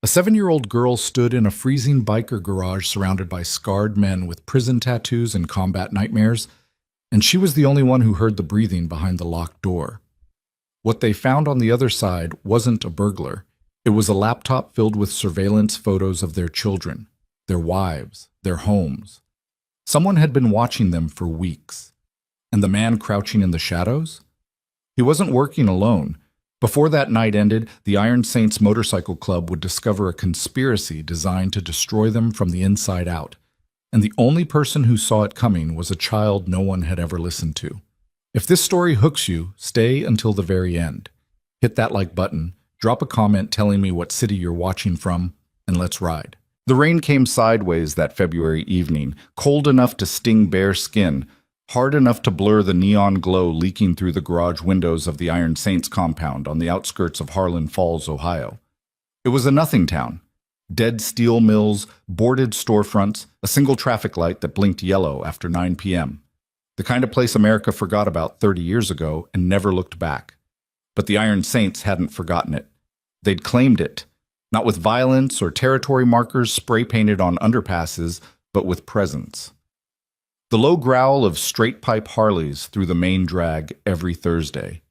A 7-year-old girl stood in a freezing biker garage surrounded by scarred men with prison tattoos and combat nightmares, and she was the only one who heard the breathing behind the locked door. What they found on the other side wasn't a burglar. It was a laptop filled with surveillance photos of their children, their wives, their homes. Someone had been watching them for weeks. And the man crouching in the shadows? He wasn't working alone. Before that night ended, the Iron Saints Motorcycle Club would discover a conspiracy designed to destroy them from the inside out. And the only person who saw it coming was a child no one had ever listened to. If this story hooks you, stay until the very end. Hit that like button, drop a comment telling me what city you're watching from, and let's ride. The rain came sideways that February evening, cold enough to sting bare skin, hard enough to blur the neon glow leaking through the garage windows of the Iron Saints compound on the outskirts of Harlan Falls, Ohio. It was a nothing town. Dead steel mills, boarded storefronts, a single traffic light that blinked yellow after 9 p.m. The kind of place America forgot about 30 years ago and never looked back. But the Iron Saints hadn't forgotten it. They'd claimed it, not with violence or territory markers spray-painted on underpasses, but with presence. The low growl of straight-pipe Harleys through the main drag every Thursday.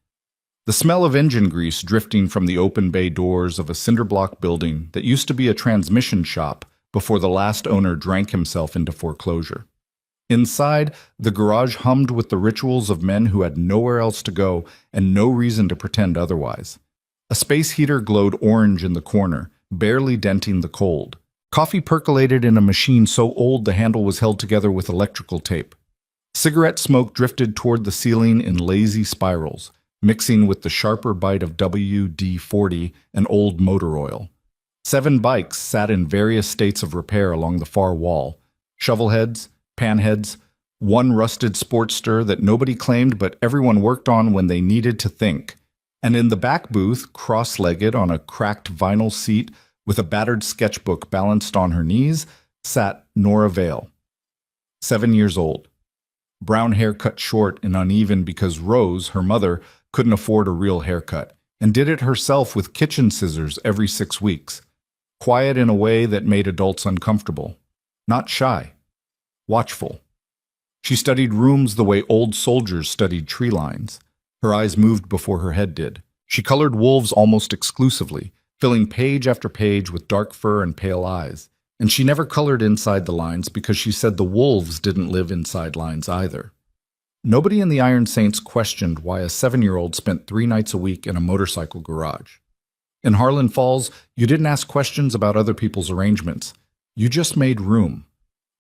The smell of engine grease drifting from the open bay doors of a cinder-block building that used to be a transmission shop before the last owner drank himself into foreclosure. Inside, the garage hummed with the rituals of men who had nowhere else to go and no reason to pretend otherwise. A space heater glowed orange in the corner, barely denting the cold. Coffee percolated in a machine so old the handle was held together with electrical tape. Cigarette smoke drifted toward the ceiling in lazy spirals, mixing with the sharper bite of WD-40 and old motor oil. 7 bikes sat in various states of repair along the far wall. Shovelheads, panheads, one rusted Sportster that nobody claimed but everyone worked on when they needed to think. And in the back booth, cross-legged on a cracked vinyl seat with a battered sketchbook balanced on her knees, sat Nora Vale. 7 years old. Brown hair cut short and uneven because Rose, her mother, couldn't afford a real haircut, and did it herself with kitchen scissors every 6 weeks. Quiet in a way that made adults uncomfortable. Not shy. Watchful. She studied rooms the way old soldiers studied tree lines. Her eyes moved before her head did. She colored wolves almost exclusively, filling page after page with dark fur and pale eyes. And she never colored inside the lines because she said the wolves didn't live inside lines either. Nobody in the Iron Saints questioned why a 7-year-old spent 3 nights a week in a motorcycle garage. In Harlan Falls, you didn't ask questions about other people's arrangements. You just made room.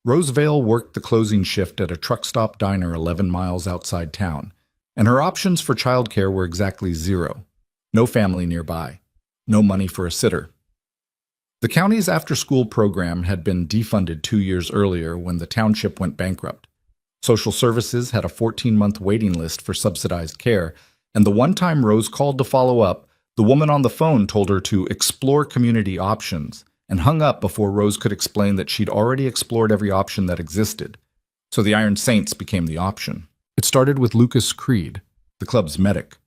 Rose Vale worked the closing shift at a truck stop diner 11 miles outside town, and her options for childcare were exactly 0. No family nearby. No money for a sitter. The county's after-school program had been defunded 2 years earlier when the township went bankrupt. Social services had a 14-month waiting list for subsidized care, and the one time Rose called to follow up, the woman on the phone told her to explore community options, and hung up before Rose could explain that she'd already explored every option that existed. So the Iron Saints became the option. It started with Lucas Creed, the club's medic,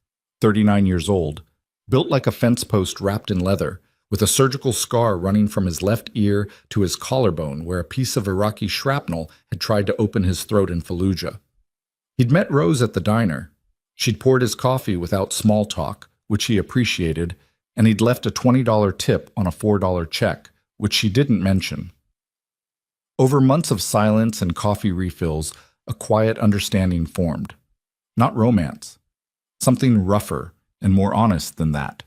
39 years old, built like a fence post wrapped in leather, with a surgical scar running from his left ear to his collarbone where a piece of Iraqi shrapnel had tried to open his throat in Fallujah. He'd met Rose at the diner. She'd poured his coffee without small talk, which he appreciated, and he'd left a $20 tip on a $4 check, which she didn't mention. Over months of silence and coffee refills, a quiet understanding formed. Not romance. Something rougher and more honest than that.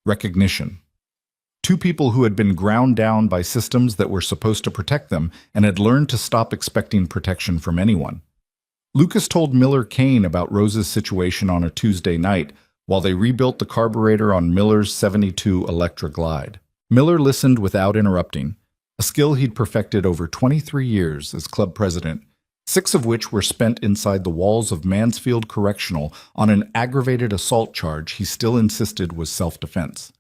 Recognition. 2 people who had been ground down by systems that were supposed to protect them and had learned to stop expecting protection from anyone. Lucas told Miller Kane about Rose's situation on a Tuesday night while they rebuilt the carburetor on Miller's 72 Electra Glide. Miller listened without interrupting, a skill he'd perfected over 23 years as club president, 6 of which were spent inside the walls of Mansfield Correctional on an aggravated assault charge he still insisted was self-defense.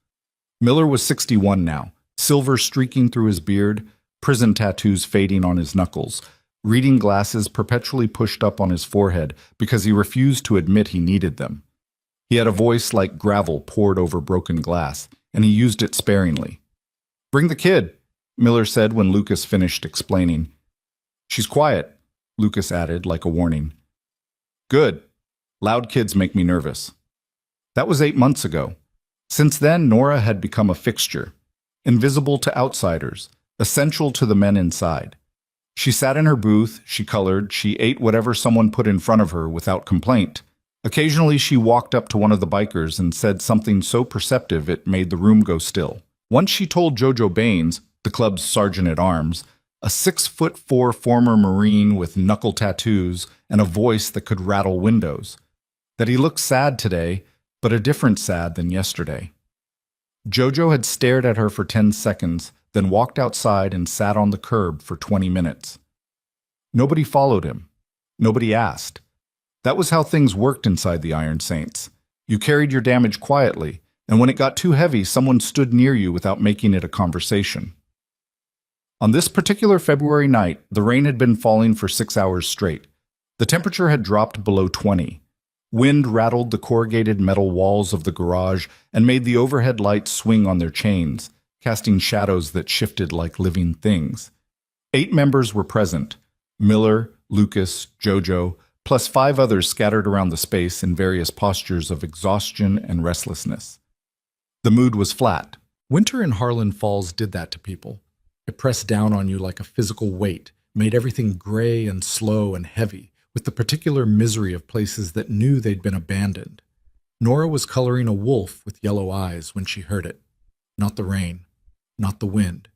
Miller was 61 now, silver streaking through his beard, prison tattoos fading on his knuckles, reading glasses perpetually pushed up on his forehead because he refused to admit he needed them. He had a voice like gravel poured over broken glass, and he used it sparingly. Bring the kid, Miller said when Lucas finished explaining. She's quiet, Lucas added like a warning. Good. Loud kids make me nervous. That was 8 months ago. Since then, Nora had become a fixture, invisible to outsiders, essential to the men inside. She sat in her booth, she colored, she ate whatever someone put in front of her without complaint. Occasionally, she walked up to one of the bikers and said something so perceptive it made the room go still. Once she told Jojo Baines, the club's sergeant-at-arms, a 6'4" former Marine with knuckle tattoos and a voice that could rattle windows, that he looked sad today, but a different sad than yesterday. Jojo had stared at her for 10 seconds, then walked outside and sat on the curb for 20 minutes. Nobody followed him. Nobody asked. That was how things worked inside the Iron Saints. You carried your damage quietly, and when it got too heavy, someone stood near you without making it a conversation. On this particular February night, the rain had been falling for 6 hours straight. The temperature had dropped below 20. Wind rattled the corrugated metal walls of the garage and made the overhead lights swing on their chains, casting shadows that shifted like living things. 8 members were present: Miller, Lucas, Jojo, plus 5 others scattered around the space in various postures of exhaustion and restlessness. The mood was flat. Winter in Harlan Falls did that to people. It pressed down on you like a physical weight, made everything gray and slow and heavy, with the particular misery of places that knew they'd been abandoned. Nora was coloring a wolf with yellow eyes when she heard it. Not the rain, not the wind,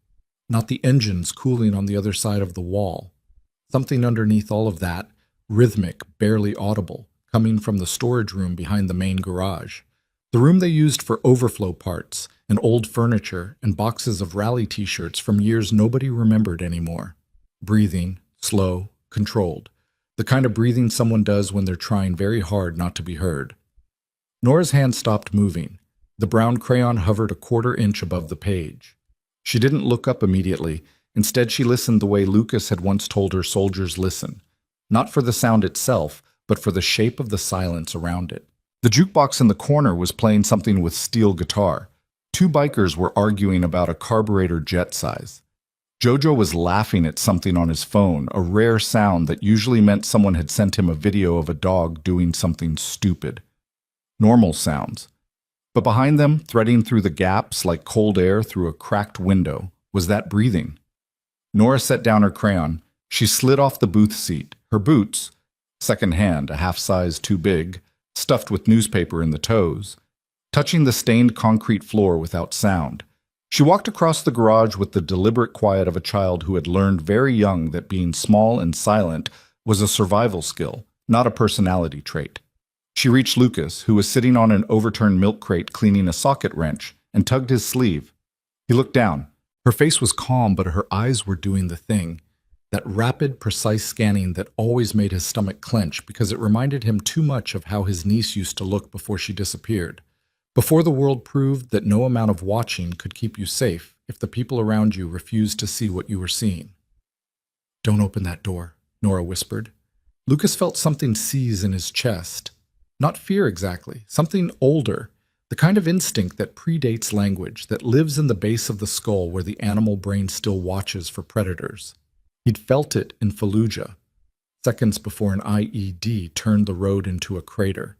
not the engines cooling on the other side of the wall. Something underneath all of that, rhythmic, barely audible, coming from the storage room behind the main garage. The room they used for overflow parts and old furniture and boxes of rally t-shirts from years nobody remembered anymore. Breathing, slow, controlled. The kind of breathing someone does when they're trying very hard not to be heard. Nora's hand stopped moving. The brown crayon hovered a 1/4 inch above the page. She didn't look up immediately. Instead, she listened the way Lucas had once told her soldiers listen. Not for the sound itself, but for the shape of the silence around it. The jukebox in the corner was playing something with steel guitar. 2 bikers were arguing about a carburetor jet size. Jojo was laughing at something on his phone, a rare sound that usually meant someone had sent him a video of a dog doing something stupid. Normal sounds. But behind them, threading through the gaps like cold air through a cracked window, was that breathing. Nora set down her crayon. She slid off the booth seat. Her boots, second-hand, a half size too big, stuffed with newspaper in the toes, touching the stained concrete floor without sound. She walked across the garage with the deliberate quiet of a child who had learned very young that being small and silent was a survival skill, not a personality trait. She reached Lucas, who was sitting on an overturned milk crate cleaning a socket wrench, and tugged his sleeve. He looked down. Her face was calm, but her eyes were doing the thing. That rapid, precise scanning that always made his stomach clench because it reminded him too much of how his niece used to look before she disappeared. Before the world proved that no amount of watching could keep you safe if the people around you refused to see what you were seeing. "Don't open that door," Nora whispered. Lucas felt something seize in his chest. Not fear exactly, something older, the kind of instinct that predates language, that lives in the base of the skull where the animal brain still watches for predators. He'd felt it in Fallujah, seconds before an IED turned the road into a crater.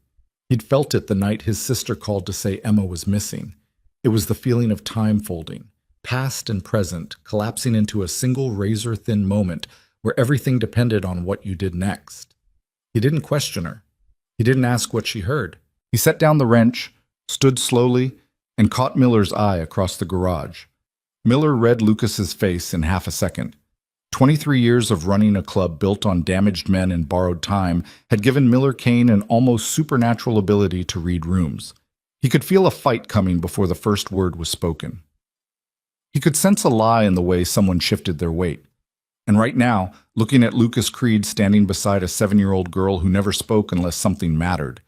He'd felt it the night his sister called to say Emma was missing. It was the feeling of time folding, past and present, collapsing into a single razor-thin moment where everything depended on what you did next. He didn't question her. He didn't ask what she heard. He set down the wrench, stood slowly, and caught Miller's eye across the garage. Miller read Lucas's face in half a second. 23 years of running a club built on damaged men and borrowed time had given Miller Kane an almost supernatural ability to read rooms. He could feel a fight coming before the first word was spoken. He could sense a lie in the way someone shifted their weight. And right now, looking at Lucas Creed standing beside a 7-year-old girl who never spoke unless something mattered,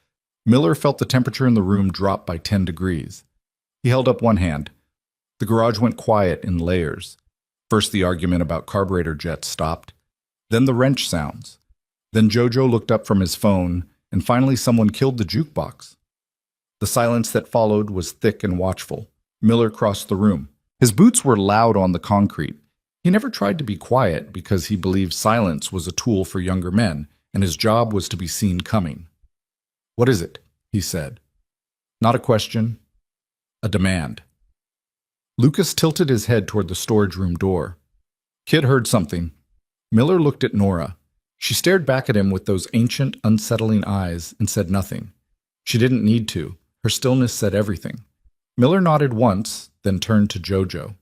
Miller felt the temperature in the room drop by 10 degrees. He held up one hand. The garage went quiet in layers. First, the argument about carburetor jets stopped. Then the wrench sounds. Then Jojo looked up from his phone, and finally someone killed the jukebox. The silence that followed was thick and watchful. Miller crossed the room. His boots were loud on the concrete. He never tried to be quiet because he believed silence was a tool for younger men, and his job was to be seen coming. "What is it?" he said. Not a question, a demand. Lucas tilted his head toward the storage room door. Kid heard something. Miller looked at Nora. She stared back at him with those ancient, unsettling eyes and said nothing. She didn't need to. Her stillness said everything. Miller nodded once, then turned to Jojo.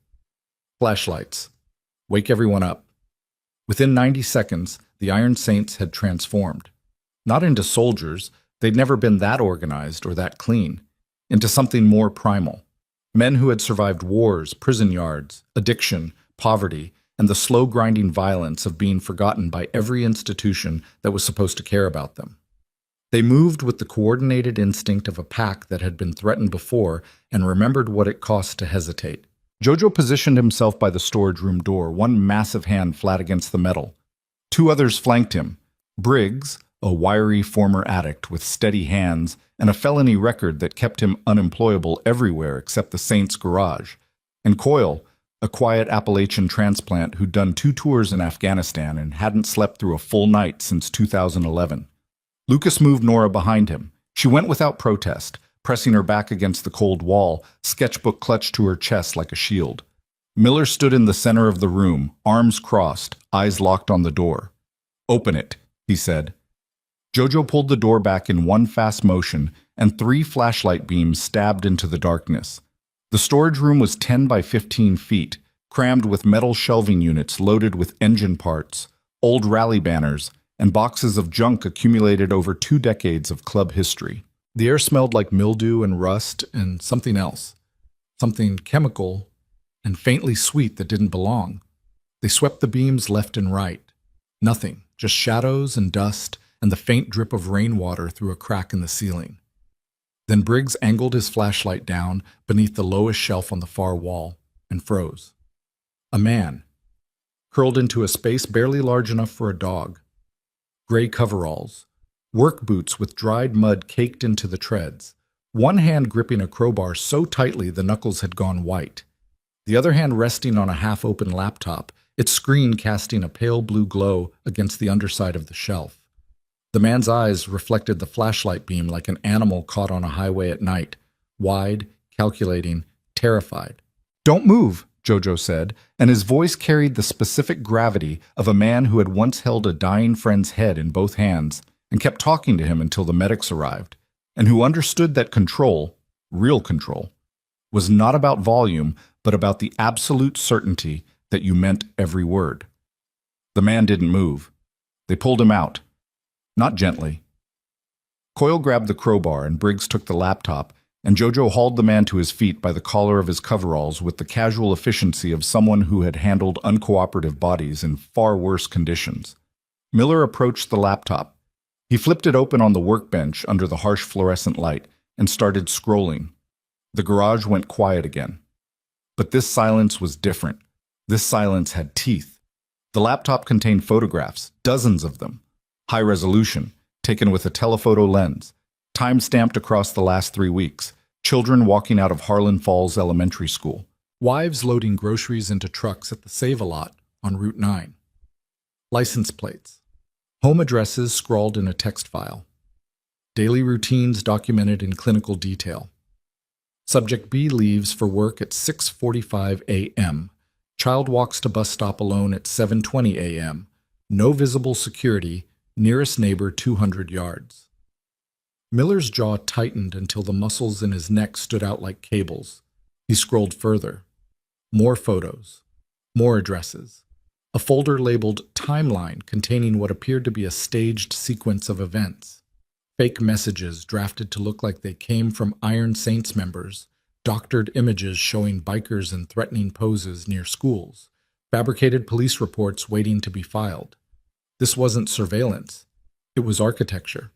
"Flashlights. Wake everyone up." Within 90 seconds, the Iron Saints had transformed. Not into soldiers, they'd never been that organized or that clean. Into something more primal. Men who had survived wars, prison yards, addiction, poverty, and the slow grinding violence of being forgotten by every institution that was supposed to care about them. They moved with the coordinated instinct of a pack that had been threatened before and remembered what it cost to hesitate. Jojo positioned himself by the storage room door, one massive hand flat against the metal. Two others flanked him. Briggs, a wiry former addict with steady hands and a felony record that kept him unemployable everywhere except the Saints' garage, and Coyle, a quiet Appalachian transplant who'd done 2 tours in Afghanistan and hadn't slept through a full night since 2011. Lucas moved Nora behind him. She went without protest, pressing her back against the cold wall, sketchbook clutched to her chest like a shield. Miller stood in the center of the room, arms crossed, eyes locked on the door. "Open it," he said. Jojo pulled the door back in one fast motion, and 3 flashlight beams stabbed into the darkness. The storage room was 10 by 15 feet, crammed with metal shelving units loaded with engine parts, old rally banners, and boxes of junk accumulated over 2 decades of club history. The air smelled like mildew and rust and something else. Something chemical and faintly sweet that didn't belong. They swept the beams left and right. Nothing, just shadows and dust and the faint drip of rainwater through a crack in the ceiling. Then Briggs angled his flashlight down beneath the lowest shelf on the far wall and froze. A man, curled into a space barely large enough for a dog. Gray coveralls, work boots with dried mud caked into the treads, one hand gripping a crowbar so tightly the knuckles had gone white, the other hand resting on a half-open laptop, its screen casting a pale blue glow against the underside of the shelf. The man's eyes reflected the flashlight beam like an animal caught on a highway at night, wide, calculating, terrified. "Don't move," Jojo said, and his voice carried the specific gravity of a man who had once held a dying friend's head in both hands and kept talking to him until the medics arrived, and who understood that control, real control, was not about volume, but about the absolute certainty that you meant every word. The man didn't move. They pulled him out. Not gently. Coyle grabbed the crowbar and Briggs took the laptop, and Jojo hauled the man to his feet by the collar of his coveralls with the casual efficiency of someone who had handled uncooperative bodies in far worse conditions. Miller approached the laptop. He flipped it open on the workbench under the harsh fluorescent light and started scrolling. The garage went quiet again. But this silence was different. This silence had teeth. The laptop contained photographs, dozens of them. High resolution, taken with a telephoto lens, time-stamped across the last 3 weeks, children walking out of Harlan Falls Elementary School, wives loading groceries into trucks at the Save-A-Lot on Route 9, license plates, home addresses scrawled in a text file, daily routines documented in clinical detail. Subject B leaves for work at 6:45 a.m. Child walks to bus stop alone at 7:20 a.m. No visible security. Nearest neighbor 200 yards. Miller's jaw tightened until the muscles in his neck stood out like cables. He scrolled further. More photos. More addresses. A folder labeled Timeline containing what appeared to be a staged sequence of events. Fake messages drafted to look like they came from Iron Saints members. Doctored images showing bikers in threatening poses near schools. Fabricated police reports waiting to be filed. This wasn't surveillance. It was architecture.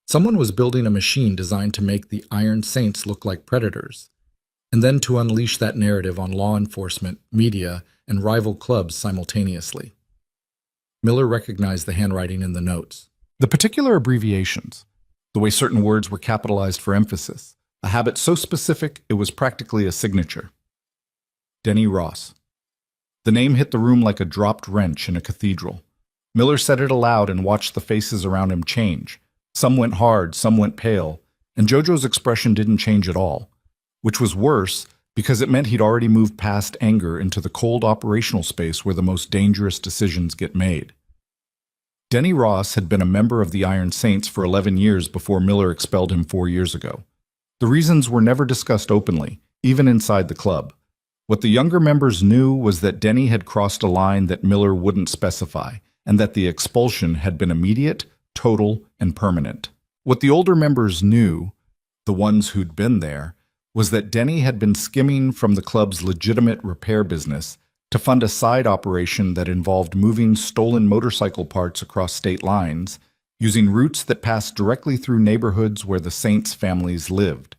Someone was building a machine designed to make the Iron Saints look like predators, and then to unleash that narrative on law enforcement, media, and rival clubs simultaneously. Miller recognized the handwriting in the notes. The particular abbreviations, the way certain words were capitalized for emphasis, a habit so specific it was practically a signature. Denny Ross. The name hit the room like a dropped wrench in a cathedral. Miller said it aloud and watched the faces around him change. Some went hard, some went pale, and Jojo's expression didn't change at all, which was worse because it meant he'd already moved past anger into the cold operational space where the most dangerous decisions get made. Denny Ross had been a member of the Iron Saints for 11 years before Miller expelled him 4 years ago. The reasons were never discussed openly, even inside the club. What the younger members knew was that Denny had crossed a line that Miller wouldn't specify, and that the expulsion had been immediate, total, and permanent. What the older members knew, the ones who'd been there, was that Denny had been skimming from the club's legitimate repair business to fund a side operation that involved moving stolen motorcycle parts across state lines, using routes that passed directly through neighborhoods where the Saints' families lived.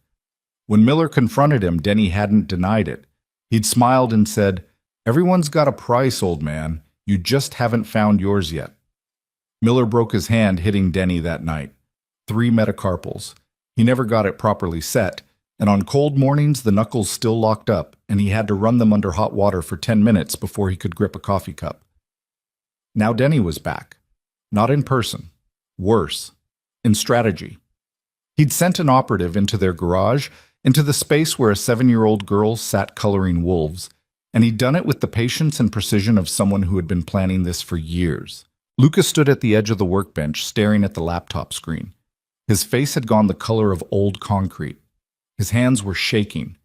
When Miller confronted him, Denny hadn't denied it. He'd smiled and said, "Everyone's got a price, old man. You just haven't found yours yet." Miller broke his hand hitting Denny that night. 3 metacarpals. He never got it properly set, and on cold mornings the knuckles still locked up, and he had to run them under hot water for 10 minutes before he could grip a coffee cup. Now Denny was back. Not in person. Worse. In strategy. He'd sent an operative into their garage, into the space where a 7-year-old girl sat coloring wolves, and he'd done it with the patience and precision of someone who had been planning this for years. Lucas stood at the edge of the workbench, staring at the laptop screen. His face had gone the color of old concrete. His hands were shaking,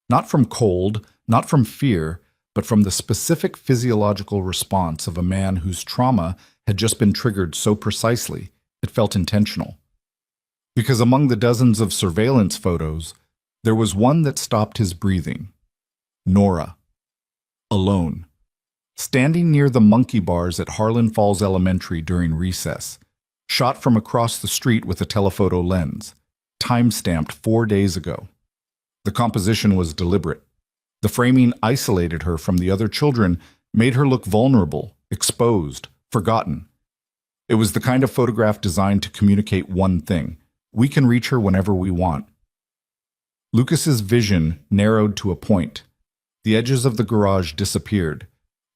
not from cold, not from fear, but from the specific physiological response of a man whose trauma had just been triggered so precisely it felt intentional. Because among the dozens of surveillance photos, there was one that stopped his breathing. Nora. Alone. Standing near the monkey bars at Harlan Falls Elementary during recess. Shot from across the street with a telephoto lens. Time-stamped 4 days ago. The composition was deliberate. The framing isolated her from the other children, made her look vulnerable, exposed, forgotten. It was the kind of photograph designed to communicate one thing. We can reach her whenever we want. Lucas's vision narrowed to a point. The edges of the garage disappeared.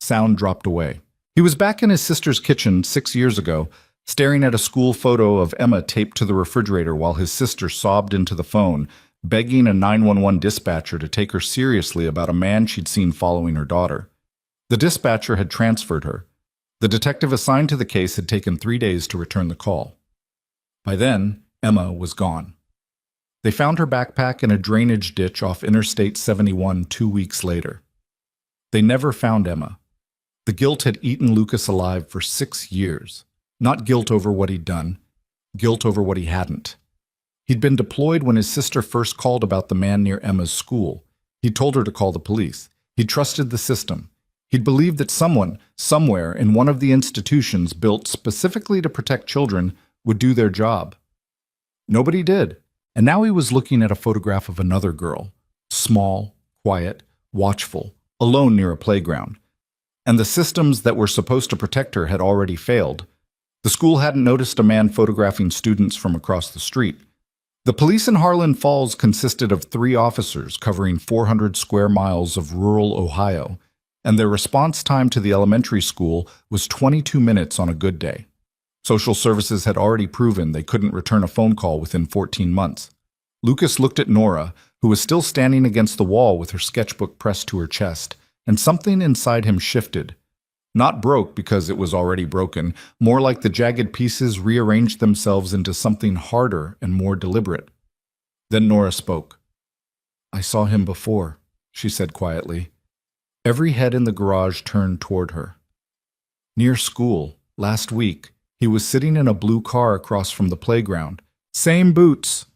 Sound dropped away. He was back in his sister's kitchen 6 years ago, staring at a school photo of Emma taped to the refrigerator while his sister sobbed into the phone, begging a 911 dispatcher to take her seriously about a man she'd seen following her daughter. The dispatcher had transferred her. The detective assigned to the case had taken 3 days to return the call. By then, Emma was gone. They found her backpack in a drainage ditch off Interstate 71 2 weeks later. They never found Emma. The guilt had eaten Lucas alive for 6 years. Not guilt over what he'd done, guilt over what he hadn't. He'd been deployed when his sister first called about the man near Emma's school. He'd told her to call the police. He'd trusted the system. He'd believed that someone, somewhere in one of the institutions built specifically to protect children, would do their job. Nobody did. And now he was looking at a photograph of another girl, small, quiet, watchful, alone near a playground. And the systems that were supposed to protect her had already failed. The school hadn't noticed a man photographing students from across the street. The police in Harlan Falls consisted of 3 officers covering 400 square miles of rural Ohio, and their response time to the elementary school was 22 minutes on a good day. Social services had already proven they couldn't return a phone call within 14 months. Lucas looked at Nora, who was still standing against the wall with her sketchbook pressed to her chest, and something inside him shifted. Not broke because it was already broken, more like the jagged pieces rearranged themselves into something harder and more deliberate. Then Nora spoke. "I saw him before," she said quietly. Every head in the garage turned toward her. "Near school, last week, he was sitting in a blue car across from the playground. Same boots."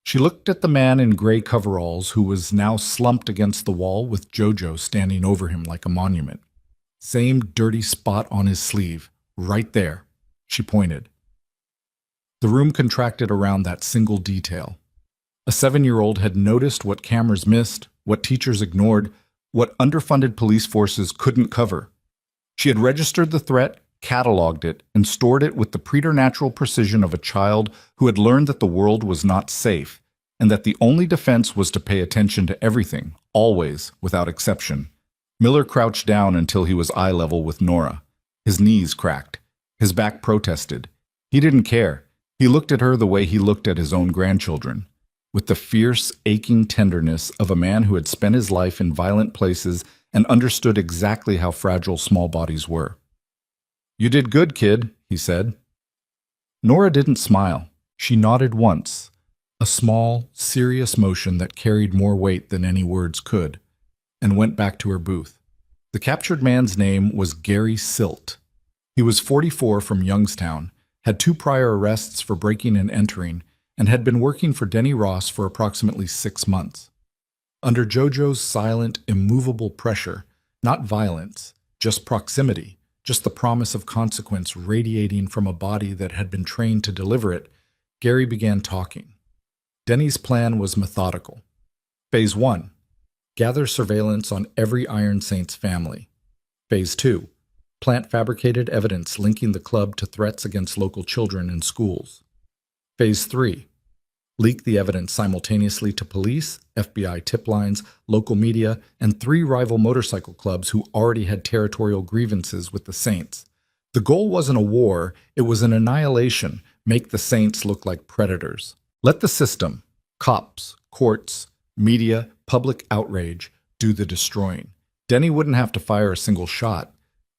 She looked at the man in gray coveralls who was now slumped against the wall with Jojo standing over him like a monument. Same dirty spot on his sleeve, right there, she pointed. The room contracted around that single detail. A 7-year-old had noticed what cameras missed, what teachers ignored, what underfunded police forces couldn't cover. She had registered the threat, cataloged it, and stored it with the preternatural precision of a child who had learned that the world was not safe, and that the only defense was to pay attention to everything, always, without exception. Miller crouched down until he was eye level with Nora. His knees cracked. His back protested. He didn't care. He looked at her the way he looked at his own grandchildren, with the fierce, aching tenderness of a man who had spent his life in violent places and understood exactly how fragile small bodies were. "You did good, kid," he said. Nora didn't smile. She nodded once, a small, serious motion that carried more weight than any words could, and went back to her booth. The captured man's name was Gary Silt. He was 44 from Youngstown, had 2 prior arrests for breaking and entering, and had been working for Denny Ross for approximately 6 months. Under JoJo's silent, immovable pressure, not violence, just proximity, just the promise of consequence radiating from a body that had been trained to deliver it, Gary began talking. Denny's plan was methodical. Phase 1. Gather surveillance on every Iron Saints family. Phase 2. Plant fabricated evidence linking the club to threats against local children and schools. Phase 3. Leak the evidence simultaneously to police, FBI tip lines, local media, and 3 rival motorcycle clubs who already had territorial grievances with the Saints. The goal wasn't a war, it was an annihilation, make the Saints look like predators. Let the system, cops, courts, media, public outrage, do the destroying. Denny wouldn't have to fire a single shot.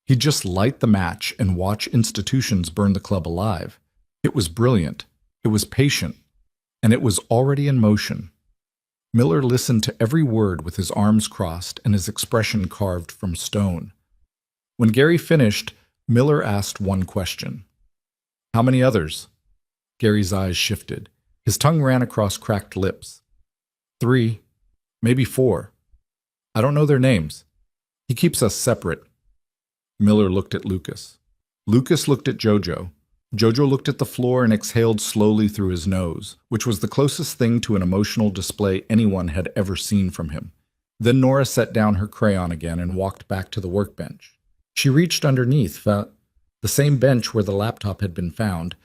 He'd just light the match and watch institutions burn the club alive. It was brilliant. It was patient. And it was already in motion. Miller listened to every word with his arms crossed and his expression carved from stone. When Gary finished, Miller asked one question. "How many others?" Gary's eyes shifted. His tongue ran across cracked lips. 3, maybe 4. I don't know their names. He keeps us separate. Miller looked at Lucas. Lucas looked at JoJo. JoJo looked at the floor and exhaled slowly through his nose, which was the closest thing to an emotional display anyone had ever seen from him. Then Nora set down her crayon again and walked back to the workbench. She reached underneath, the same bench where the laptop had been found,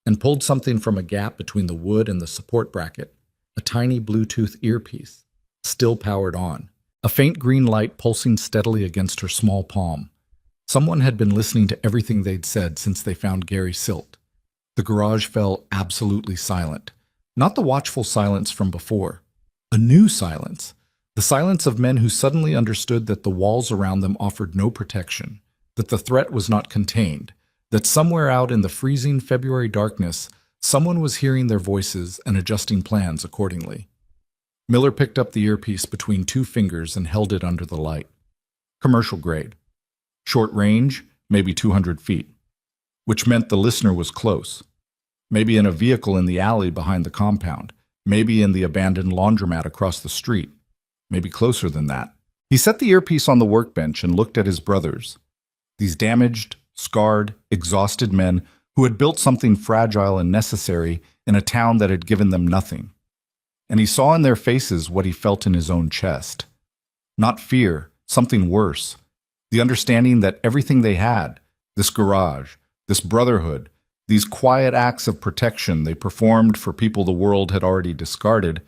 and pulled something from a gap between the wood and the support bracket, a tiny Bluetooth earpiece, still powered on, a faint green light pulsing steadily against her small palm. Someone had been listening to everything they'd said since they found Gary Silt. The garage fell absolutely silent. Not the watchful silence from before. A new silence. The silence of men who suddenly understood that the walls around them offered no protection, that the threat was not contained, that somewhere out in the freezing February darkness, someone was hearing their voices and adjusting plans accordingly. Miller picked up the earpiece between 2 fingers and held it under the light. Commercial grade. Short range, maybe 200 feet, which meant the listener was close. Maybe in a vehicle in the alley behind the compound, maybe in the abandoned laundromat across the street, maybe closer than that. He set the earpiece on the workbench and looked at his brothers. These damaged, scarred, exhausted men who had built something fragile and necessary in a town that had given them nothing. And he saw in their faces what he felt in his own chest. Not fear, something worse. The understanding that everything they had, this garage, this brotherhood, these quiet acts of protection they performed for people the world had already discarded,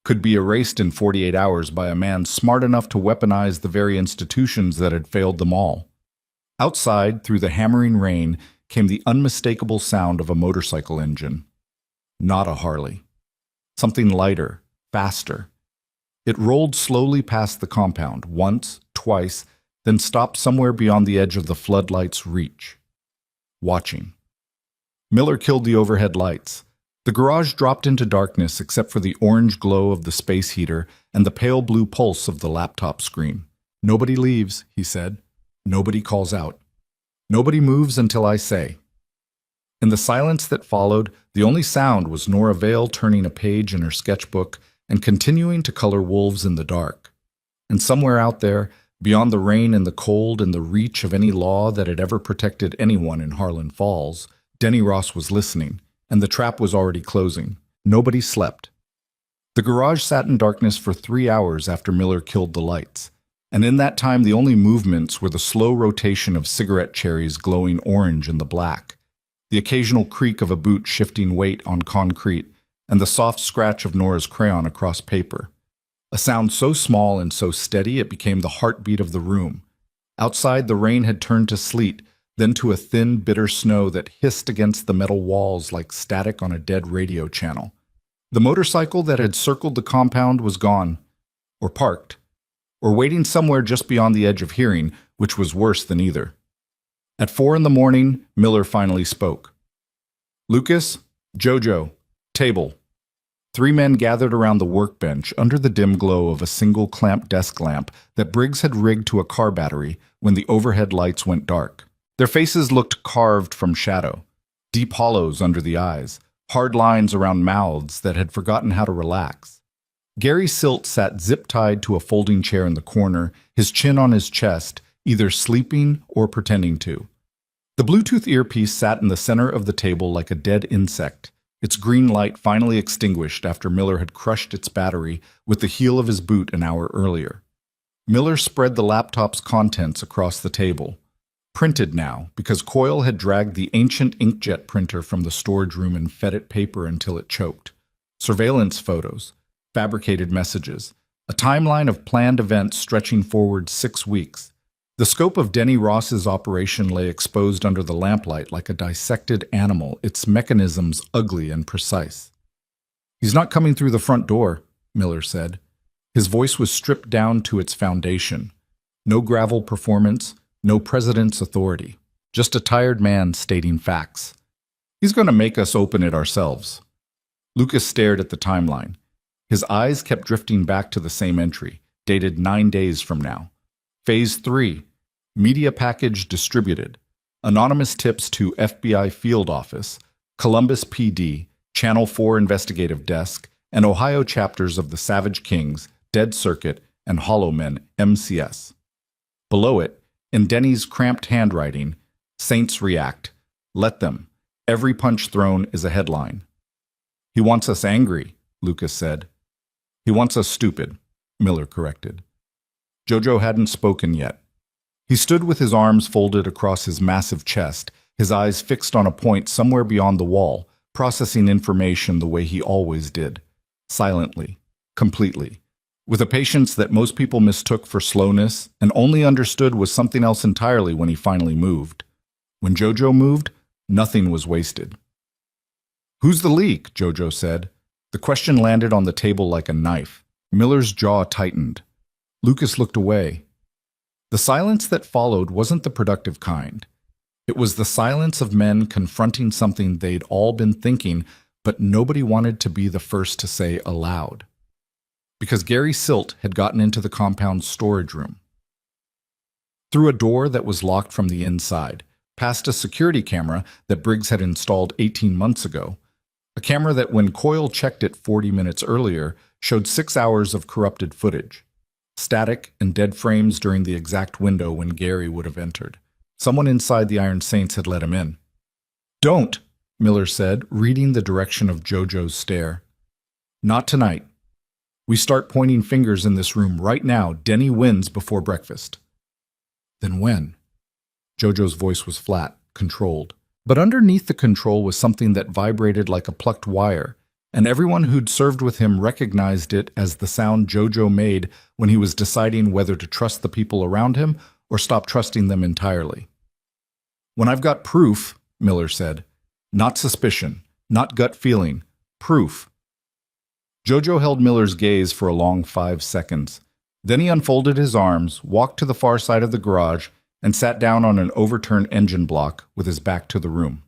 could be erased in 48 hours by a man smart enough to weaponize the very institutions that had failed them all. Outside, through the hammering rain, came the unmistakable sound of a motorcycle engine. Not a Harley. Something lighter, faster. It rolled slowly past the compound, once, twice, then stopped somewhere beyond the edge of the floodlight's reach. Watching. Miller killed the overhead lights. The garage dropped into darkness except for the orange glow of the space heater and the pale blue pulse of the laptop screen. "Nobody leaves," he said. "Nobody calls out. Nobody moves until I say." In the silence that followed, the only sound was Nora Vale turning a page in her sketchbook and continuing to color wolves in the dark. And somewhere out there, beyond the rain and the cold and the reach of any law that had ever protected anyone in Harlan Falls, Denny Ross was listening, and the trap was already closing. Nobody slept. The garage sat in darkness for 3 hours after Miller killed the lights, and in that time the only movements were the slow rotation of cigarette cherries glowing orange in the black, the occasional creak of a boot shifting weight on concrete, and the soft scratch of Nora's crayon across paper. A sound so small and so steady it became the heartbeat of the room. Outside, the rain had turned to sleet, then to a thin, bitter snow that hissed against the metal walls like static on a dead radio channel. The motorcycle that had circled the compound was gone, or parked, or waiting somewhere just beyond the edge of hearing, which was worse than either. At 4 a.m, Miller finally spoke. "Lucas, Jojo, table." 3 men gathered around the workbench under the dim glow of a single clamp desk lamp that Briggs had rigged to a car battery when the overhead lights went dark. Their faces looked carved from shadow, deep hollows under the eyes, hard lines around mouths that had forgotten how to relax. Gary Silt sat zip-tied to a folding chair in the corner, his chin on his chest, either sleeping or pretending to. The Bluetooth earpiece sat in the center of the table like a dead insect, its green light finally extinguished after Miller had crushed its battery with the heel of his boot an hour earlier. Miller spread the laptop's contents across the table. Printed now, because Coyle had dragged the ancient inkjet printer from the storage room and fed it paper until it choked. Surveillance photos, fabricated messages, a timeline of planned events stretching forward 6 weeks. The scope of Denny Ross's operation lay exposed under the lamplight like a dissected animal, its mechanisms ugly and precise. "He's not coming through the front door," Miller said. His voice was stripped down to its foundation. No gravel performance, no president's authority. Just a tired man stating facts. "He's going to make us open it ourselves." Lucas stared at the timeline. His eyes kept drifting back to the same entry, dated 9 days from now. Phase 3. Media package distributed. Anonymous tips to FBI field office, Columbus PD, Channel 4 investigative desk, and Ohio chapters of the Savage Kings, Dead Circuit, and Hollow Men, MCS. Below it, in Denny's cramped handwriting, "Saints react. Let them. Every punch thrown is a headline." "He wants us angry," Lucas said. "He wants us stupid," Miller corrected. Jojo hadn't spoken yet. He stood with his arms folded across his massive chest, his eyes fixed on a point somewhere beyond the wall, processing information the way he always did. Silently. Completely. With a patience that most people mistook for slowness and only understood was something else entirely when he finally moved. When Jojo moved, nothing was wasted. "Who's the leak?" Jojo said. The question landed on the table like a knife. Miller's jaw tightened. Lucas looked away. The silence that followed wasn't the productive kind. It was the silence of men confronting something they'd all been thinking, but nobody wanted to be the first to say aloud. Because Gary Silt had gotten into the compound's storage room. Through a door that was locked from the inside, past a security camera that Briggs had installed 18 months ago, a camera that when Coyle checked it 40 minutes earlier showed 6 hours of corrupted footage. Static and dead frames during the exact window when Gary would have entered. Someone inside the Iron Saints had let him in. "Don't," Miller said, reading the direction of Jojo's stare. "Not tonight. We start pointing fingers in this room right now. Denny wins before breakfast." "Then when?" Jojo's voice was flat, controlled. But underneath the control was something that vibrated like a plucked wire, and everyone who'd served with him recognized it as the sound Jojo made when he was deciding whether to trust the people around him or stop trusting them entirely. "When I've got proof," Miller said. "Not suspicion, not gut feeling. Proof." Jojo held Miller's gaze for a long 5 seconds. Then he unfolded his arms, walked to the far side of the garage, and sat down on an overturned engine block with his back to the room.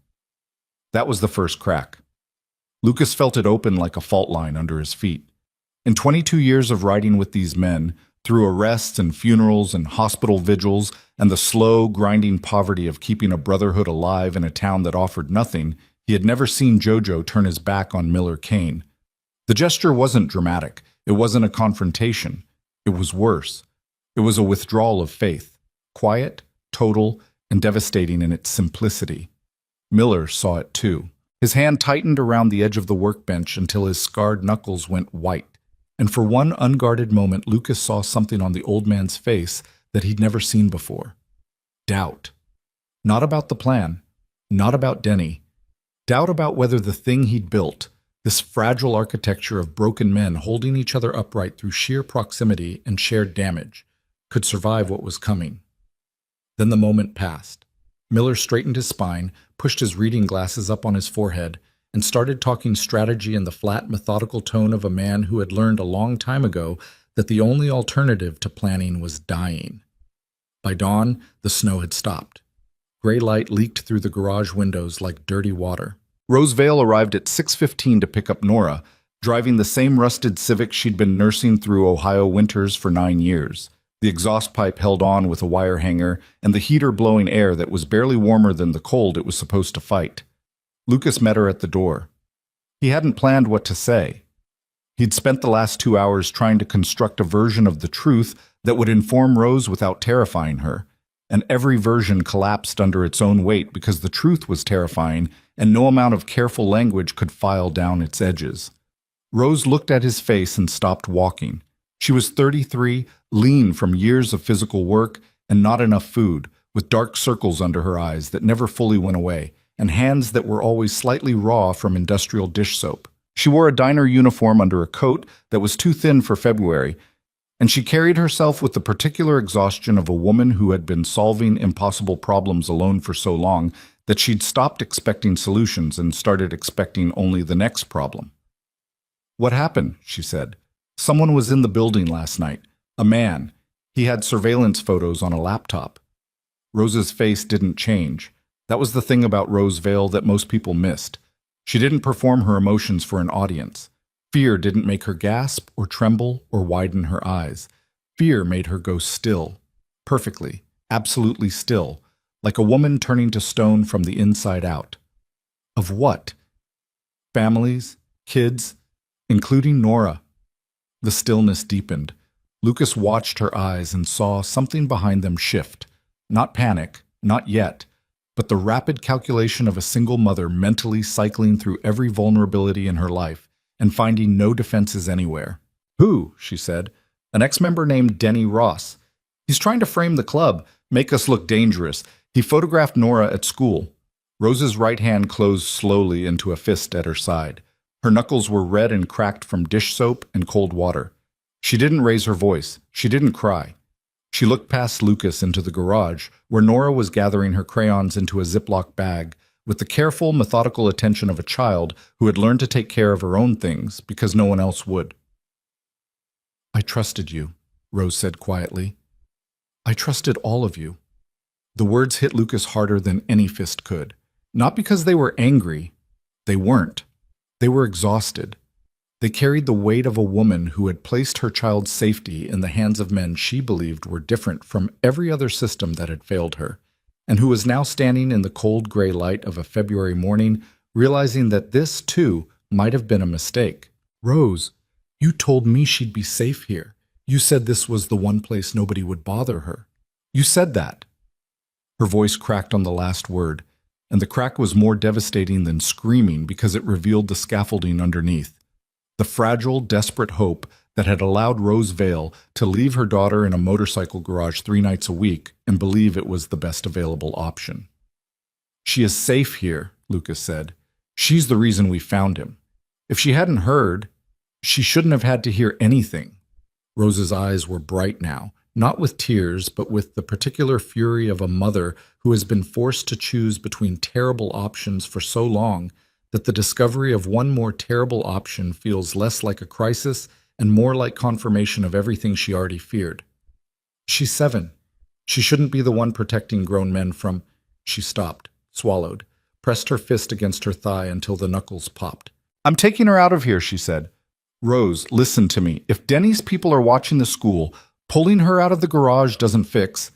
That was the first crack. Lucas felt it open like a fault line under his feet. In 22 years of riding with these men, through arrests and funerals and hospital vigils and the slow, grinding poverty of keeping a brotherhood alive in a town that offered nothing, he had never seen Jojo turn his back on Miller Kane. The gesture wasn't dramatic. It wasn't a confrontation. It was worse. It was a withdrawal of faith, quiet, total, and devastating in its simplicity. Miller saw it too. His hand tightened around the edge of the workbench until his scarred knuckles went white. And for one unguarded moment, Lucas saw something on the old man's face that he'd never seen before. Doubt. Not about the plan. Not about Denny. Doubt about whether the thing he'd built, This fragile architecture of broken men holding each other upright through sheer proximity and shared damage could survive what was coming. Then the moment passed. Miller straightened his spine, pushed his reading glasses up on his forehead, and started talking strategy in the flat, methodical tone of a man who had learned a long time ago that the only alternative to planning was dying. By dawn, the snow had stopped. Gray light leaked through the garage windows like dirty water. Rosevale arrived at 6:15 to pick up Nora, driving the same rusted Civic she'd been nursing through Ohio winters for 9 years. The exhaust pipe held on with a wire hanger, and the heater blowing air that was barely warmer than the cold it was supposed to fight. Lucas met her at the door. He hadn't planned what to say. He'd spent the last 2 hours trying to construct a version of the truth that would inform Rose without terrifying her, and every version collapsed under its own weight because the truth was terrifying and no amount of careful language could file down its edges. Rose looked at his face and stopped walking. She was 33, lean from years of physical work and not enough food, with dark circles under her eyes that never fully went away, and hands that were always slightly raw from industrial dish soap. She wore a diner uniform under a coat that was too thin for February, and she carried herself with the particular exhaustion of a woman who had been solving impossible problems alone for so long that she'd stopped expecting solutions and started expecting only the next problem. "What happened?" she said. "Someone was in the building last night. A man. He had surveillance photos on a laptop." Rose's face didn't change. That was the thing about Rosevale that most people missed. She didn't perform her emotions for an audience. Fear didn't make her gasp or tremble or widen her eyes. Fear made her go still, perfectly, absolutely still, like a woman turning to stone from the inside out. Of what? Families, kids, including Nora. The stillness deepened. Lucas watched her eyes and saw something behind them shift. Not panic, not yet, but the rapid calculation of a single mother mentally cycling through every vulnerability in her life and finding no defenses anywhere. "Who?" she said. "An ex-member named Denny Ross. He's trying to frame the club, make us look dangerous. He photographed Nora at school." Rose's right hand closed slowly into a fist at her side. Her knuckles were red and cracked from dish soap and cold water. She didn't raise her voice. She didn't cry. She looked past Lucas into the garage, where Nora was gathering her crayons into a Ziploc bag, with the careful, methodical attention of a child who had learned to take care of her own things because no one else would. "I trusted you," Rose said quietly. "I trusted all of you." The words hit Lucas harder than any fist could. Not because they were angry. They weren't. They were exhausted. They carried the weight of a woman who had placed her child's safety in the hands of men she believed were different from every other system that had failed her, and who was now standing in the cold gray light of a February morning, realizing that this, too, might have been a mistake. "Rose, you told me she'd be safe here. You said this was the one place nobody would bother her. You said that." Her voice cracked on the last word, and the crack was more devastating than screaming because it revealed the scaffolding underneath. The fragile, desperate hope that had allowed Rosevale to leave her daughter in a motorcycle garage 3 nights a week and believe it was the best available option. "She is safe here," Lucas said. "She's the reason we found him. If she hadn't heard, she shouldn't have had to hear anything." Rose's eyes were bright now, not with tears, but with the particular fury of a mother who has been forced to choose between terrible options for so long that the discovery of one more terrible option feels less like a crisis and more like confirmation of everything she already feared. "She's 7. She shouldn't be the one protecting grown men from—" She stopped, swallowed, pressed her fist against her thigh until the knuckles popped. "I'm taking her out of here," she said. "Rose, listen to me. If Denny's people are watching the school, pulling her out of the garage doesn't fix—"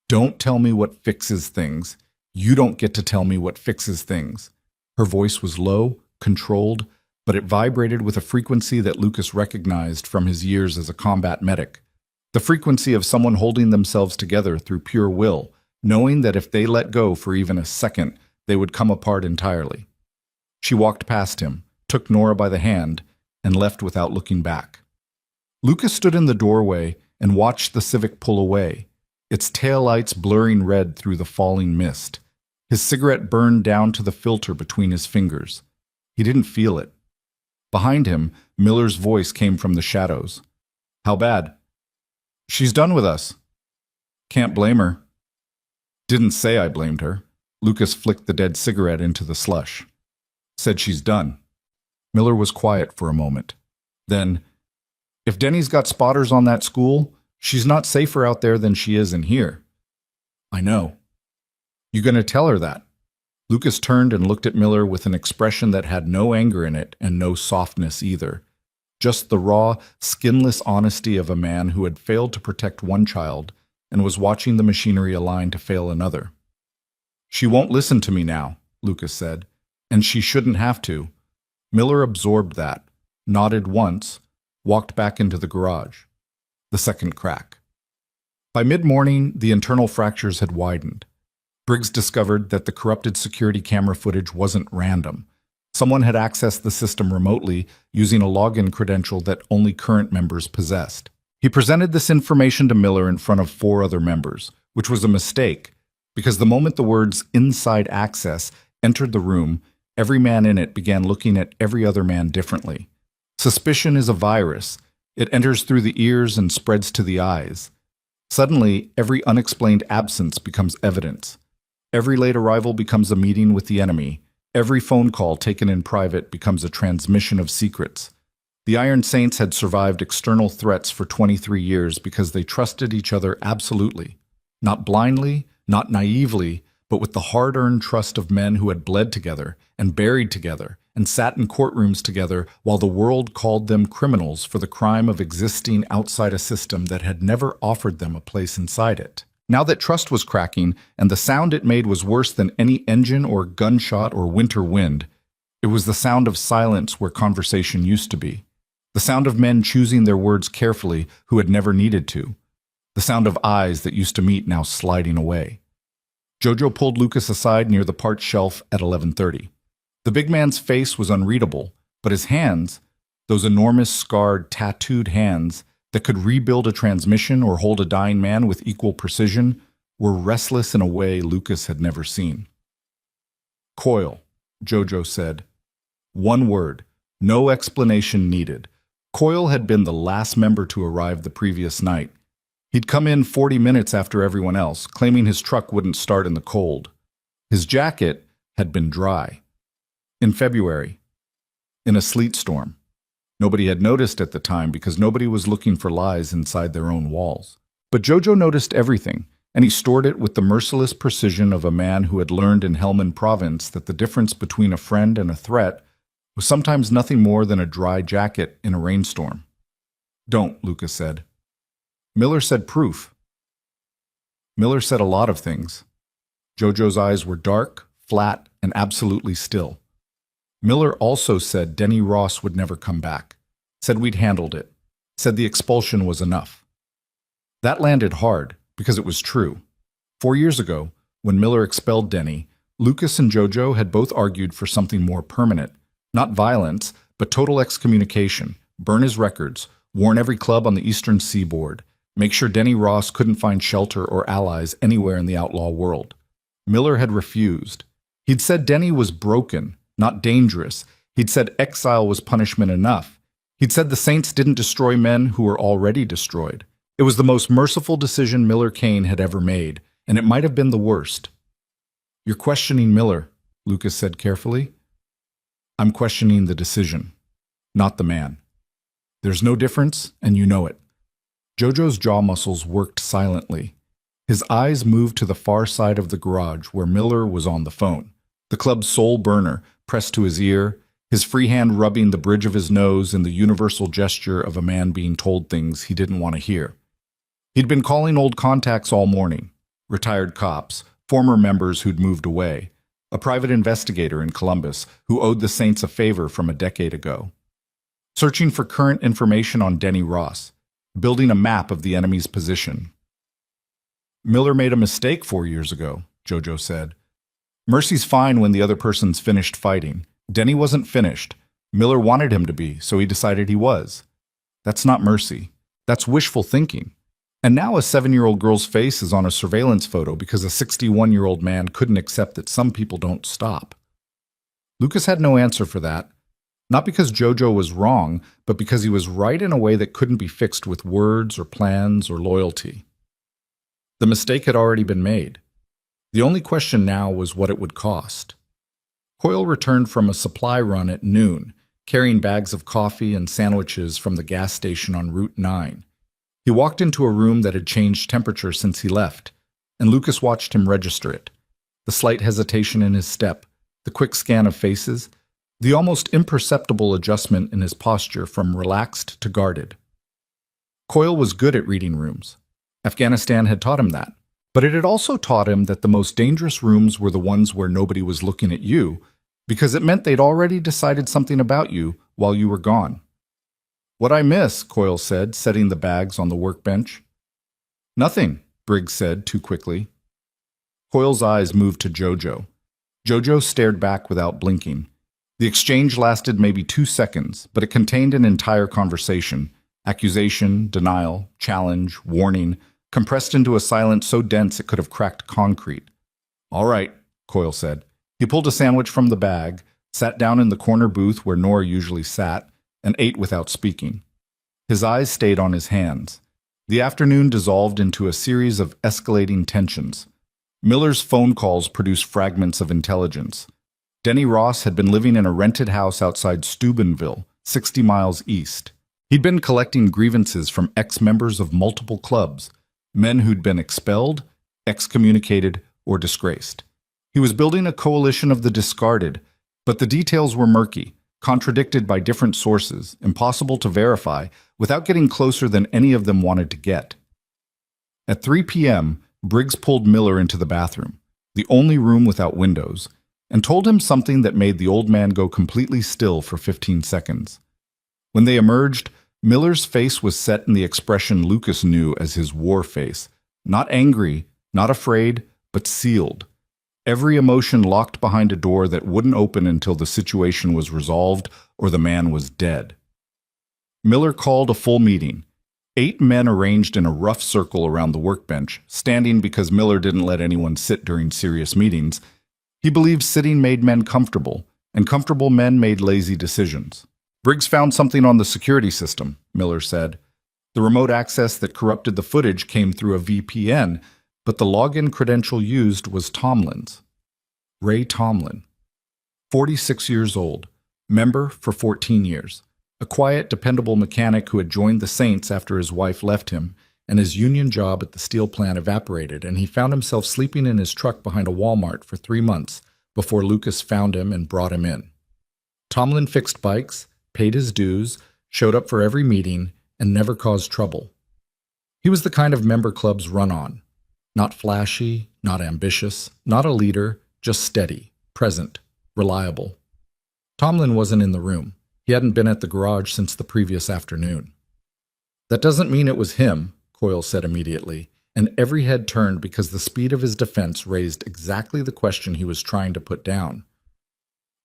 "Don't tell me what fixes things. You don't get to tell me what fixes things." Her voice was low, controlled, but it vibrated with a frequency that Lucas recognized from his years as a combat medic. The frequency of someone holding themselves together through pure will, knowing that if they let go for even a second, they would come apart entirely. She walked past him, took Nora by the hand, and left without looking back. Lucas stood in the doorway and watched the Civic pull away, its taillights blurring red through the falling mist. His cigarette burned down to the filter between his fingers. He didn't feel it. Behind him, Miller's voice came from the shadows. How bad? She's done with us. Can't blame her. Didn't say I blamed her. Lucas flicked the dead cigarette into the slush. Said she's done. Miller was quiet for a moment. Then, if Denny's got spotters on that school, she's not safer out there than she is in here. I know. You gonna tell her that? Lucas turned and looked at Miller with an expression that had no anger in it and no softness either. Just the raw, skinless honesty of a man who had failed to protect one child and was watching the machinery align to fail another. She won't listen to me now, Lucas said, and she shouldn't have to. Miller absorbed that, nodded once, walked back into the garage. The second crack. By mid-morning, the internal fractures had widened. Briggs discovered that the corrupted security camera footage wasn't random. Someone had accessed the system remotely using a login credential that only current members possessed. He presented this information to Miller in front of 4 other members, which was a mistake, because the moment the words "inside access" entered the room, every man in it began looking at every other man differently. Suspicion is a virus. It enters through the ears and spreads to the eyes. Suddenly, every unexplained absence becomes evidence. Every late arrival becomes a meeting with the enemy. Every phone call taken in private becomes a transmission of secrets. The Iron Saints had survived external threats for 23 years because they trusted each other absolutely. Not blindly, not naively, but with the hard-earned trust of men who had bled together and buried together and sat in courtrooms together while the world called them criminals for the crime of existing outside a system that had never offered them a place inside it. Now that trust was cracking, and the sound it made was worse than any engine or gunshot or winter wind, it was the sound of silence where conversation used to be. The sound of men choosing their words carefully who had never needed to. The sound of eyes that used to meet now sliding away. Jojo pulled Lucas aside near the parts shelf at 11:30. The big man's face was unreadable, but his hands, those enormous, scarred, tattooed hands that could rebuild a transmission or hold a dying man with equal precision, were restless in a way Lucas had never seen. Coil, Jojo said. One word, no explanation needed. Coil had been the last member to arrive the previous night. He'd come in 40 minutes after everyone else, claiming his truck wouldn't start in the cold. His jacket had been dry. In February. In a sleet storm. Nobody had noticed at the time because nobody was looking for lies inside their own walls. But Jojo noticed everything, and he stored it with the merciless precision of a man who had learned in Helmand Province that the difference between a friend and a threat was sometimes nothing more than a dry jacket in a rainstorm. Don't, Lucas said. Miller said proof. Miller said a lot of things. Jojo's eyes were dark, flat, and absolutely still. Miller also said Denny Ross would never come back, said we'd handled it, said the expulsion was enough. That landed hard, because it was true. 4 years ago, when Miller expelled Denny, Lucas and Jojo had both argued for something more permanent, not violence, but total excommunication, burn his records, warn every club on the eastern seaboard, make sure Denny Ross couldn't find shelter or allies anywhere in the outlaw world. Miller had refused. He'd said Denny was broken, not dangerous. He'd said exile was punishment enough. He'd said the Saints didn't destroy men who were already destroyed. It was the most merciful decision Miller Kane had ever made, and it might have been the worst. You're questioning Miller, Lucas said carefully. I'm questioning the decision, not the man. There's no difference, and you know it. Jojo's jaw muscles worked silently. His eyes moved to the far side of the garage where Miller was on the phone, the club's sole burner, pressed to his ear, his free hand rubbing the bridge of his nose in the universal gesture of a man being told things he didn't want to hear. He'd been calling old contacts all morning, retired cops, former members who'd moved away, a private investigator in Columbus who owed the Saints a favor from a decade ago. Searching for current information on Denny Ross, building a map of the enemy's position. Miller made a mistake 4 years ago, Jojo said. Mercy's fine when the other person's finished fighting. Denny wasn't finished. Miller wanted him to be, so he decided he was. That's not mercy. That's wishful thinking. And now a 7-year-old girl's face is on a surveillance photo because a 61-year-old man couldn't accept that some people don't stop. Lucas had no answer for that, Not because Jojo was wrong, but because he was right in a way that couldn't be fixed with words or plans or loyalty. The mistake had already been made. The only question now was what it would cost. Coyle returned from a supply run at noon, carrying bags of coffee and sandwiches from the gas station on Route 9. He walked into a room that had changed temperature since he left, and Lucas watched him register it. The slight hesitation in his step, the quick scan of faces, the almost imperceptible adjustment in his posture from relaxed to guarded. Coyle was good at reading rooms. Afghanistan had taught him that. But it had also taught him that the most dangerous rooms were the ones where nobody was looking at you, because it meant they'd already decided something about you while you were gone. "What I miss?" Coyle said, setting the bags on the workbench. "Nothing," Briggs said too quickly. Coyle's eyes moved to Jojo. Jojo stared back without blinking. The exchange lasted maybe 2 seconds, but it contained an entire conversation: accusation, denial, challenge, warning, compressed into a silence so dense it could have cracked concrete. "All right," Coyle said. He pulled a sandwich from the bag, sat down in the corner booth where Nora usually sat, and ate without speaking. His eyes stayed on his hands. The afternoon dissolved into a series of escalating tensions. Miller's phone calls produced fragments of intelligence. Denny Ross had been living in a rented house outside Steubenville, 60 miles east. He'd been collecting grievances from ex-members of multiple clubs, men who'd been expelled, excommunicated, or disgraced. He was building a coalition of the discarded, but the details were murky, contradicted by different sources, impossible to verify, without getting closer than any of them wanted to get. At 3 p.m., Briggs pulled Miller into the bathroom, the only room without windows, and told him something that made the old man go completely still for 15 seconds. When they emerged, Miller's face was set in the expression Lucas knew as his war face. Not angry, not afraid, but sealed. Every emotion locked behind a door that wouldn't open until the situation was resolved or the man was dead. Miller called a full meeting. 8 men arranged in a rough circle around the workbench, standing because Miller didn't let anyone sit during serious meetings. He believed sitting made men comfortable, and comfortable men made lazy decisions. "Briggs found something on the security system," Miller said. "The remote access that corrupted the footage came through a VPN, but the login credential used was Tomlin's. Ray Tomlin. 46 years old, member for 14 years, a quiet, dependable mechanic who had joined the Saints after his wife left him, and his union job at the steel plant evaporated, and he found himself sleeping in his truck behind a Walmart for 3 months before Lucas found him and brought him in. Tomlin fixed bikes, paid his dues, showed up for every meeting, and never caused trouble. He was the kind of member clubs run on. Not flashy, not ambitious, not a leader, just steady, present, reliable. Tomlin wasn't in the room. He hadn't been at the garage since the previous afternoon. "That doesn't mean it was him," Coyle said immediately, and every head turned because the speed of his defense raised exactly the question he was trying to put down.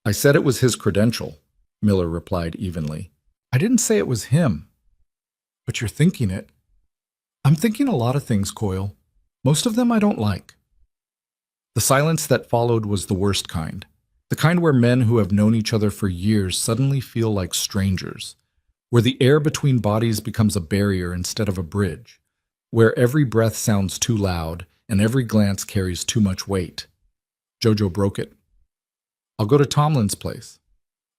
"I said it was his credential," Miller replied evenly. "I didn't say it was him." "But you're thinking it." "I'm thinking a lot of things, Coyle. Most of them I don't like." The silence that followed was the worst kind. The kind where men who have known each other for years suddenly feel like strangers. Where the air between bodies becomes a barrier instead of a bridge. Where every breath sounds too loud and every glance carries too much weight. Jojo broke it. "I'll go to Tomlin's place."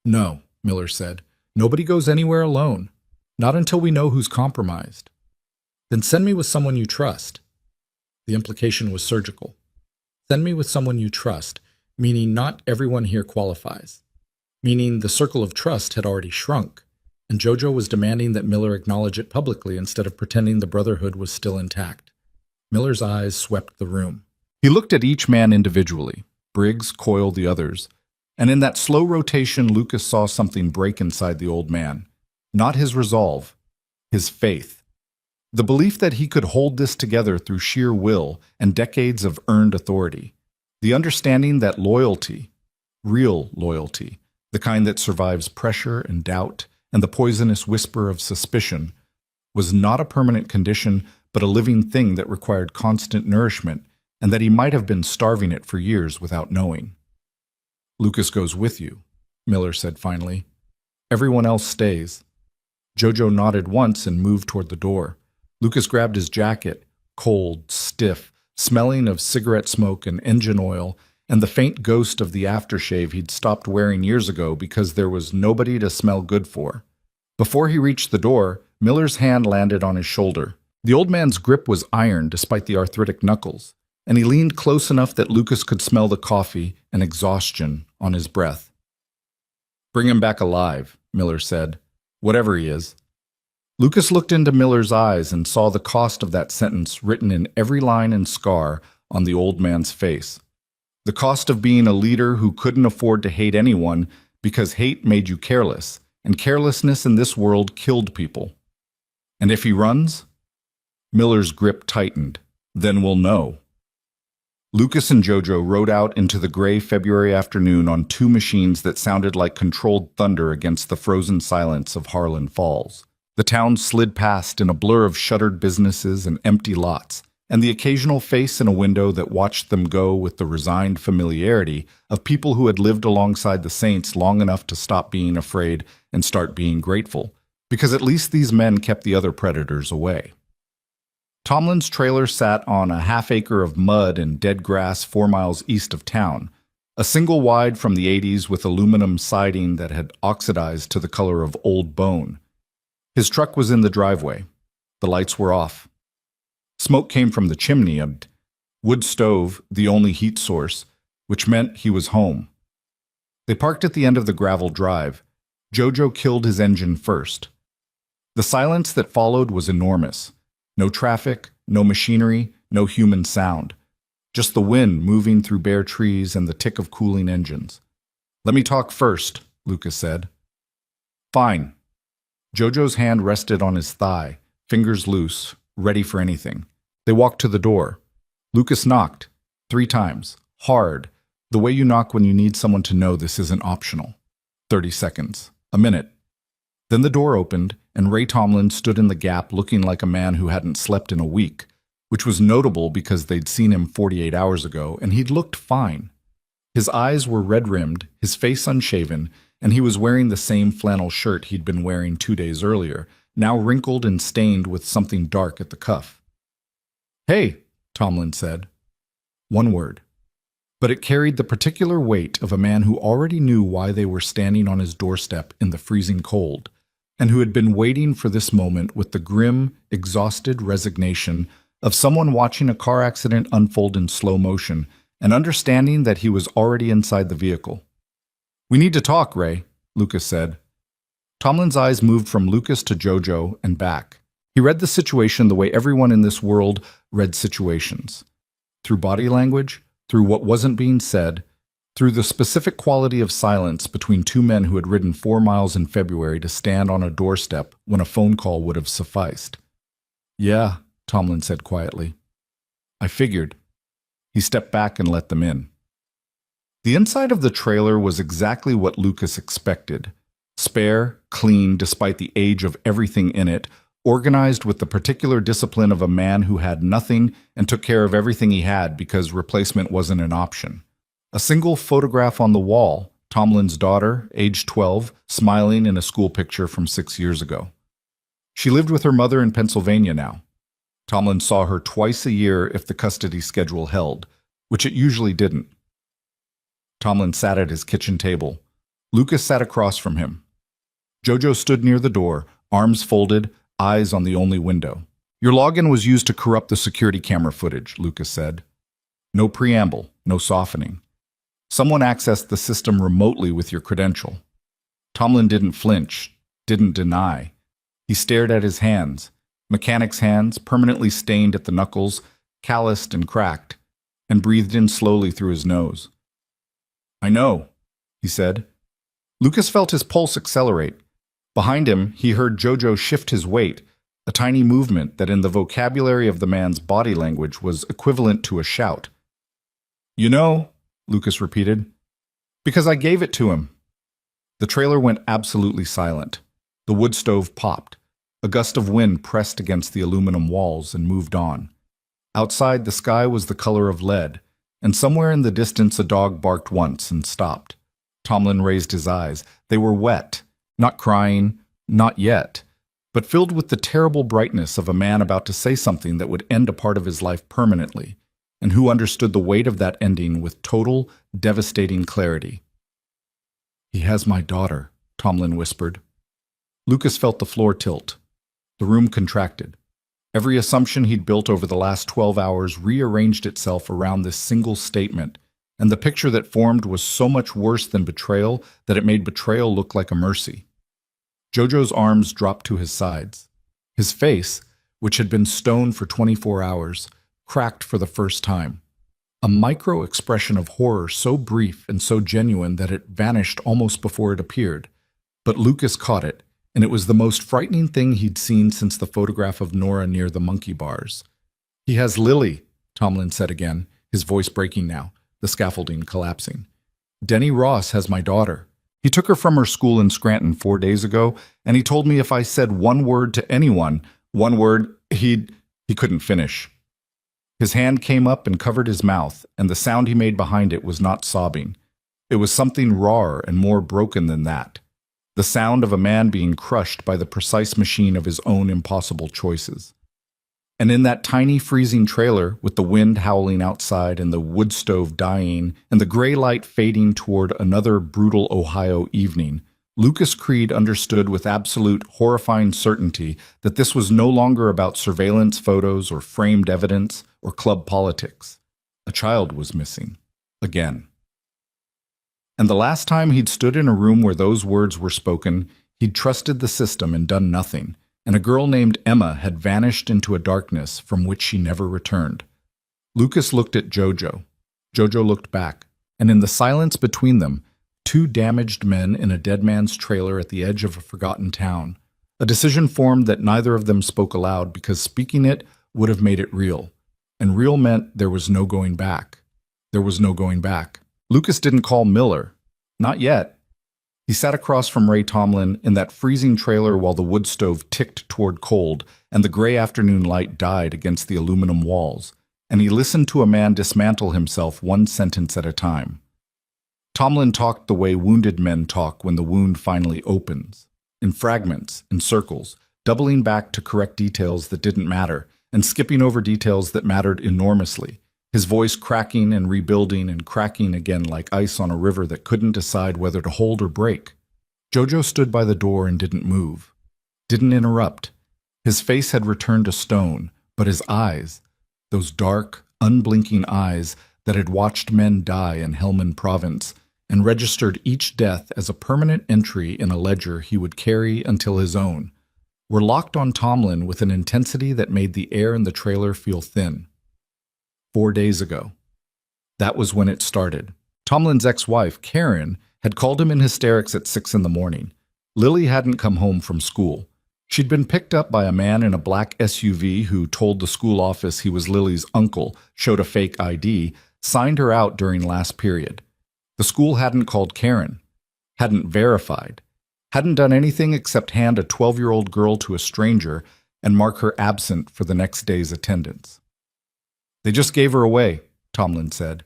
"No," Miller said. "Nobody goes anywhere alone. Not until we know who's compromised." "Then send me with someone you trust." The implication was surgical. "Send me with someone you trust," meaning not everyone here qualifies. Meaning the circle of trust had already shrunk, and Jojo was demanding that Miller acknowledge it publicly instead of pretending the brotherhood was still intact. Miller's eyes swept the room. He looked at each man individually, Briggs, Coyle, the others, and in that slow rotation Lucas saw something break inside the old man. Not his resolve, his faith. The belief that he could hold this together through sheer will and decades of earned authority. The understanding that loyalty, real loyalty, the kind that survives pressure and doubt and the poisonous whisper of suspicion, was not a permanent condition but a living thing that required constant nourishment, and that he might have been starving it for years without knowing. "Lucas goes with you," Miller said finally. Everyone else stays. Jojo nodded once and moved toward the door. Lucas grabbed his jacket, cold, stiff, smelling of cigarette smoke and engine oil, and the faint ghost of the aftershave he'd stopped wearing years ago because there was nobody to smell good for. Before he reached the door, Miller's hand landed on his shoulder. The old man's grip was iron despite the arthritic knuckles, and he leaned close enough that Lucas could smell the coffee and exhaustion on his breath. "Bring him back alive," Miller said. "Whatever he is." Lucas looked into Miller's eyes and saw the cost of that sentence written in every line and scar on the old man's face. The cost of being a leader who couldn't afford to hate anyone because hate made you careless, and carelessness in this world killed people. "And if he runs?" Miller's grip tightened. "Then we'll know." Lucas and Jojo rode out into the gray February afternoon on two machines that sounded like controlled thunder against the frozen silence of Harlan Falls. The town slid past in a blur of shuttered businesses and empty lots, and the occasional face in a window that watched them go with the resigned familiarity of people who had lived alongside the Saints long enough to stop being afraid and start being grateful, because at least these men kept the other predators away. Tomlin's trailer sat on a half-acre of mud and dead grass 4 miles east of town, a single wide from the 80s with aluminum siding that had oxidized to the color of old bone. His truck was in the driveway. The lights were off. Smoke came from the chimney, a wood stove, the only heat source, which meant he was home. They parked at the end of the gravel drive. Jojo killed his engine first. The silence that followed was enormous. No traffic, no machinery, no human sound. Just the wind moving through bare trees and the tick of cooling engines. "Let me talk first," Lucas said. "Fine." Jojo's hand rested on his thigh, fingers loose, ready for anything. They walked to the door. Lucas knocked, 3 times, hard, the way you knock when you need someone to know this isn't optional. 30 seconds, a minute. Then the door opened, and Ray Tomlin stood in the gap looking like a man who hadn't slept in a week, which was notable because they'd seen him 48 hours ago, and he'd looked fine. His eyes were red-rimmed, his face unshaven, and he was wearing the same flannel shirt he'd been wearing 2 days earlier, now wrinkled and stained with something dark at the cuff. "Hey," Tomlin said. One word. But it carried the particular weight of a man who already knew why they were standing on his doorstep in the freezing cold, and who had been waiting for this moment with the grim, exhausted resignation of someone watching a car accident unfold in slow motion and understanding that he was already inside the vehicle. "We need to talk, Ray," Lucas said. Tomlin's eyes moved from Lucas to Jojo and back. He read the situation the way everyone in this world read situations. Through body language, through what wasn't being said, through the specific quality of silence between two men who had ridden 4 miles in February to stand on a doorstep when a phone call would have sufficed. "Yeah," Tomlin said quietly. "I figured." He stepped back and let them in. The inside of the trailer was exactly what Lucas expected. Spare, clean despite the age of everything in it, organized with the particular discipline of a man who had nothing and took care of everything he had because replacement wasn't an option. A single photograph on the wall, Tomlin's daughter, age 12, smiling in a school picture from 6 years ago. She lived with her mother in Pennsylvania now. Tomlin saw her twice a year if the custody schedule held, which it usually didn't. Tomlin sat at his kitchen table. Lucas sat across from him. Jojo stood near the door, arms folded, eyes on the only window. "Your login was used to corrupt the security camera footage," Lucas said. No preamble, no softening. Someone accessed the system remotely with your credential. Tomlin didn't flinch, didn't deny. He stared at his hands, mechanic's hands, permanently stained at the knuckles, calloused and cracked, and breathed in slowly through his nose. "I know," he said. Lucas felt his pulse accelerate. Behind him, he heard Jojo shift his weight, a tiny movement that in the vocabulary of the man's body language was equivalent to a shout. "You know," Lucas repeated, "because I gave it to him." The trailer went absolutely silent. The wood stove popped. A gust of wind pressed against the aluminum walls and moved on. Outside, the sky was the color of lead, and somewhere in the distance a dog barked once and stopped. Tomlin raised his eyes. They were wet, Not crying, not yet, but filled with the terrible brightness of a man about to say something that would end a part of his life permanently, and who understood the weight of that ending with total, devastating clarity. "He has my daughter," Tomlin whispered. Lucas felt the floor tilt. The room contracted. Every assumption he'd built over the last 12 hours rearranged itself around this single statement, and the picture that formed was so much worse than betrayal that it made betrayal look like a mercy. Jojo's arms dropped to his sides. His face, which had been stone for 24 hours, cracked for the first time. A micro-expression of horror so brief and so genuine that it vanished almost before it appeared. But Lucas caught it, and it was the most frightening thing he'd seen since the photograph of Nora near the monkey bars. "He has Lily," Tomlin said again, his voice breaking now, the scaffolding collapsing. "Denny Ross has my daughter. He took her from her school in Scranton 4 days ago, and he told me if I said one word to anyone, one word, He couldn't finish." His hand came up and covered his mouth, and the sound he made behind it was not sobbing. It was something rawer and more broken than that. The sound of a man being crushed by the precise machine of his own impossible choices. And in that tiny freezing trailer, with the wind howling outside and the wood stove dying and the gray light fading toward another brutal Ohio evening, Lucas Creed understood with absolute, horrifying certainty that this was no longer about surveillance photos or framed evidence or club politics. A child was missing. Again. And the last time he'd stood in a room where those words were spoken, he'd trusted the system and done nothing, and a girl named Emma had vanished into a darkness from which she never returned. Lucas looked at Jojo. Jojo looked back, and in the silence between them, two damaged men in a dead man's trailer at the edge of a forgotten town. A decision formed that neither of them spoke aloud because speaking it would have made it real. And real meant there was no going back. There was no going back. Lucas didn't call Miller. Not yet. He sat across from Ray Tomlin in that freezing trailer while the wood stove ticked toward cold and the gray afternoon light died against the aluminum walls, and he listened to a man dismantle himself one sentence at a time. Tomlin talked the way wounded men talk when the wound finally opens, in fragments, in circles, doubling back to correct details that didn't matter, and skipping over details that mattered enormously, his voice cracking and rebuilding and cracking again like ice on a river that couldn't decide whether to hold or break. Jojo stood by the door and didn't move, didn't interrupt. His face had returned to stone, but his eyes, those dark, unblinking eyes that had watched men die in Helmand Province and registered each death as a permanent entry in a ledger he would carry until his own, were locked on Tomlin with an intensity that made the air in the trailer feel thin. 4 days ago. That was when it started. Tomlin's ex-wife, Karen, had called him in hysterics at 6 in the morning. Lily hadn't come home from school. She'd been picked up by a man in a black SUV who told the school office he was Lily's uncle, showed a fake ID, signed her out during last period. The school hadn't called Karen, hadn't verified, hadn't done anything except hand a 12-year-old girl to a stranger and mark her absent for the next day's attendance. "They just gave her away," Tomlin said,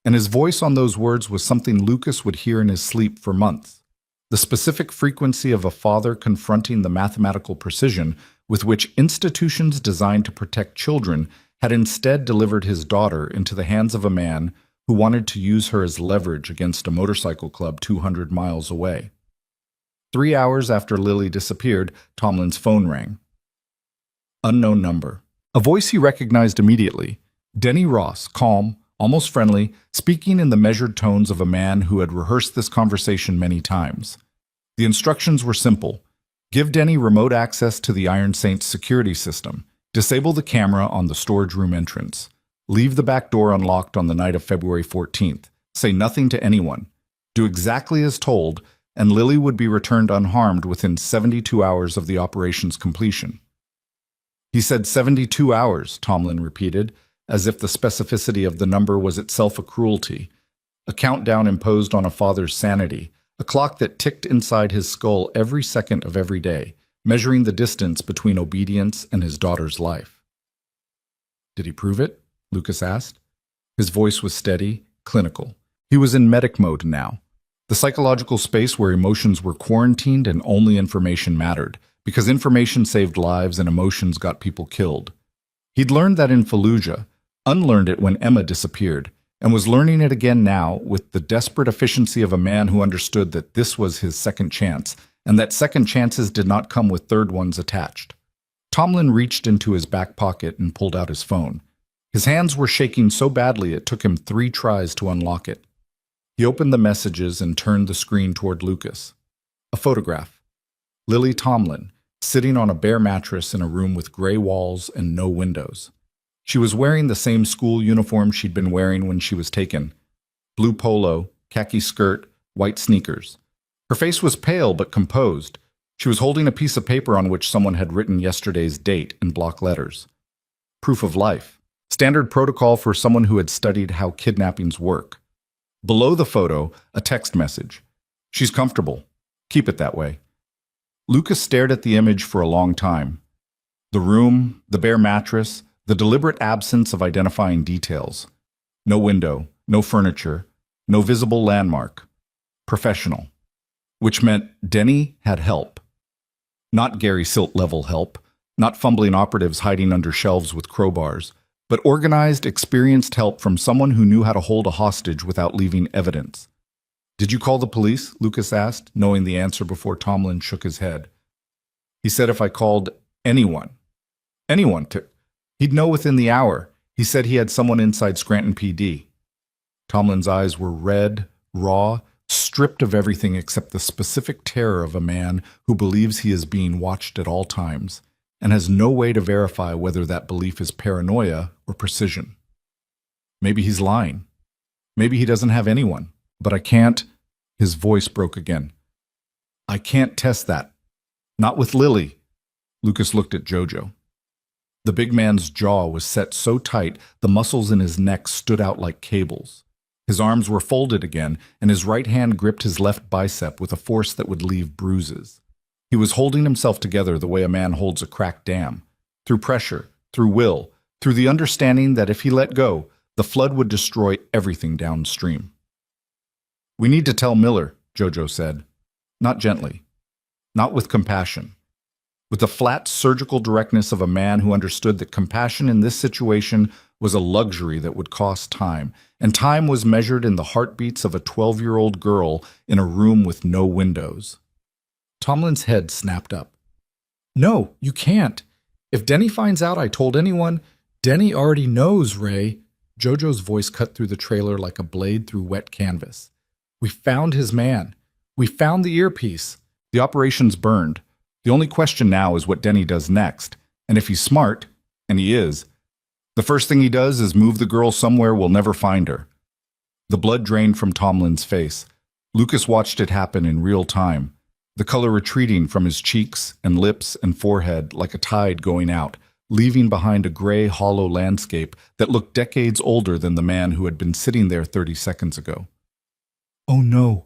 and his voice on those words was something Lucas would hear in his sleep for months. The specific frequency of a father confronting the mathematical precision with which institutions designed to protect children had instead delivered his daughter into the hands of a man who wanted to use her as leverage against a motorcycle club 200 miles away. 3 hours after Lily disappeared, Tomlin's phone rang. Unknown number. A voice he recognized immediately. Denny Ross, calm, almost friendly, speaking in the measured tones of a man who had rehearsed this conversation many times. The instructions were simple. Give Denny remote access to the Iron Saints security system. Disable the camera on the storage room entrance. Leave the back door unlocked on the night of February 14th. Say nothing to anyone. Do exactly as told, and Lily would be returned unharmed within 72 hours of the operation's completion. He said 72 hours, Tomlin repeated, as if the specificity of the number was itself a cruelty, a countdown imposed on a father's sanity, a clock that ticked inside his skull every second of every day, measuring the distance between obedience and his daughter's life. "Did he prove it?" Lucas asked. His voice was steady, clinical. He was in medic mode now. The psychological space where emotions were quarantined and only information mattered, because information saved lives and emotions got people killed. He'd learned that in Fallujah, unlearned it when Emma disappeared, and was learning it again now with the desperate efficiency of a man who understood that this was his second chance, and that second chances did not come with third ones attached. Tomlin reached into his back pocket and pulled out his phone. His hands were shaking so badly it took him 3 tries to unlock it. He opened the messages and turned the screen toward Lucas. A photograph. Lily Tomlin, sitting on a bare mattress in a room with gray walls and no windows. She was wearing the same school uniform she'd been wearing when she was taken. Blue polo, khaki skirt, white sneakers. Her face was pale but composed. She was holding a piece of paper on which someone had written yesterday's date in block letters. Proof of life. Standard protocol for someone who had studied how kidnappings work. Below the photo, a text message. She's comfortable. Keep it that way. Lucas stared at the image for a long time. The room, the bare mattress, the deliberate absence of identifying details. No window, no furniture, no visible landmark. Professional. Which meant Denny had help. Not Gary Silt-level help, not fumbling operatives hiding under shelves with crowbars, but organized, experienced help from someone who knew how to hold a hostage without leaving evidence. Did you call the police? Lucas asked, knowing the answer before Tomlin shook his head. He said if I called anyone to... He'd know within the hour. He said he had someone inside Scranton PD. Tomlin's eyes were red, raw, stripped of everything except the specific terror of a man who believes he is being watched at all times and has no way to verify whether that belief is paranoia or precision. Maybe he's lying. Maybe he doesn't have anyone. But I can't... His voice broke again. I can't test that. Not with Lily. Lucas looked at Jojo. The big man's jaw was set so tight the muscles in his neck stood out like cables. His arms were folded again, and his right hand gripped his left bicep with a force that would leave bruises. He was holding himself together the way a man holds a cracked dam, through pressure, through will, through the understanding that if he let go, the flood would destroy everything downstream. We need to tell Miller, Jojo said. Not gently. Not with compassion. With the flat surgical directness of a man who understood that compassion in this situation was a luxury that would cost time, and time was measured in the heartbeats of a 12-year-old girl in a room with no windows. Tomlin's head snapped up. No, you can't. If Denny finds out I told anyone, Denny already knows, Ray. Jojo's voice cut through the trailer like a blade through wet canvas. We found his man. We found the earpiece. The operation's burned. The only question now is what Denny does next, and if he's smart, and he is, the first thing he does is move the girl somewhere we'll never find her. The blood drained from Tomlin's face. Lucas watched it happen in real time, the color retreating from his cheeks and lips and forehead like a tide going out, leaving behind a gray, hollow landscape that looked decades older than the man who had been sitting there 30 seconds ago. Oh no,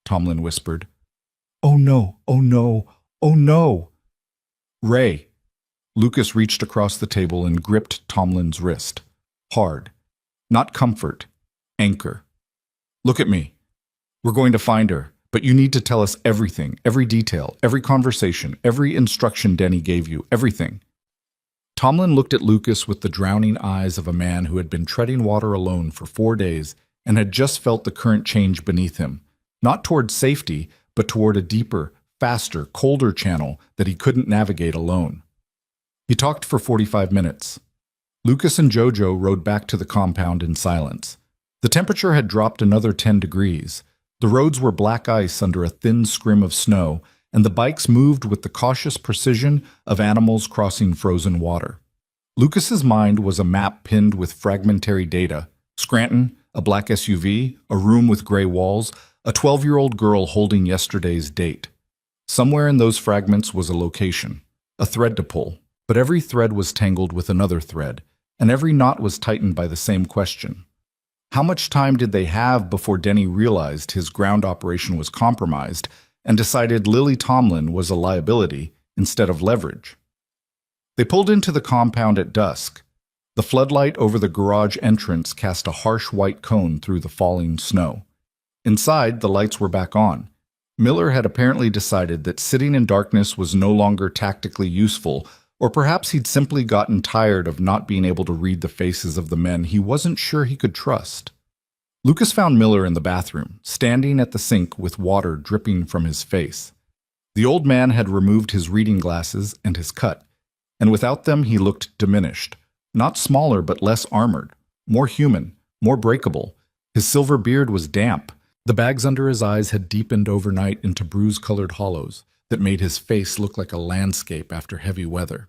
Tomlin whispered. Oh no, oh no. Oh no! Ray! Lucas reached across the table and gripped Tomlin's wrist. Hard. Not comfort. Anchor. Look at me. We're going to find her, but you need to tell us everything, every detail, every conversation, every instruction Denny gave you, everything. Tomlin looked at Lucas with the drowning eyes of a man who had been treading water alone for 4 days and had just felt the current change beneath him, not toward safety, but toward a deeper, faster, colder channel that he couldn't navigate alone. He talked for 45 minutes. Lucas and Jojo rode back to the compound in silence. The temperature had dropped another 10 degrees. The roads were black ice under a thin scrim of snow, and the bikes moved with the cautious precision of animals crossing frozen water. Lucas's mind was a map pinned with fragmentary data. Scranton, a black SUV, a room with gray walls, a 12-year-old girl holding yesterday's date. Somewhere in those fragments was a location, a thread to pull, but every thread was tangled with another thread, and every knot was tightened by the same question. How much time did they have before Denny realized his ground operation was compromised and decided Lily Tomlin was a liability instead of leverage? They pulled into the compound at dusk. The floodlight over the garage entrance cast a harsh white cone through the falling snow. Inside, the lights were back on. Miller had apparently decided that sitting in darkness was no longer tactically useful, or perhaps he'd simply gotten tired of not being able to read the faces of the men he wasn't sure he could trust. Lucas found Miller in the bathroom, standing at the sink with water dripping from his face. The old man had removed his reading glasses and his cut, and without them he looked diminished, not smaller but less armored, more human, more breakable. His silver beard was damp. The bags under his eyes had deepened overnight into bruise-colored hollows that made his face look like a landscape after heavy weather.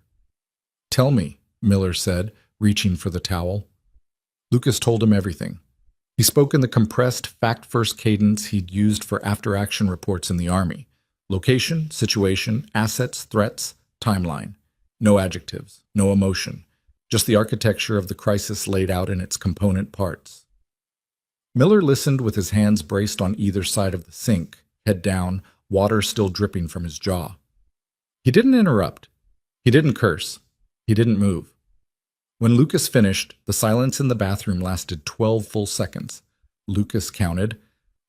"Tell me," Miller said, reaching for the towel. Lucas told him everything. He spoke in the compressed, fact-first cadence he'd used for after-action reports in the Army. Location, situation, assets, threats, timeline. No adjectives, no emotion, just the architecture of the crisis laid out in its component parts. Miller listened with his hands braced on either side of the sink, head down, water still dripping from his jaw. He didn't interrupt. He didn't curse. He didn't move. When Lucas finished, the silence in the bathroom lasted 12 full seconds. Lucas counted,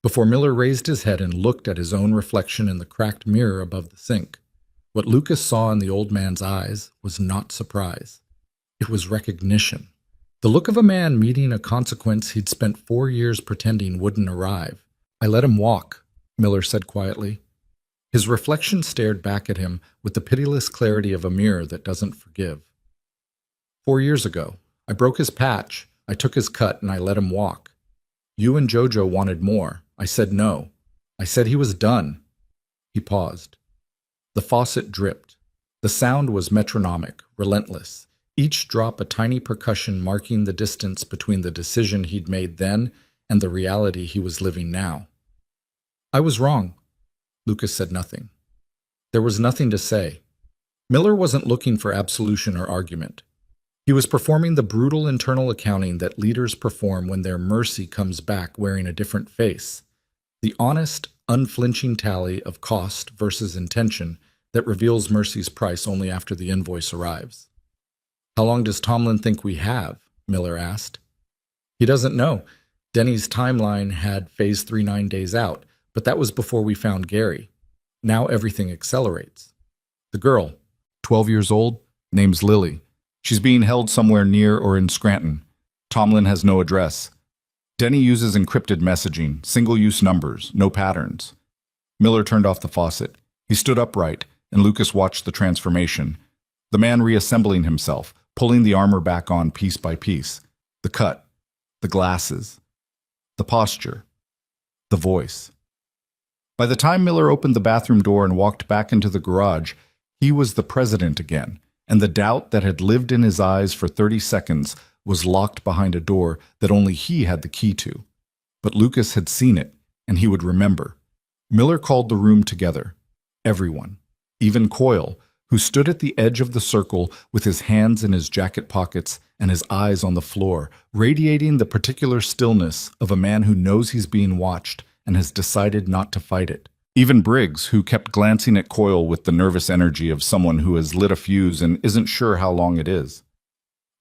before Miller raised his head and looked at his own reflection in the cracked mirror above the sink. What Lucas saw in the old man's eyes was not surprise. It was recognition. The look of a man meeting a consequence he'd spent 4 years pretending wouldn't arrive. "I let him walk," Miller said quietly. His reflection stared back at him with the pitiless clarity of a mirror that doesn't forgive. 4 years ago, I broke his patch, I took his cut, and I let him walk. You and Jojo wanted more. I said no. I said he was done." He paused. The faucet dripped. The sound was metronomic, relentless. Each drop a tiny percussion marking the distance between the decision he'd made then and the reality he was living now. "I was wrong." Lucas said nothing. There was nothing to say. Miller wasn't looking for absolution or argument. He was performing the brutal internal accounting that leaders perform when their mercy comes back wearing a different face. The honest, unflinching tally of cost versus intention that reveals mercy's price only after the invoice arrives. "How long does Tomlin think we have?" Miller asked. "He doesn't know. Denny's timeline had phase 3 9 days out, but that was before we found Gary. Now everything accelerates. The girl, 12 years old, name's Lily. She's being held somewhere near or in Scranton. Tomlin has no address. Denny uses encrypted messaging, single-use numbers, no patterns." Miller turned off the faucet. He stood upright, and Lucas watched the transformation. The man reassembling himself, pulling the armor back on piece by piece. The cut, the glasses, the posture, the voice. By the time Miller opened the bathroom door and walked back into the garage, he was the president again, and the doubt that had lived in his eyes for 30 seconds was locked behind a door that only he had the key to. But Lucas had seen it, and he would remember. Miller called the room together. Everyone, even Coyle, who stood at the edge of the circle with his hands in his jacket pockets and his eyes on the floor, radiating the particular stillness of a man who knows he's being watched and has decided not to fight it. Even Briggs, who kept glancing at Coyle with the nervous energy of someone who has lit a fuse and isn't sure how long it is.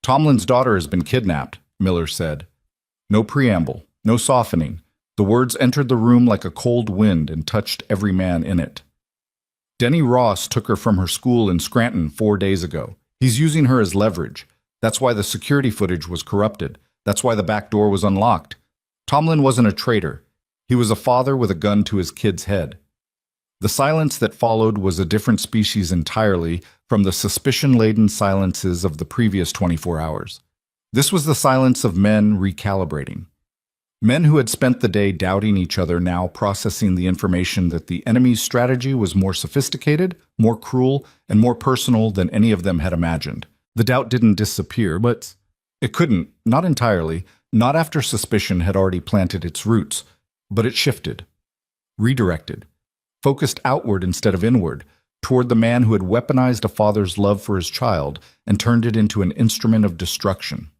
"Tomlin's daughter has been kidnapped," Miller said. No preamble, no softening. The words entered the room like a cold wind and touched every man in it. "Denny Ross took her from her school in Scranton 4 days ago. He's using her as leverage. That's why the security footage was corrupted. That's why the back door was unlocked. Tomlin wasn't a traitor. He was a father with a gun to his kid's head." The silence that followed was a different species entirely from the suspicion-laden silences of the previous 24 hours. This was the silence of men recalibrating. Men who had spent the day doubting each other now processing the information that the enemy's strategy was more sophisticated, more cruel, and more personal than any of them had imagined. The doubt didn't disappear, but it couldn't, not entirely, not after suspicion had already planted its roots, but it shifted, redirected, focused outward instead of inward, toward the man who had weaponized a father's love for his child and turned it into an instrument of destruction.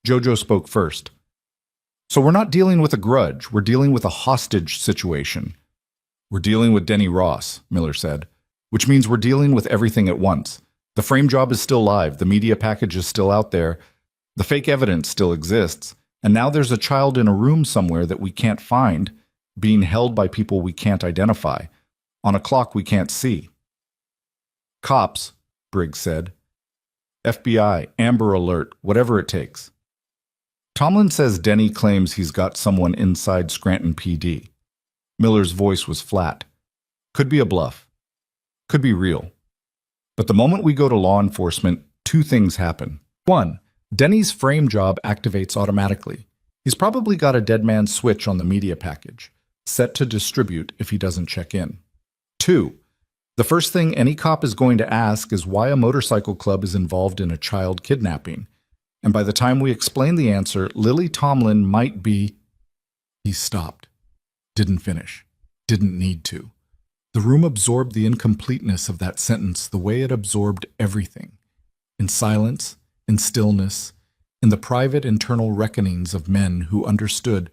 Jojo spoke first. "So we're not dealing with a grudge, we're dealing with a hostage situation." "We're dealing with Denny Ross," Miller said, "which means we're dealing with everything at once. The frame job is still live, the media package is still out there, the fake evidence still exists, and now there's a child in a room somewhere that we can't find, being held by people we can't identify, on a clock we can't see. Cops, Briggs said. FBI, Amber Alert, whatever it takes. Tomlin says Denny claims he's got someone inside Scranton PD. Miller's voice was flat. Could be a bluff. Could be real. But the moment we go to law enforcement, two things happen. One, Denny's frame job activates automatically. He's probably got a dead man's switch on the media package, set to distribute if he doesn't check in. Two, the first thing any cop is going to ask is why a motorcycle club is involved in a child kidnapping. And by the time we explain the answer, Lily Tomlin might be... He stopped. Didn't finish. Didn't need to. The room absorbed the incompleteness of that sentence the way it absorbed everything. In silence, in stillness, in the private internal reckonings of men who understood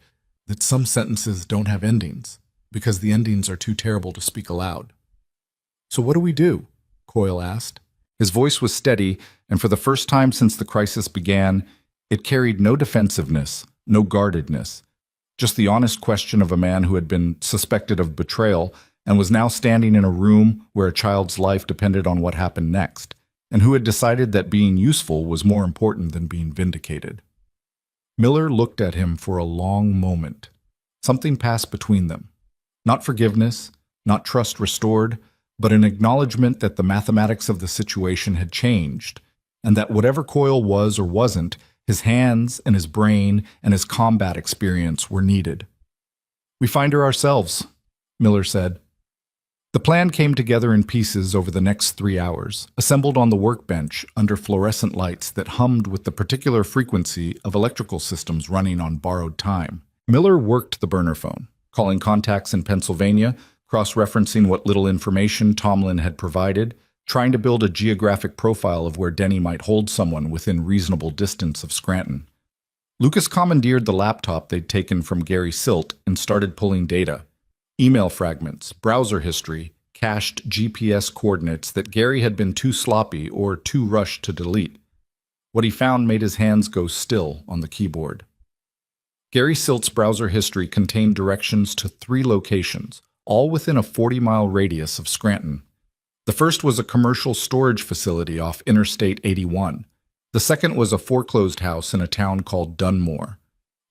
that some sentences don't have endings, because the endings are too terrible to speak aloud. So what do we do? Coyle asked. His voice was steady, and for the first time since the crisis began, it carried no defensiveness, no guardedness, just the honest question of a man who had been suspected of betrayal and was now standing in a room where a child's life depended on what happened next, and who had decided that being useful was more important than being vindicated. Miller looked at him for a long moment. Something passed between them. Not forgiveness, not trust restored, but an acknowledgement that the mathematics of the situation had changed, and that whatever Coyle was or wasn't, his hands and his brain and his combat experience were needed. "We find her ourselves," Miller said. The plan came together in pieces over the next 3 hours, assembled on the workbench under fluorescent lights that hummed with the particular frequency of electrical systems running on borrowed time. Miller worked the burner phone, calling contacts in Pennsylvania, cross-referencing what little information Tomlin had provided, trying to build a geographic profile of where Denny might hold someone within reasonable distance of Scranton. Lucas commandeered the laptop they'd taken from Gary Silt and started pulling data. Email fragments, browser history, cached GPS coordinates that Gary had been too sloppy or too rushed to delete. What he found made his hands go still on the keyboard. Gary Silt's browser history contained directions to 3 locations, all within a 40-mile radius of Scranton. The first was a commercial storage facility off Interstate 81. The second was a foreclosed house in a town called Dunmore.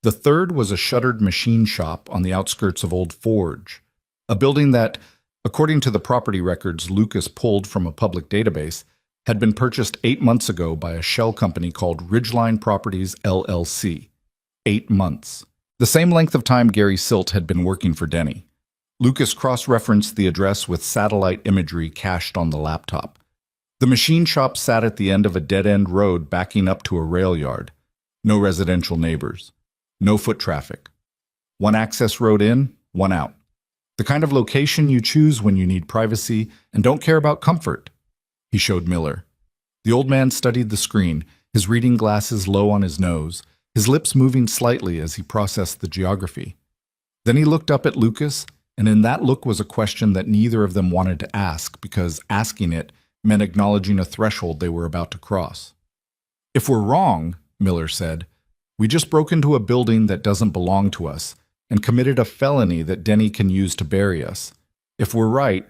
The third was a shuttered machine shop on the outskirts of Old Forge, a building that, according to the property records Lucas pulled from a public database, had been purchased 8 months ago by a shell company called Ridgeline Properties, LLC. 8 months. The same length of time Gary Silt had been working for Denny. Lucas cross-referenced the address with satellite imagery cached on the laptop. The machine shop sat at the end of a dead-end road backing up to a rail yard. No residential neighbors. No foot traffic. One access road in, one out. The kind of location you choose when you need privacy and don't care about comfort. He showed Miller. The old man studied the screen, his reading glasses low on his nose, his lips moving slightly as he processed the geography. Then he looked up at Lucas, and in that look was a question that neither of them wanted to ask, because asking it meant acknowledging a threshold they were about to cross. "If we're wrong," Miller said, "we just broke into a building that doesn't belong to us and committed a felony that Denny can use to bury us. If we're right,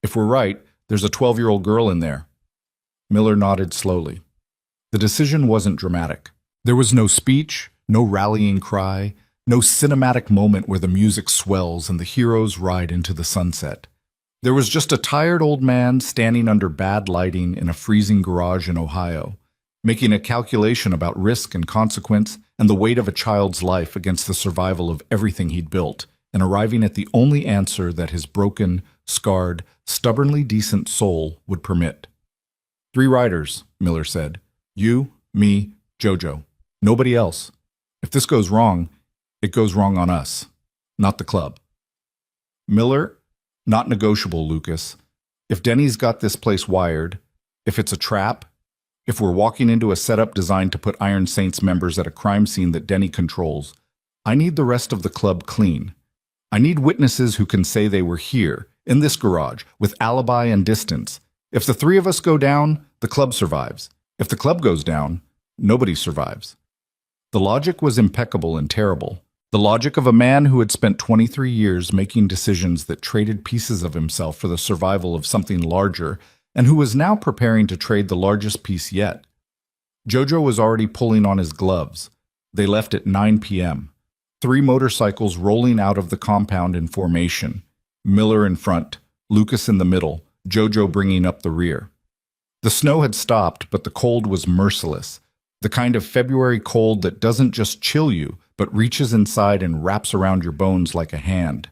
there's a 12-year-old girl in there." Miller nodded slowly. The decision wasn't dramatic. There was no speech, no rallying cry, no cinematic moment where the music swells and the heroes ride into the sunset. There was just a tired old man standing under bad lighting in a freezing garage in Ohio, making a calculation about risk and consequence and the weight of a child's life against the survival of everything he'd built, and arriving at the only answer that his broken, scarred, stubbornly decent soul would permit. 3 riders, Miller said. You, me, Jojo. Nobody else. If this goes wrong, it goes wrong on us, not the club. Miller, not negotiable, Lucas. If Denny's got this place wired, if it's a trap, if we're walking into a setup designed to put Iron Saints members at a crime scene that Denny controls, I need the rest of the club clean. I need witnesses who can say they were here, in this garage, with alibi and distance. If the 3 of us go down, the club survives. If the club goes down, nobody survives. The logic was impeccable and terrible. The logic of a man who had spent 23 years making decisions that traded pieces of himself for the survival of something larger, and who was now preparing to trade the largest piece yet. Jojo was already pulling on his gloves. They left at 9 p.m. 3 motorcycles rolling out of the compound in formation. Miller in front, Lucas in the middle, Jojo bringing up the rear. The snow had stopped, but the cold was merciless. The kind of February cold that doesn't just chill you, but reaches inside and wraps around your bones like a hand.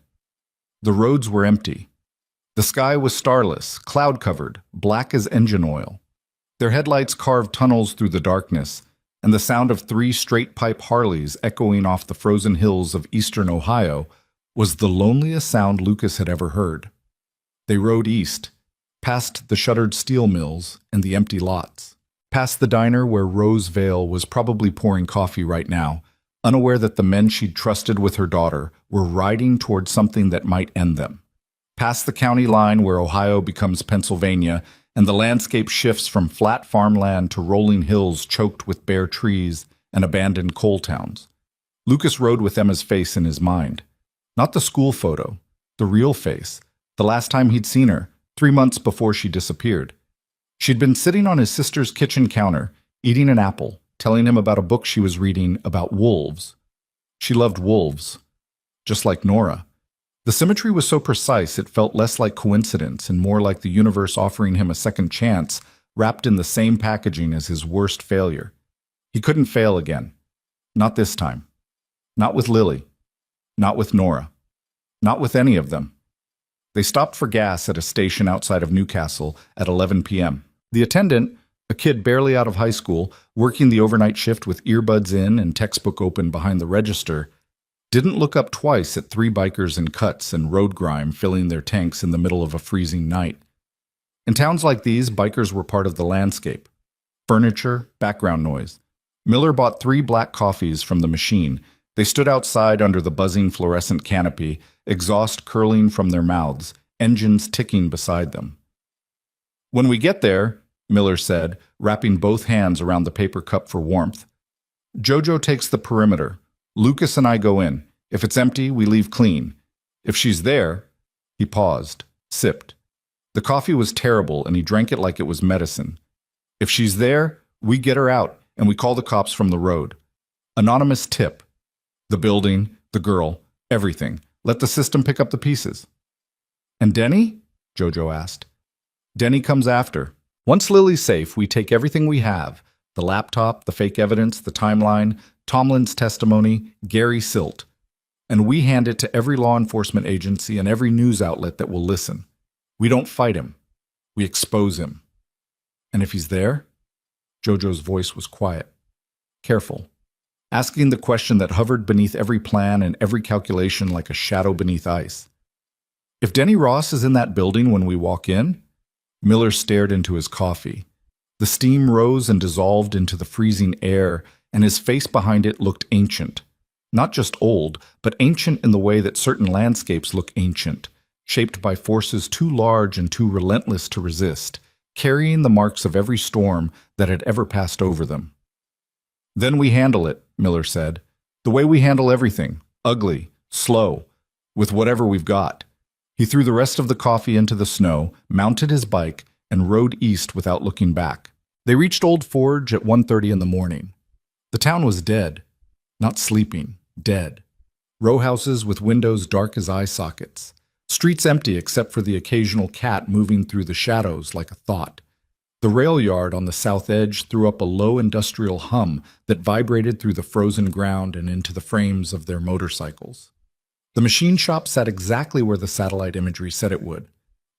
The roads were empty. The sky was starless, cloud-covered, black as engine oil. Their headlights carved tunnels through the darkness, and the sound of 3 straight-pipe Harleys echoing off the frozen hills of eastern Ohio was the loneliest sound Lucas had ever heard. They rode east, past the shuttered steel mills and the empty lots, past the diner where Rose Vale was probably pouring coffee right now, unaware that the men she'd trusted with her daughter were riding toward something that might end them. Past the county line where Ohio becomes Pennsylvania and the landscape shifts from flat farmland to rolling hills choked with bare trees and abandoned coal towns. Lucas rode with Emma's face in his mind. Not the school photo, the real face, the last time he'd seen her, 3 months before she disappeared. She'd been sitting on his sister's kitchen counter, eating an apple, telling him about a book she was reading about wolves. She loved wolves, just like Nora. The symmetry was so precise it felt less like coincidence and more like the universe offering him a second chance, wrapped in the same packaging as his worst failure. He couldn't fail again. Not this time. Not with Lily. Not with Nora. Not with any of them. They stopped for gas at a station outside of Newcastle at 11 p.m. The attendant, a kid barely out of high school, working the overnight shift with earbuds in and textbook open behind the register, didn't look up twice at 3 bikers in cuts and road grime filling their tanks in the middle of a freezing night. In towns like these, bikers were part of the landscape. Furniture, background noise. Miller bought 3 black coffees from the machine. They stood outside under the buzzing fluorescent canopy, exhaust curling from their mouths, engines ticking beside them. "When we get there," Miller said, wrapping both hands around the paper cup for warmth, "Jojo takes the perimeter. Lucas and I go in. If it's empty, we leave clean. If she's there—" He paused, sipped. The coffee was terrible, and he drank it like it was medicine. "If she's there, we get her out, and we call the cops from the road. Anonymous tip. The building, the girl, everything. Let the system pick up the pieces." "And Denny?" Jojo asked. "Denny comes after. Once Lily's safe, we take everything we have. The laptop, the fake evidence, the timeline, Tomlin's testimony, Gary Silt. And we hand it to every law enforcement agency and every news outlet that will listen. We don't fight him. We expose him. And if he's there?" Jojo's voice was quiet, careful, asking the question that hovered beneath every plan and every calculation like a shadow beneath ice. "If Denny Ross is in that building when we walk in?" Miller stared into his coffee. The steam rose and dissolved into the freezing air, and his face behind it looked ancient. Not just old, but ancient in the way that certain landscapes look ancient, shaped by forces too large and too relentless to resist, carrying the marks of every storm that had ever passed over them. "Then we handle it," Miller said. "The way we handle everything. Ugly, slow, with whatever we've got." He threw the rest of the coffee into the snow, mounted his bike, and rode east without looking back. They reached Old Forge at 1:30 in the morning. The town was dead. Not sleeping, dead. Row houses with windows dark as eye sockets. Streets empty except for the occasional cat moving through the shadows like a thought. The rail yard on the south edge threw up a low industrial hum that vibrated through the frozen ground and into the frames of their motorcycles. The machine shop sat exactly where the satellite imagery said it would.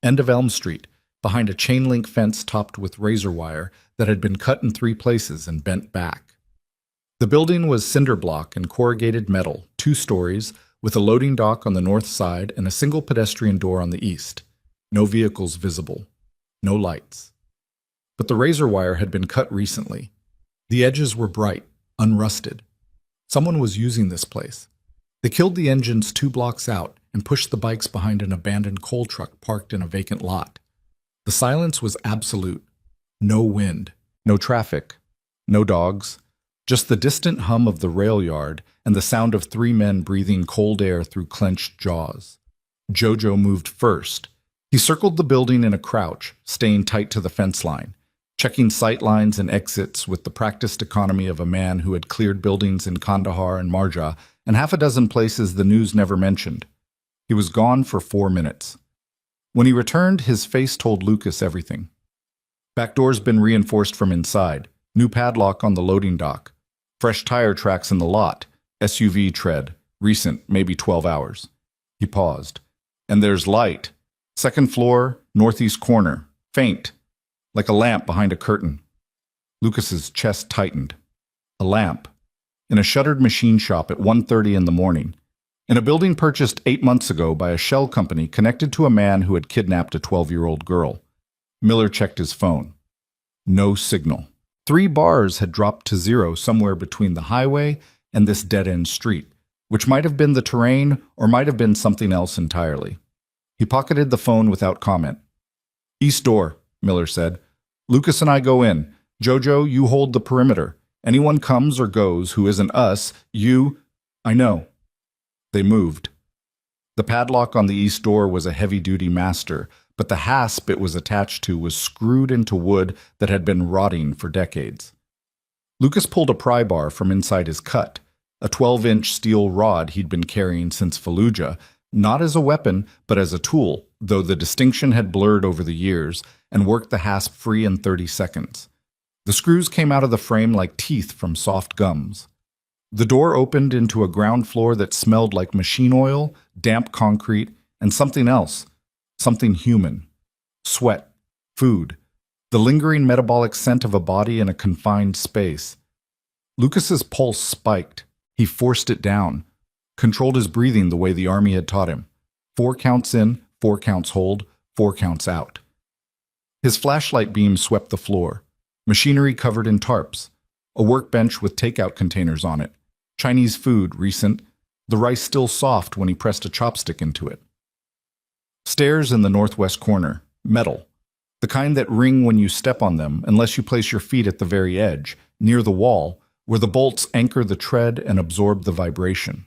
End of Elm Street, behind a chain-link fence topped with razor wire that had been cut in 3 places and bent back. The building was cinder block and corrugated metal, 2 stories, with a loading dock on the north side and a single pedestrian door on the east. No vehicles visible. No lights. But the razor wire had been cut recently. The edges were bright, unrusted. Someone was using this place. They killed the engines 2 blocks out and pushed the bikes behind an abandoned coal truck parked in a vacant lot. The silence was absolute. No wind, no traffic, no dogs, Just the distant hum of the rail yard and the sound of three men breathing cold air through clenched jaws. Jojo moved first. He circled the building in a crouch, staying tight to the fence line, checking sight lines and exits with the practiced economy of a man who had cleared buildings in Kandahar and Marja and half a dozen places the news never mentioned. He was gone for 4 minutes. When he returned, his face told Lucas everything. Back door's been reinforced from inside, new padlock on the loading dock, fresh tire tracks in the lot, SUV tread, recent, maybe 12 hours. He paused. And there's light. Second floor, northeast corner, faint, like a lamp behind a curtain. Lucas's chest tightened. A lamp. In a shuttered machine shop at 1:30 in the morning. In a building purchased 8 months ago by a shell company connected to a man who had kidnapped a 12-year-old girl. Miller checked his phone. No signal. 3 bars had dropped to 0 somewhere between the highway and this dead-end street, which might have been the terrain or might have been something else entirely. He pocketed the phone without comment. East door, Miller said. Lucas and I go in. Jojo, you hold the perimeter. Anyone comes or goes who isn't us, you... I know. They moved. The padlock on the east door was a heavy-duty master, but the hasp it was attached to was screwed into wood that had been rotting for decades. Lucas pulled a pry bar from inside his cut, a 12-inch steel rod he'd been carrying since Fallujah, not as a weapon, but as a tool, though the distinction had blurred over the years, and worked the hasp free in 30 seconds. The screws came out of the frame like teeth from soft gums. The door opened into a ground floor that smelled like machine oil, damp concrete, and something else, something human. Sweat, food, the lingering metabolic scent of a body in a confined space. Lucas's pulse spiked. He forced it down, controlled his breathing the way the army had taught him. 4 counts in, 4 counts hold, 4 counts out. His flashlight beam swept the floor. Machinery covered in tarps. A workbench with takeout containers on it. Chinese food, recent. The rice still soft when he pressed a chopstick into it. Stairs in the northwest corner. Metal. The kind that ring when you step on them unless you place your feet at the very edge, near the wall, where the bolts anchor the tread and absorb the vibration.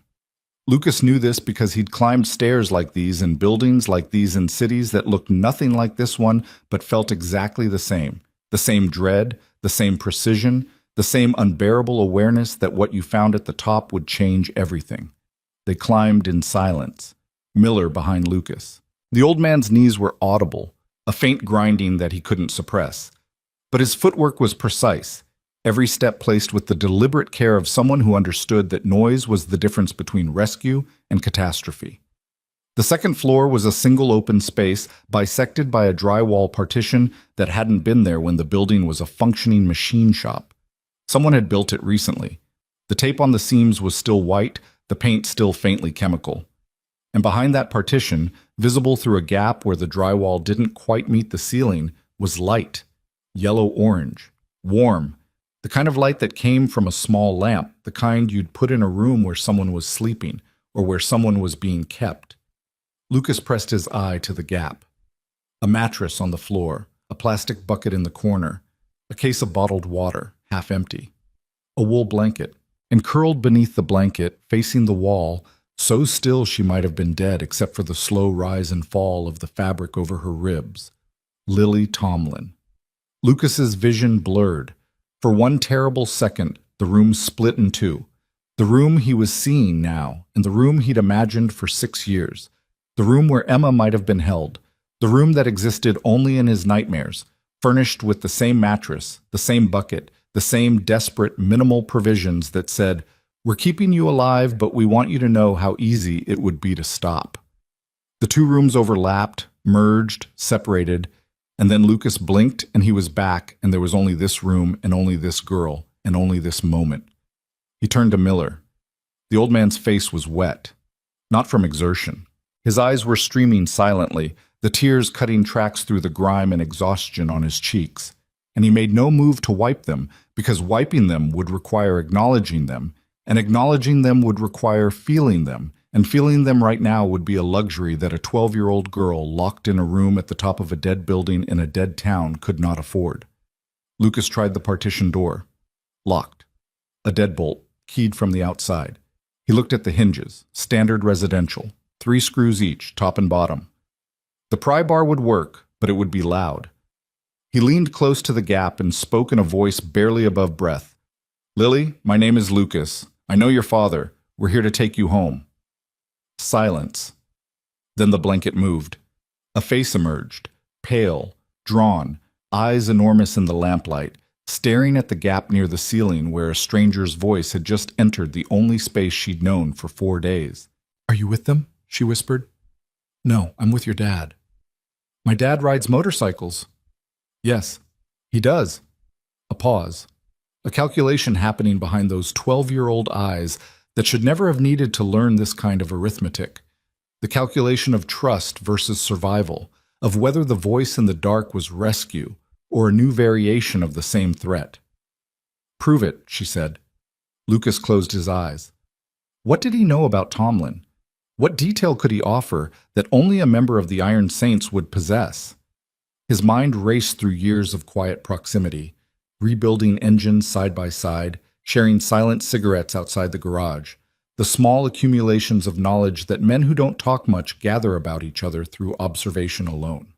Lucas knew this because he'd climbed stairs like these in buildings like these in cities that looked nothing like this one but felt exactly the same. The same dread, the same precision, the same unbearable awareness that what you found at the top would change everything. They climbed in silence, Miller behind Lucas. The old man's knees were audible, a faint grinding that he couldn't suppress. But his footwork was precise, every step placed with the deliberate care of someone who understood that noise was the difference between rescue and catastrophe. The second floor was a single open space bisected by a drywall partition that hadn't been there when the building was a functioning machine shop. Someone had built it recently. The tape on the seams was still white, the paint still faintly chemical. And behind that partition, visible through a gap where the drywall didn't quite meet the ceiling, was light, yellow-orange, warm, the kind of light that came from a small lamp, the kind you'd put in a room where someone was sleeping or where someone was being kept. Lucas pressed his eye to the gap. A mattress on the floor, a plastic bucket in the corner, a case of bottled water, half empty, a wool blanket, and curled beneath the blanket, facing the wall, so still she might have been dead except for the slow rise and fall of the fabric over her ribs. Lily Tomlin. Lucas's vision blurred. For one terrible second, the room split in two. The room he was seeing now, and the room he'd imagined for 6 years. The room where Emma might have been held. The room that existed only in his nightmares, furnished with the same mattress, the same bucket, the same desperate, minimal provisions that said, "We're keeping you alive, but we want you to know how easy it would be to stop." The 2 rooms overlapped, merged, separated, and then Lucas blinked and he was back, and there was only this room and only this girl and only this moment. He turned to Miller. The old man's face was wet, not from exertion. His eyes were streaming silently, the tears cutting tracks through the grime and exhaustion on his cheeks. And he made no move to wipe them, because wiping them would require acknowledging them, and acknowledging them would require feeling them, and feeling them right now would be a luxury that a 12-year-old girl locked in a room at the top of a dead building in a dead town could not afford. Lucas tried the partition door. Locked. A deadbolt, keyed from the outside. He looked at the hinges, standard residential, 3 screws each, top and bottom. The pry bar would work, but it would be loud. He leaned close to the gap and spoke in a voice barely above breath. "Lily, my name is Lucas. I know your father. We're here to take you home." Silence. Then the blanket moved. A face emerged, pale, drawn, eyes enormous in the lamplight, staring at the gap near the ceiling where a stranger's voice had just entered the only space she'd known for 4 days. "Are you with them?" she whispered. "No, I'm with your dad." "My dad rides motorcycles." "Yes, he does." A pause. A calculation happening behind those 12-year-old eyes that should never have needed to learn this kind of arithmetic. The calculation of trust versus survival, of whether the voice in the dark was rescue or a new variation of the same threat. "Prove it," she said. Lucas closed his eyes. What did he know about Tomlin? What detail could he offer that only a member of the Iron Saints would possess? His mind raced through years of quiet proximity, rebuilding engines side by side, sharing silent cigarettes outside the garage, the small accumulations of knowledge that men who don't talk much gather about each other through observation alone.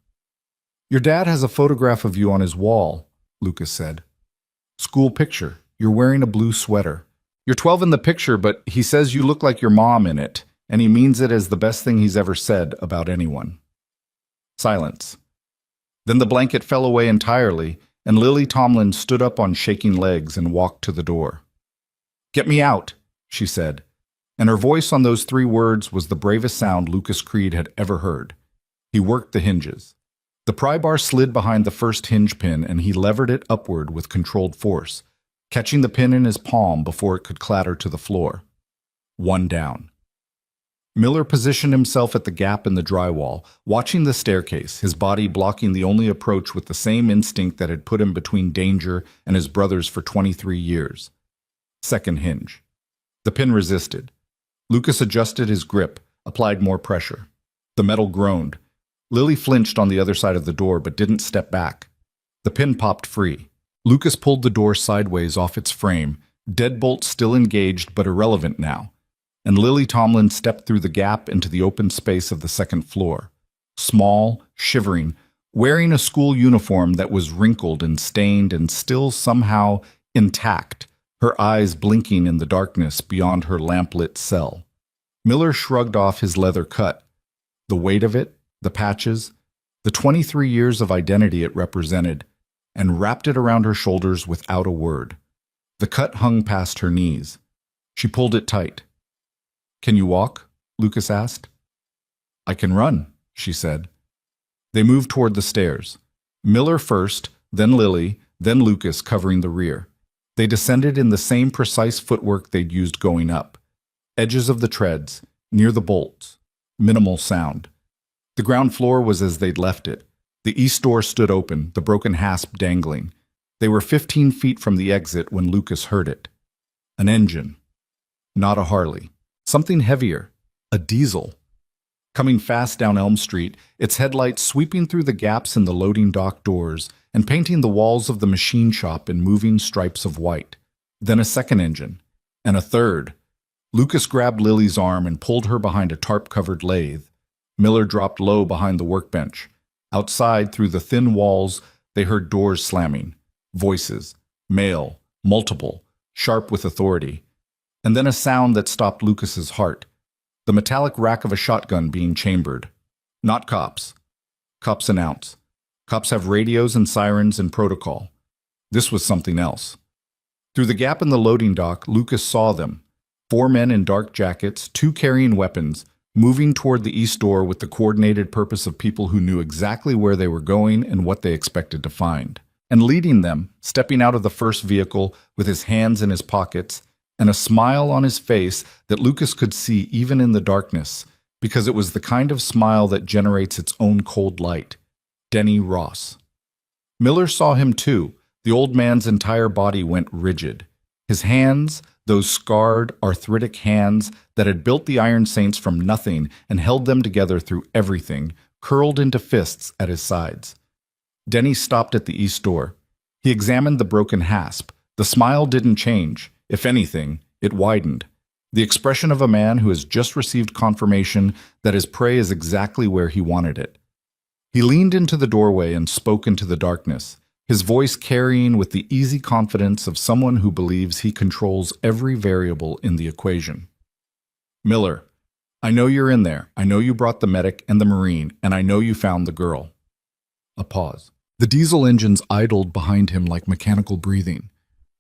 "Your dad has a photograph of you on his wall," Lucas said. "School picture. You're wearing a blue sweater. You're 12 in the picture, but he says you look like your mom in it, and he means it as the best thing he's ever said about anyone." Silence. Then the blanket fell away entirely, and Lily Tomlin stood up on shaking legs and walked to the door. "Get me out," she said, and her voice on those 3 words was the bravest sound Lucas Creed had ever heard. He worked the hinges. The pry bar slid behind the first hinge pin, and he levered it upward with controlled force, catching the pin in his palm before it could clatter to the floor. 1 down. Miller positioned himself at the gap in the drywall, watching the staircase, his body blocking the only approach with the same instinct that had put him between danger and his brothers for 23 years. Second hinge. The pin resisted. Lucas adjusted his grip, applied more pressure. The metal groaned. Lily flinched on the other side of the door but didn't step back. The pin popped free. Lucas pulled the door sideways off its frame, deadbolt still engaged but irrelevant now, and Lily Tomlin stepped through the gap into the open space of the second floor. Small, shivering, wearing a school uniform that was wrinkled and stained and still somehow intact, her eyes blinking in the darkness beyond her lamplit cell. Miller shrugged off his leather cut. The weight of it, the patches, the 23 years of identity it represented, and wrapped it around her shoulders without a word. The cut hung past her knees. She pulled it tight. "Can you walk?" Lucas asked. "I can run," she said. They moved toward the stairs. Miller first, then Lily, then Lucas covering the rear. They descended in the same precise footwork they'd used going up. Edges of the treads, near the bolts. Minimal sound. The ground floor was as they'd left it. The east door stood open, the broken hasp dangling. They were 15 feet from the exit when Lucas heard it. An engine. Not a Harley. Something heavier. A diesel. Coming fast down Elm Street, its headlights sweeping through the gaps in the loading dock doors and painting the walls of the machine shop in moving stripes of white. Then a second engine. And a third. Lucas grabbed Lily's arm and pulled her behind a tarp-covered lathe. Miller dropped low behind the workbench. Outside, through the thin walls, they heard doors slamming. Voices. Male. Multiple. Sharp with authority. And then a sound that stopped Lucas's heart. The metallic rack of a shotgun being chambered. Not cops. Cops announce. Cops have radios and sirens and protocol. This was something else. Through the gap in the loading dock, Lucas saw them. 4 men in dark jackets, 2 carrying weapons, moving toward the east door with the coordinated purpose of people who knew exactly where they were going and what they expected to find. And leading them, stepping out of the first vehicle with his hands in his pockets, and a smile on his face that Lucas could see even in the darkness, because it was the kind of smile that generates its own cold light. Denny Ross. Miller saw him too. The old man's entire body went rigid. His hands, those scarred, arthritic hands that had built the Iron Saints from nothing and held them together through everything, curled into fists at his sides. Denny stopped at the east door. He examined the broken hasp. The smile didn't change. If anything, it widened. The expression of a man who has just received confirmation that his prey is exactly where he wanted it. He leaned into the doorway and spoke into the darkness, his voice carrying with the easy confidence of someone who believes he controls every variable in the equation. Miller, I know you're in there. I know you brought the medic and the Marine, and I know you found the girl. A pause. The diesel engines idled behind him like mechanical breathing,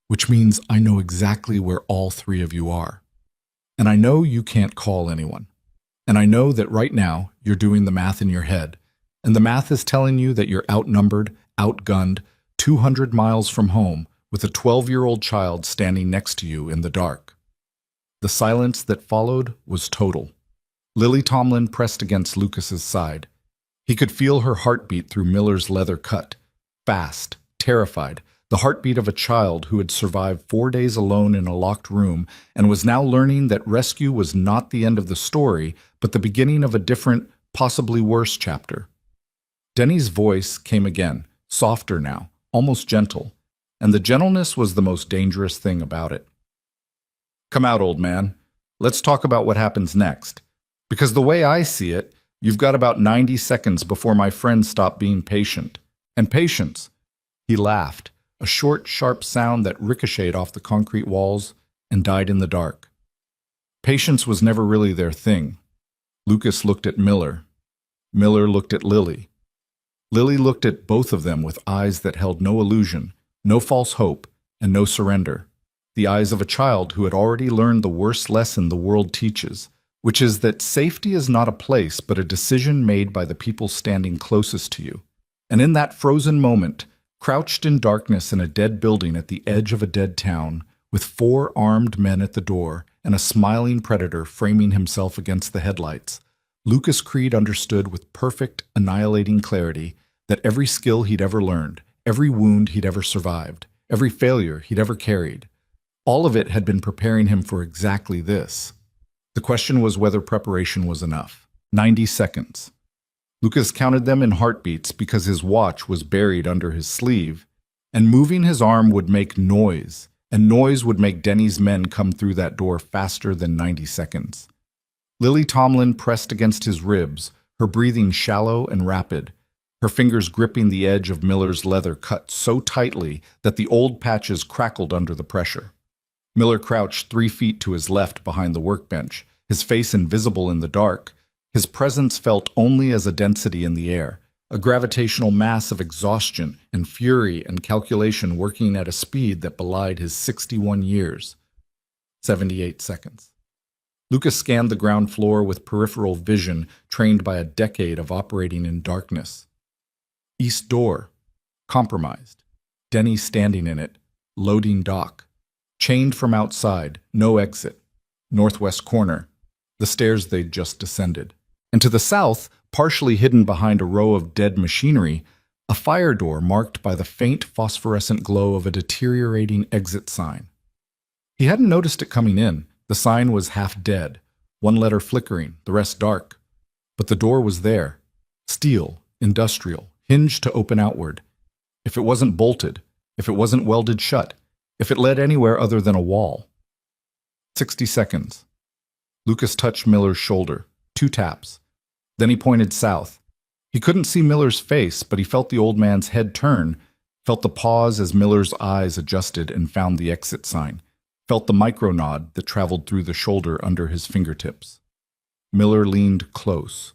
which means I know exactly where all three of you are. And I know you can't call anyone. And I know that right now you're doing the math in your head, and the math is telling you that you're outnumbered, outgunned, 200 miles from home, with a 12-year-old child standing next to you in the dark. The silence that followed was total. Lily Tomlin pressed against Lucas's side. He could feel her heartbeat through Miller's leather cut, fast, terrified, the heartbeat of a child who had survived 4 days alone in a locked room and was now learning that rescue was not the end of the story, but the beginning of a different, possibly worse chapter. Denny's voice came again, softer now, almost gentle, and the gentleness was the most dangerous thing about it. Come out, old man. Let's talk about what happens next. Because the way I see it, you've got about 90 seconds before my friends stop being patient. And patience. He laughed, a short, sharp sound that ricocheted off the concrete walls and died in the dark. Patience was never really their thing. Lucas looked at Miller. Miller looked at Lily. Lily looked at both of them with eyes that held no illusion, no false hope, and no surrender. The eyes of a child who had already learned the worst lesson the world teaches, which is that safety is not a place but a decision made by the people standing closest to you. And in that frozen moment, crouched in darkness in a dead building at the edge of a dead town, with 4 armed men at the door and a smiling predator framing himself against the headlights, Lucas Creed understood with perfect, annihilating clarity that every skill he'd ever learned, every wound he'd ever survived, every failure he'd ever carried, all of it had been preparing him for exactly this. The question was whether preparation was enough. 90 seconds. Lucas counted them in heartbeats because his watch was buried under his sleeve, and moving his arm would make noise, and noise would make Denny's men come through that door faster than 90 seconds. Lily Tomlin pressed against his ribs, her breathing shallow and rapid, her fingers gripping the edge of Miller's leather cut so tightly that the old patches crackled under the pressure. Miller crouched 3 feet to his left behind the workbench, his face invisible in the dark, his presence felt only as a density in the air, a gravitational mass of exhaustion and fury and calculation working at a speed that belied his 61 years. 78 seconds. Lucas scanned the ground floor with peripheral vision trained by a decade of operating in darkness. East door. Compromised. Denny standing in it. Loading dock. Chained from outside. No exit. Northwest corner. The stairs they'd just descended. And to the south, partially hidden behind a row of dead machinery, a fire door marked by the faint phosphorescent glow of a deteriorating exit sign. He hadn't noticed it coming in. The sign was half dead, one letter flickering, the rest dark. But the door was there. Steel, industrial, hinged to open outward. If it wasn't bolted, if it wasn't welded shut, if it led anywhere other than a wall. 60 seconds. Lucas touched Miller's shoulder. 2 taps. Then he pointed south. He couldn't see Miller's face, but he felt the old man's head turn, felt the pause as Miller's eyes adjusted and found the exit sign, felt the micronod that traveled through the shoulder under his fingertips. Miller leaned close.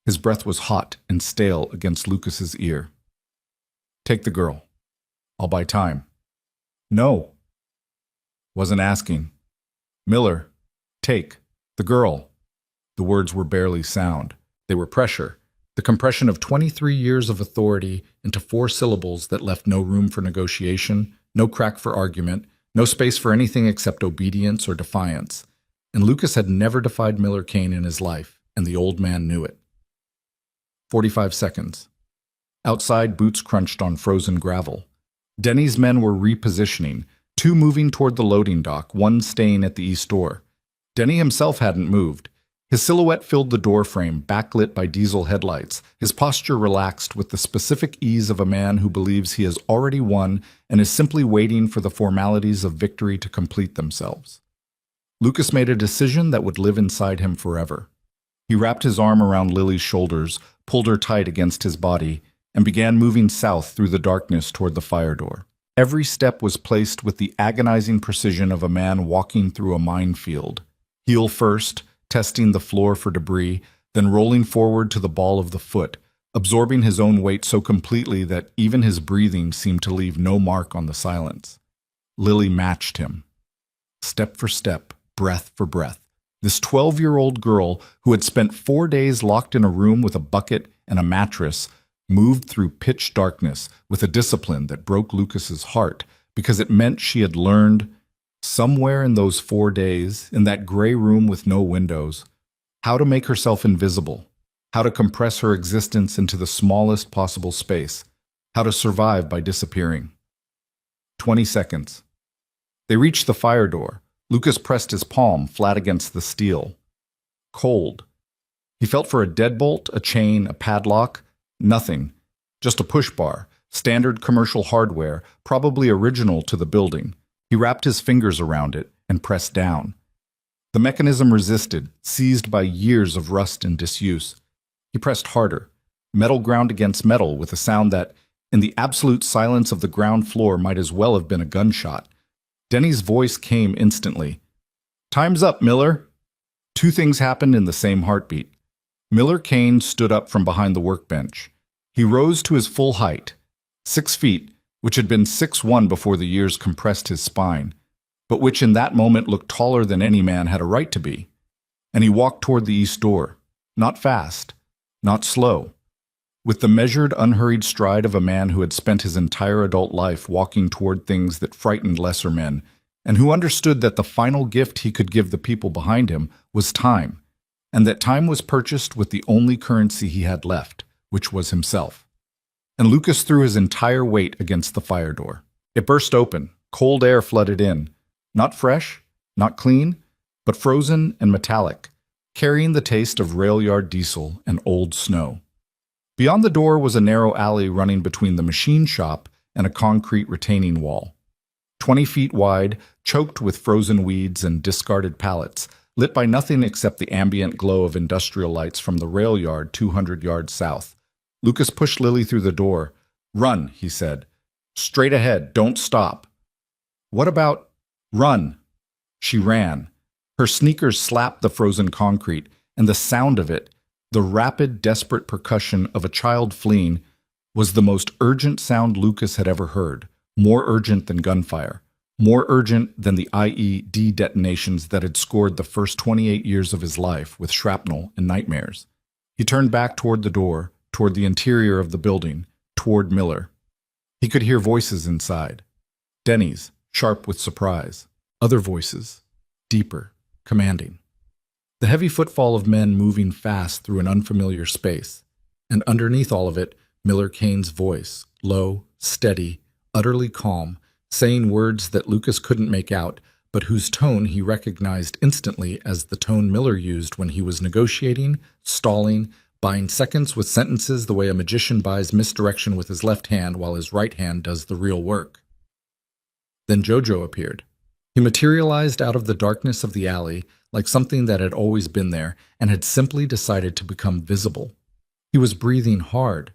His breath was hot and stale against Lucas's ear. Take the girl. I'll buy time. No. Wasn't asking. Miller, take the girl. The words were barely sound. They were pressure, the compression of 23 years of authority into 4 syllables that left no room for negotiation, no crack for argument, no space for anything except obedience or defiance. And Lucas had never defied Miller Kane in his life, and the old man knew it. 45 seconds. Outside, boots crunched on frozen gravel. Denny's men were repositioning, 2 moving toward the loading dock, 1 staying at the east door. Denny himself hadn't moved. His silhouette filled the doorframe, backlit by diesel headlights, his posture relaxed with the specific ease of a man who believes he has already won and is simply waiting for the formalities of victory to complete themselves. Lucas made a decision that would live inside him forever. He wrapped his arm around Lily's shoulders, pulled her tight against his body, and began moving south through the darkness toward the fire door. Every step was placed with the agonizing precision of a man walking through a minefield. Heel first, testing the floor for debris, then rolling forward to the ball of the foot, absorbing his own weight so completely that even his breathing seemed to leave no mark on the silence. Lily matched him. Step for step, breath for breath. This 12-year-old girl, who had spent 4 days locked in a room with a bucket and a mattress, moved through pitch darkness with a discipline that broke Lucas's heart because it meant she had learned, somewhere in those 4 days, in that gray room with no windows, how to make herself invisible, how to compress her existence into the smallest possible space, how to survive by disappearing. 20 seconds. They reached the fire door. Lucas pressed his palm flat against the steel. Cold. He felt for a deadbolt, a chain, a padlock. Nothing. Just a push bar, standard commercial hardware, probably original to the building. He wrapped his fingers around it and pressed down. The mechanism resisted, seized by years of rust and disuse. He pressed harder. Metal ground against metal with a sound that, in the absolute silence of the ground floor, might as well have been a gunshot. Denny's voice came instantly. "Time's up, Miller." 2 things happened in the same heartbeat. Miller Kane stood up from behind the workbench. He rose to his full height, 6 feet, which had been 6'1" before the years compressed his spine, but which in that moment looked taller than any man had a right to be. And he walked toward the east door, not fast, not slow, with the measured, unhurried stride of a man who had spent his entire adult life walking toward things that frightened lesser men, and who understood that the final gift he could give the people behind him was time, and that time was purchased with the only currency he had left, which was himself. And Lucas threw his entire weight against the fire door. It burst open. Cold air flooded in. Not fresh, not clean, but frozen and metallic, carrying the taste of rail yard diesel and old snow. Beyond the door was a narrow alley running between the machine shop and a concrete retaining wall. 20 feet wide, choked with frozen weeds and discarded pallets, lit by nothing except the ambient glow of industrial lights from the rail yard 200 yards south. Lucas pushed Lily through the door. "Run," he said. "Straight ahead, don't stop." "What about—" "Run." She ran. Her sneakers slapped the frozen concrete, and the sound of it, the rapid, desperate percussion of a child fleeing, was the most urgent sound Lucas had ever heard, more urgent than gunfire, more urgent than the IED detonations that had scored the first 28 years of his life with shrapnel and nightmares. He turned back toward the door, toward the interior of the building, toward Miller. He could hear voices inside. Denny's, sharp with surprise. Other voices, deeper, commanding. The heavy footfall of men moving fast through an unfamiliar space. And underneath all of it, Miller Kane's voice, low, steady, utterly calm, saying words that Lucas couldn't make out, but whose tone he recognized instantly as the tone Miller used when he was negotiating, stalling, buying seconds with sentences the way a magician buys misdirection with his left hand while his right hand does the real work. Then Jojo appeared. He materialized out of the darkness of the alley like something that had always been there and had simply decided to become visible. He was breathing hard.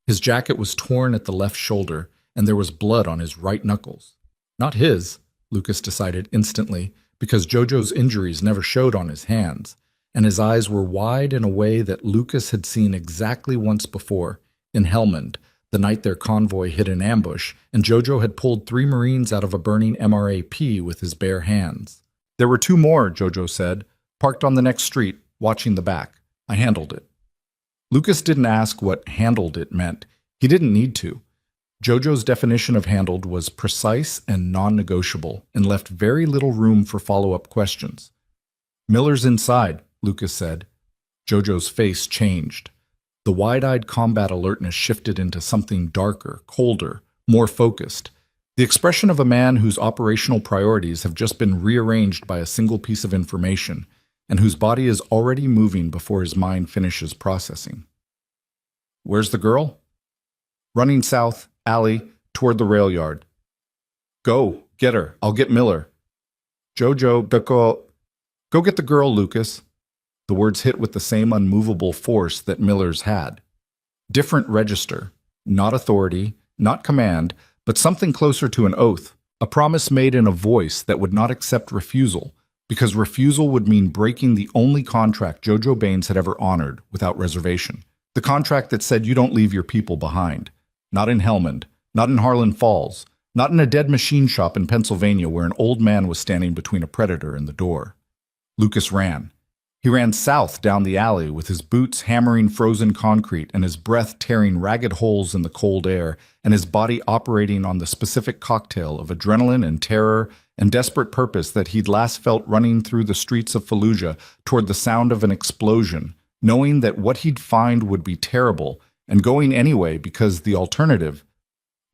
His jacket was torn at the left shoulder, and there was blood on his right knuckles. Not his, Lucas decided instantly, because Jojo's injuries never showed on his hands, and his eyes were wide in a way that Lucas had seen exactly once before, in Helmand, the night their convoy hid an ambush, and Jojo had pulled 3 Marines out of a burning MRAP with his bare hands. "There were 2 more, Jojo said, parked on the next street, watching the back. I handled it." Lucas didn't ask what "handled it" meant. He didn't need to. Jojo's definition of handled was precise and non-negotiable, and left very little room for follow-up questions. "Miller's inside," Lucas said. Jojo's face changed. The wide-eyed combat alertness shifted into something darker, colder, more focused. The expression of a man whose operational priorities have just been rearranged by a single piece of information, and whose body is already moving before his mind finishes processing. Where's the girl? Running south, alley, toward the rail yard. Go, get her. I'll get Miller. Jojo, go get the girl, Lucas. The words hit with the same unmovable force that Miller's had. Different register, not authority, not command, but something closer to an oath, a promise made in a voice that would not accept refusal, because refusal would mean breaking the only contract Jojo Baines had ever honored without reservation. The contract that said you don't leave your people behind. Not in Helmand, not in Harlan Falls, not in a dead machine shop in Pennsylvania where an old man was standing between a predator and the door. Lucas ran. He ran south down the alley with his boots hammering frozen concrete and his breath tearing ragged holes in the cold air and his body operating on the specific cocktail of adrenaline and terror and desperate purpose that he'd last felt running through the streets of Fallujah toward the sound of an explosion, knowing that what he'd find would be terrible and going anyway because the alternative,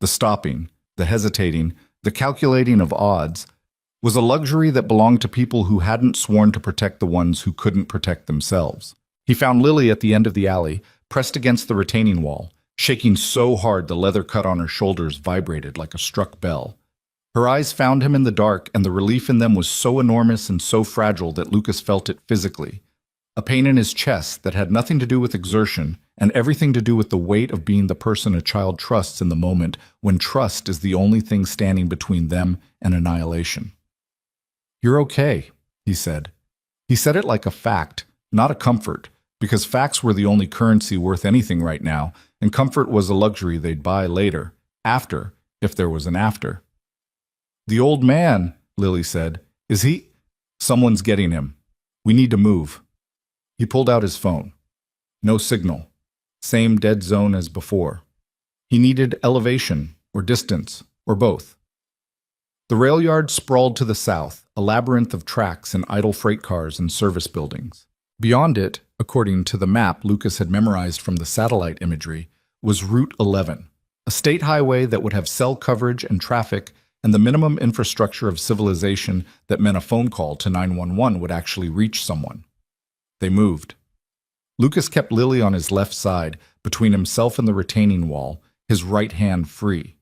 the stopping, the hesitating, the calculating of odds, was a luxury that belonged to people who hadn't sworn to protect the ones who couldn't protect themselves. He found Lily at the end of the alley, pressed against the retaining wall, shaking so hard the leather cut on her shoulders vibrated like a struck bell. Her eyes found him in the dark, and the relief in them was so enormous and so fragile that Lucas felt it physically. A pain in his chest that had nothing to do with exertion and everything to do with the weight of being the person a child trusts in the moment when trust is the only thing standing between them and annihilation. You're okay, he said. He said it like a fact, not a comfort, because facts were the only currency worth anything right now, and comfort was a luxury they'd buy later, after, if there was an after. The old man, Lily said. Is he? Someone's getting him. We need to move. He pulled out his phone. No signal. Same dead zone as before. He needed elevation, or distance, or both. The rail yard sprawled to the south, a labyrinth of tracks and idle freight cars and service buildings. Beyond it, according to the map Lucas had memorized from the satellite imagery, was Route 11, a state highway that would have cell coverage and traffic and the minimum infrastructure of civilization that meant a phone call to 911 would actually reach someone. They moved. Lucas kept Lily on his left side, between himself and the retaining wall, his right hand free.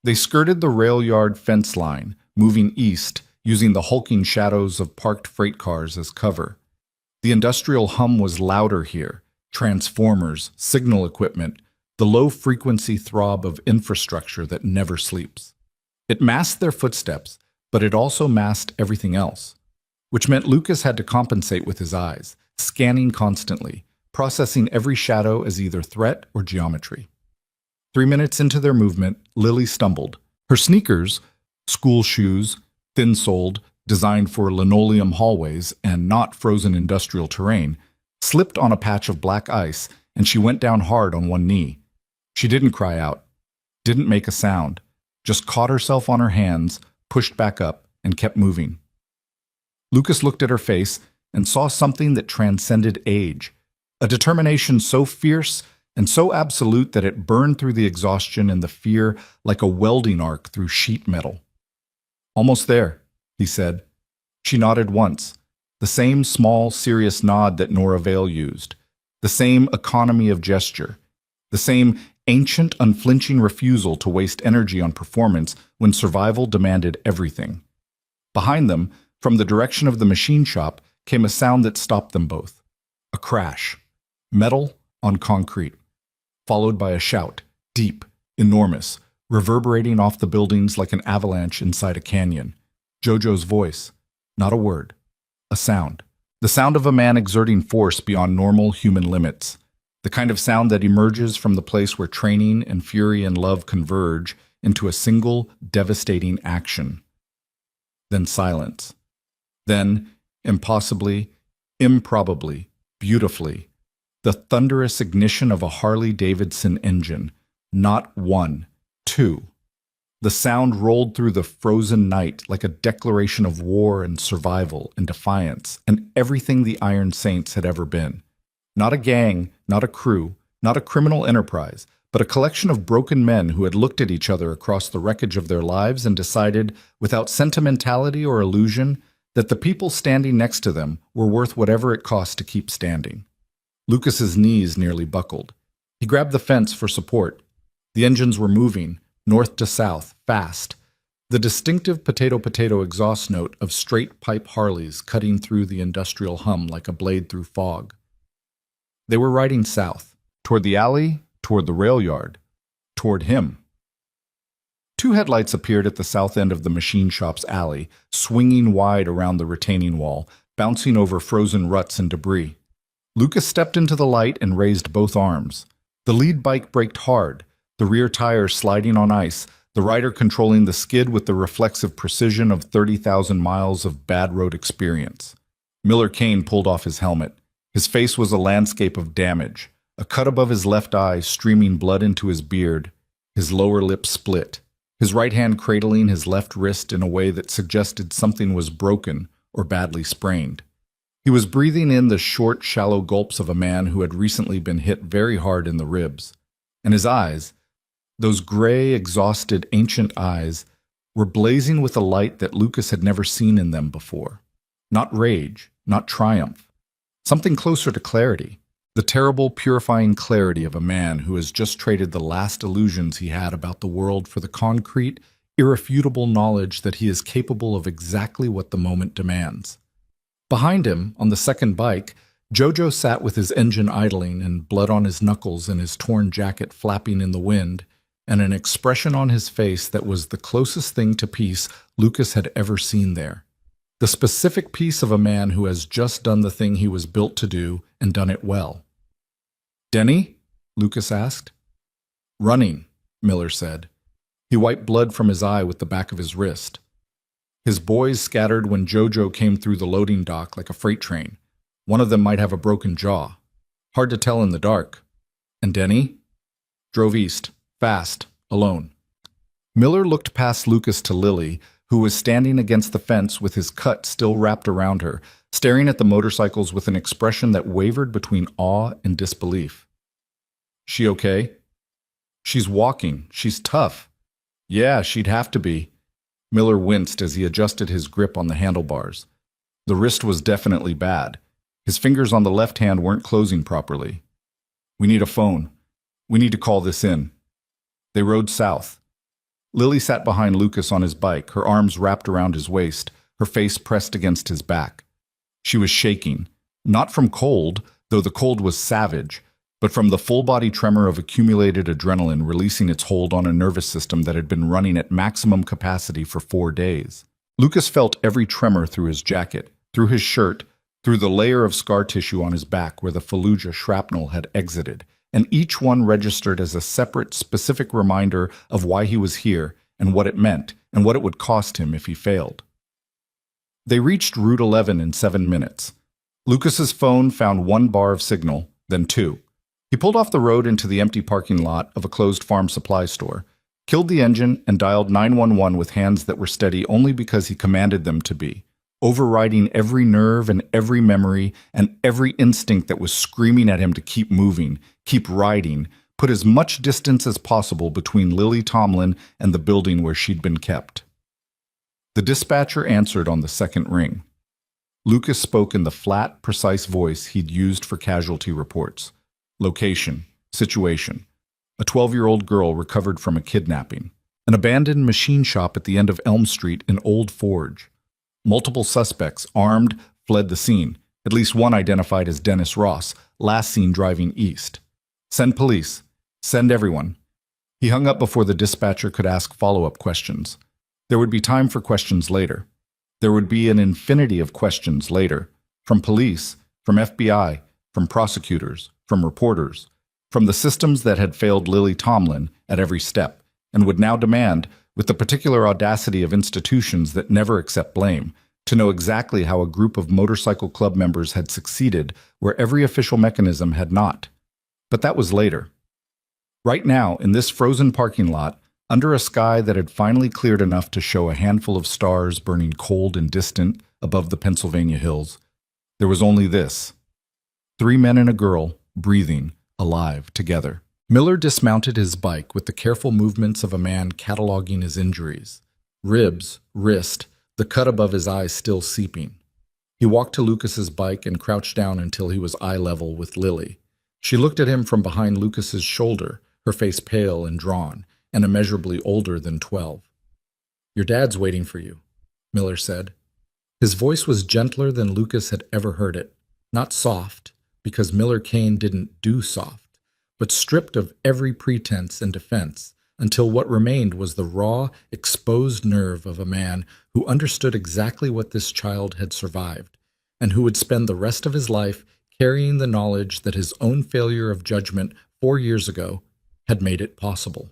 They skirted the rail yard fence line, moving east, using the hulking shadows of parked freight cars as cover. The industrial hum was louder here, transformers, signal equipment, the low-frequency throb of infrastructure that never sleeps. It masked their footsteps, but it also masked everything else, which meant Lucas had to compensate with his eyes, scanning constantly, processing every shadow as either threat or geometry. 3 minutes into their movement, Lily stumbled. Her sneakers, school shoes, thin-soled, designed for linoleum hallways and not frozen industrial terrain, slipped on a patch of black ice, and she went down hard on one knee. She didn't cry out, didn't make a sound, just caught herself on her hands, pushed back up, and kept moving. Lucas looked at her face and saw something that transcended age, a determination so fierce and so absolute that it burned through the exhaustion and the fear like a welding arc through sheet metal. Almost there, he said. She nodded once, the same small, serious nod that Nora Vale used, the same economy of gesture, the same ancient, unflinching refusal to waste energy on performance when survival demanded everything. Behind them, from the direction of the machine shop, came a sound that stopped them both. A crash. Metal on concrete. Followed by a shout, deep, enormous, reverberating off the buildings like an avalanche inside a canyon. Jojo's voice. Not a word. A sound. The sound of a man exerting force beyond normal human limits. The kind of sound that emerges from the place where training and fury and love converge into a single, devastating action. Then silence. Then, impossibly, improbably, beautifully, the thunderous ignition of a Harley-Davidson engine. Not one, two. The sound rolled through the frozen night like a declaration of war and survival and defiance and everything the Iron Saints had ever been. Not a gang, not a crew, not a criminal enterprise, but a collection of broken men who had looked at each other across the wreckage of their lives and decided, without sentimentality or illusion, that the people standing next to them were worth whatever it cost to keep standing. Lucas's knees nearly buckled. He grabbed the fence for support. The engines were moving, north to south, fast. The distinctive potato-potato exhaust note of straight pipe Harleys cutting through the industrial hum like a blade through fog. They were riding south, toward the alley, toward the rail yard, toward him. Two headlights appeared at the south end of the machine shop's alley, swinging wide around the retaining wall, bouncing over frozen ruts and debris. Lucas stepped into the light and raised both arms. The lead bike braked hard, the rear tires sliding on ice, the rider controlling the skid with the reflexive precision of 30,000 miles of bad road experience. Miller Kane pulled off his helmet. His face was a landscape of damage, a cut above his left eye streaming blood into his beard, his lower lip split, his right hand cradling his left wrist in a way that suggested something was broken or badly sprained. He was breathing in the short, shallow gulps of a man who had recently been hit very hard in the ribs, and his eyes, those gray, exhausted, ancient eyes, were blazing with a light that Lucas had never seen in them before. Not rage, not triumph. Something closer to clarity. The terrible, purifying clarity of a man who has just traded the last illusions he had about the world for the concrete, irrefutable knowledge that he is capable of exactly what the moment demands. Behind him, on the second bike, Jojo sat with his engine idling and blood on his knuckles and his torn jacket flapping in the wind, and an expression on his face that was the closest thing to peace Lucas had ever seen there. The specific peace of a man who has just done the thing he was built to do and done it well. "Denny?" Lucas asked. "Running," Miller said. He wiped blood from his eye with the back of his wrist. His boys scattered when Jojo came through the loading dock like a freight train. One of them might have a broken jaw. Hard to tell in the dark. "And Denny?" "Drove east. Fast. Alone." Miller looked past Lucas to Lily, who was standing against the fence with his cut still wrapped around her, staring at the motorcycles with an expression that wavered between awe and disbelief. "She okay?" "She's walking. She's tough." "Yeah, she'd have to be." Miller winced as he adjusted his grip on the handlebars. The wrist was definitely bad. His fingers on the left hand weren't closing properly. "We need a phone. We need to call this in." They rode south. Lily sat behind Lucas on his bike, her arms wrapped around his waist, her face pressed against his back. She was shaking, not from cold, though the cold was savage, but from the full-body tremor of accumulated adrenaline releasing its hold on a nervous system that had been running at maximum capacity for 4 days. Lucas felt every tremor through his jacket, through his shirt, through the layer of scar tissue on his back where the Fallujah shrapnel had exited, and each one registered as a separate, specific reminder of why he was here and what it meant and what it would cost him if he failed. They reached Route 11 in 7 minutes. Lucas's phone found 1 bar of signal, then 2. He pulled off the road into the empty parking lot of a closed farm supply store, killed the engine, and dialed 911 with hands that were steady only because he commanded them to be, overriding every nerve and every memory and every instinct that was screaming at him to keep moving, keep riding, put as much distance as possible between Lily Tomlin and the building where she'd been kept. The dispatcher answered on the second ring. Lucas spoke in the flat, precise voice he'd used for casualty reports. Location, situation. A 12-year-old girl recovered from a kidnapping. An abandoned machine shop at the end of Elm Street in Old Forge. Multiple suspects, armed, fled the scene. At least one identified as Dennis Ross, last seen driving east. "Send police. Send everyone." He hung up before the dispatcher could ask follow-up questions. There would be time for questions later. There would be an infinity of questions later. From police, from FBI, from prosecutors, from reporters, from the systems that had failed Lily Tomlin at every step, and would now demand, with the particular audacity of institutions that never accept blame, to know exactly how a group of motorcycle club members had succeeded where every official mechanism had not. But that was later. Right now, in this frozen parking lot, under a sky that had finally cleared enough to show a handful of stars burning cold and distant above the Pennsylvania hills, there was only this. 3 men and a girl, breathing, alive, together. Miller dismounted his bike with the careful movements of a man cataloging his injuries. Ribs, wrist, the cut above his eye still seeping. He walked to Lucas's bike and crouched down until he was eye level with Lily. She looked at him from behind Lucas's shoulder, her face pale and drawn, and immeasurably older than 12. "Your dad's waiting for you," Miller said. His voice was gentler than Lucas had ever heard it, not soft, because Miller Kane didn't do soft, but stripped of every pretense and defense, until what remained was the raw, exposed nerve of a man who understood exactly what this child had survived, and who would spend the rest of his life carrying the knowledge that his own failure of judgment 4 years ago had made it possible.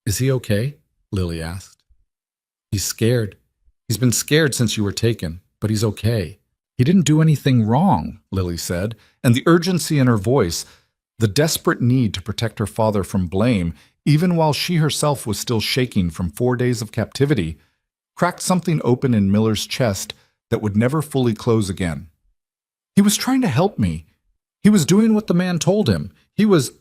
"Is he okay?" Lily asked. "He's scared. He's been scared since you were taken, but he's okay." "He didn't do anything wrong," Lily said, and the urgency in her voice, the desperate need to protect her father from blame, even while she herself was still shaking from 4 days of captivity, cracked something open in Miller's chest that would never fully close again. "He was trying to help me. He was doing what the man told him. He was—"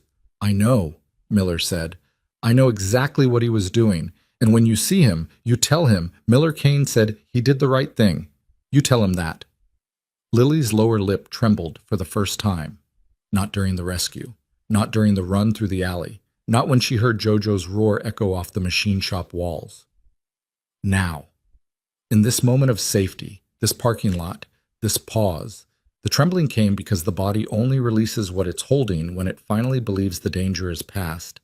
"I know," Miller said. "I know exactly what he was doing. And when you see him, you tell him Miller Kane said he did the right thing. You tell him that." Lily's lower lip trembled for the first time. Not during the rescue. Not during the run through the alley. Not when she heard Jojo's roar echo off the machine shop walls. Now. In this moment of safety, this parking lot, this pause, the trembling came because the body only releases what it's holding when it finally believes the danger is past.